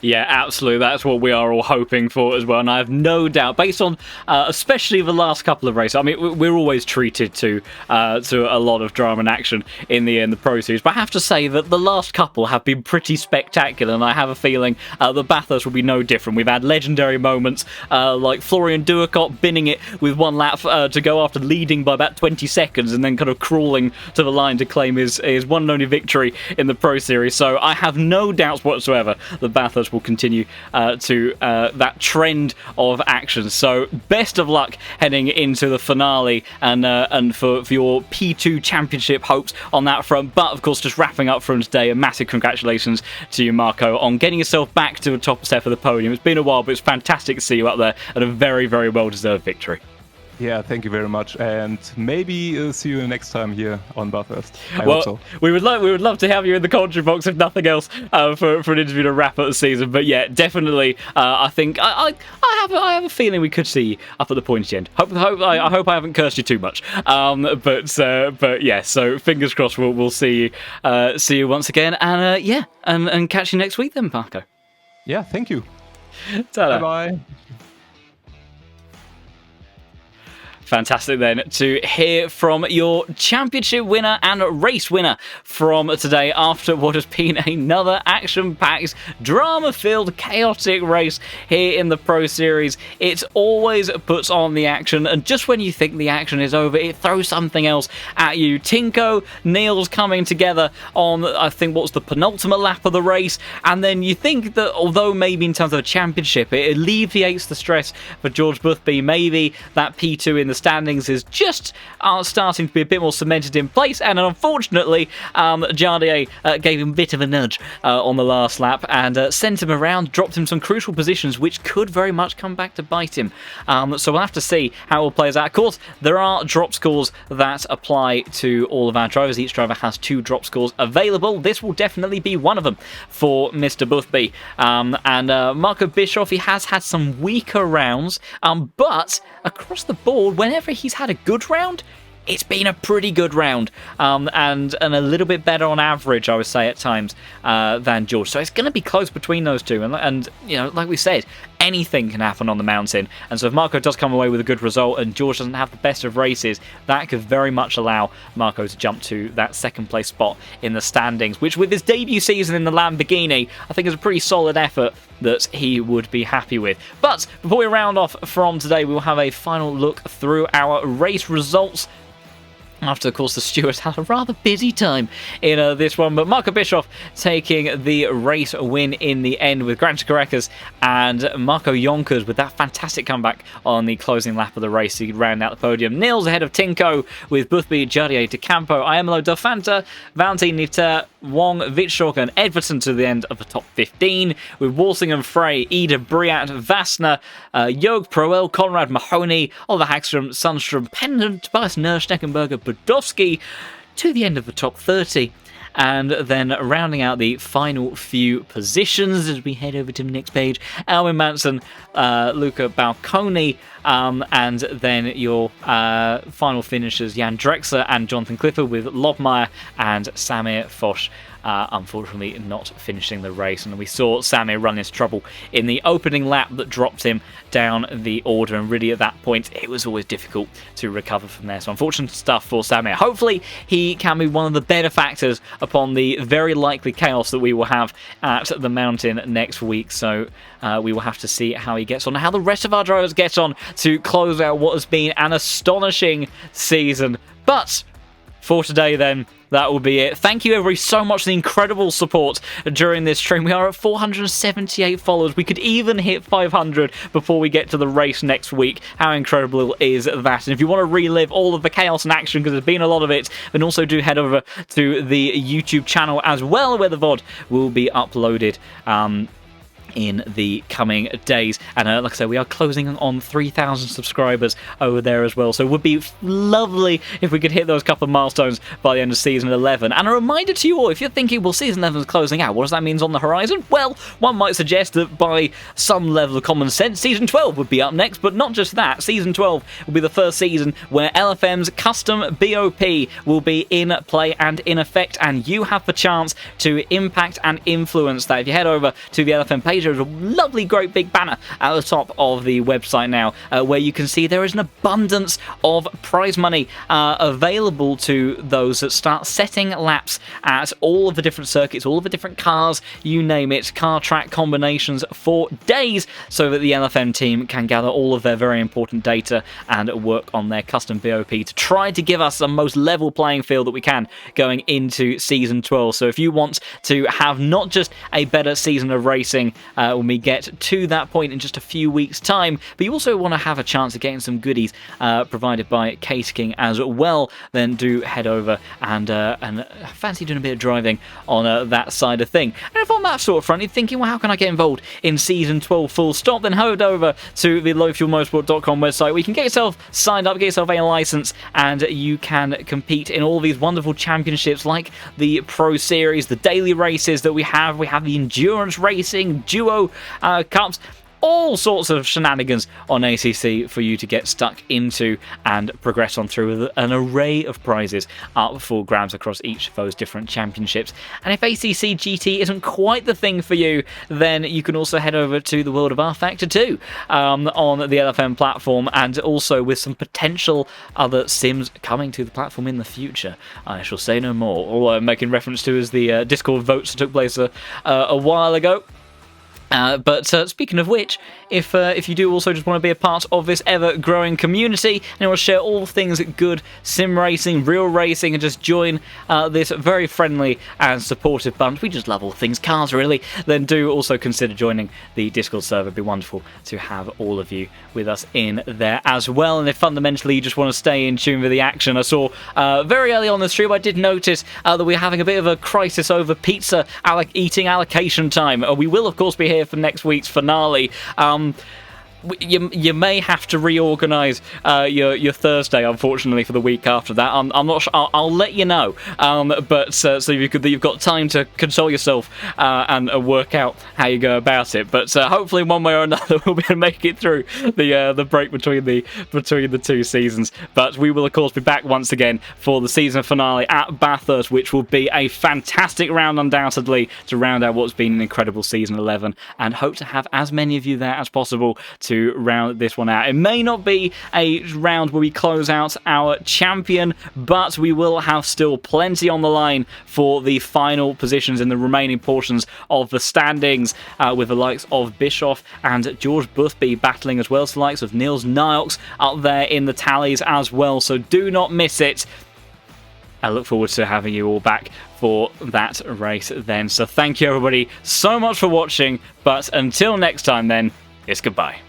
Yeah, absolutely. That's what we are all hoping for as well. And I have no doubt, based on especially the last couple of races. I mean, we're always treated to a lot of drama and action in the Pro Series. But I have to say that the last couple have been pretty spectacular. And I have a feeling the Bathurst will be no different. We've had legendary moments like Florian Duacot binning it with one lap to go after leading by about 20 seconds and then kind of crawling to the line to claim his one and only victory in the Pro Series. So I have no doubts whatsoever that Bathurst will continue to that trend of action. So best of luck heading into the finale and for your P2 championship hopes on that front. But of course, just wrapping up from today, a massive congratulations to you, Marco, on getting yourself back to the top step of the podium. It's been a while, but it's fantastic to see you up there and a very, very well-deserved victory. Yeah, thank you very much, and maybe see you next time here on Bathurst. I well, hope so. we would love to have you in the commentary box, if nothing else, for an interview to wrap up the season. But yeah, definitely, I think I have a feeling we could see you up at the pointy end. I hope I haven't cursed you too much. But yeah, so fingers crossed we'll see you once again, and and catch you next week then, Marco. Yeah, thank you. Ta-da. Bye. Fantastic then to hear from your championship winner and race winner from today after what has been another action-packed, drama-filled, chaotic race here in the Pro Series. It always puts on the action, and just when you think the action is over, it throws something else at you. Tinko, Niels coming together on, I think, what's the penultimate lap of the race, and then you think that although maybe in terms of a championship, it alleviates the stress for George Boothby, maybe that P2 in the standings is just starting to be a bit more cemented in place, and unfortunately Jardier gave him a bit of a nudge on the last lap and sent him around, dropped him some crucial positions which could very much come back to bite him. So we'll have to see how it all plays out. Of course, there are drop scores that apply to all of our drivers. Each driver has 2 drop scores available. This will definitely be one of them for Mr. Boothby. And Marco Bischoff, he has had some weaker rounds, but across the board, whenever he's had a good round, it's been a pretty good round, and a little bit better on average, I would say, at times than George. So it's going to be close between those two, and you know, like we said, anything can happen on the mountain. And so if Marco does come away with a good result and George doesn't have the best of races, that could very much allow Marco to jump to that second place spot in the standings, which with his debut season in the Lamborghini, I think is a pretty solid effort that he would be happy with. But before we round off from today, we will have a final look through our race results after, of course, the stewards had a rather busy time in this one. But Marco Bischoff taking the race win in the end with Grant Carekas and Marco Jonkers with that fantastic comeback on the closing lap of the race. He round out the podium. Niels ahead of Tinko with Boothby, Jardier, De Campo, Iemelo, Delfanta, Valentin Nifter, Wong, Vitschok and Edverton to the end of the top 15, with Walsingham, Frey, Ida, Briat, Vassner, Jog, Proel, Conrad, Mahoney, Oliver Hagstrom, Sundstrom, Pendant, Tobias Nur, Steckenberger, Budowski to the end of the top 30. And then rounding out the final few positions as we head over to the next page, Alwyn Manson, Luca Balconi, and then your final finishers, Jan Drexler and Jonathan Clifford, with Lobmeyer and Samir Foch unfortunately not finishing the race. And we saw Samir run into trouble in the opening lap that dropped him down the order, and really at that point it was always difficult to recover from there. So unfortunate stuff for Samir. Hopefully he can be one of the better factors upon the very likely chaos that we will have at the mountain next week. So we will have to see how he gets on, how the rest of our drivers get on to close out what has been an astonishing season. But for today then, that will be it. Thank you everybody so much for the incredible support during this stream. We are at 478 followers. We could even hit 500 before we get to the race next week. How incredible is that? And if you want to relive all of the chaos and action, because there's been a lot of it, then also do head over to the YouTube channel as well, where the VOD will be uploaded in the coming days. And like I said, we are closing on 3,000 subscribers over there as well, so it would be lovely if we could hit those couple of milestones by the end of Season 11. And a reminder to you all, if you're thinking, well, Season 11 is closing out, what does that mean on the horizon? Well, one might suggest that by some level of common sense, Season 12 would be up next, but not just that. Season 12 will be the first season where LFM's custom BOP will be in play and in effect, and you have the chance to impact and influence that. If you head over to the LFM page, there's a lovely great big banner at the top of the website now, where you can see there is an abundance of prize money available to those that start setting laps at all of the different circuits, all of the different cars, you name it, car track combinations for days, so that the LFM team can gather all of their very important data and work on their custom BOP to try to give us the most level playing field that we can going into Season 12. So if you want to have not just a better season of racing when we get to that point in just a few weeks' time, but you also want to have a chance of getting some goodies provided by Case King as well, then do head over and fancy doing a bit of driving on that side of thing. And if on that sort of front you're thinking, well, how can I get involved in Season 12 full stop, then head over to the lowfuelmotorsport.com website where you can get yourself signed up, get yourself a license, and you can compete in all these wonderful championships like the Pro Series, the daily races that we have the endurance racing, duo cups, all sorts of shenanigans on ACC for you to get stuck into and progress on through with an array of prizes up for grabs across each of those different championships. And if ACC GT isn't quite the thing for you, then you can also head over to the world of R Factor 2 on the LFM platform, and also with some potential other sims coming to the platform in the future. I shall say no more. All I'm making reference to is the Discord votes that took place a while ago. But speaking of which, if you do also just want to be a part of this ever-growing community and you want to share all things good sim racing, real racing, and just join this very friendly and supportive bunch, we just love all things cars really, then do also consider joining the Discord server. It'd be wonderful to have all of you with us in there as well. And if fundamentally you just want to stay in tune with the action, I saw very early on the stream, I did notice that we're having a bit of a crisis over pizza eating allocation time. We will of course be here for next week's finale. You may have to reorganise your Thursday, unfortunately, for the week after that. I'm not sure. I'll let you know. But so you've got time to console yourself and work out how you go about it. But hopefully, one way or another, we'll be able to make it through the break between the two seasons. But we will, of course, be back once again for the season finale at Bathurst, which will be a fantastic round, undoubtedly, to round out what's been an incredible season 11. And hope to have as many of you there as possible to round this one out. It may not be a round where we close out our champion, but we will have still plenty on the line for the final positions in the remaining portions of the standings, with the likes of Bischoff and George Boothby battling as well as the likes of Niels Niox up there in the tallies as well, so do not miss it. I look forward to having you all back for that race then. So thank you everybody so much for watching, but until next time then, it's goodbye.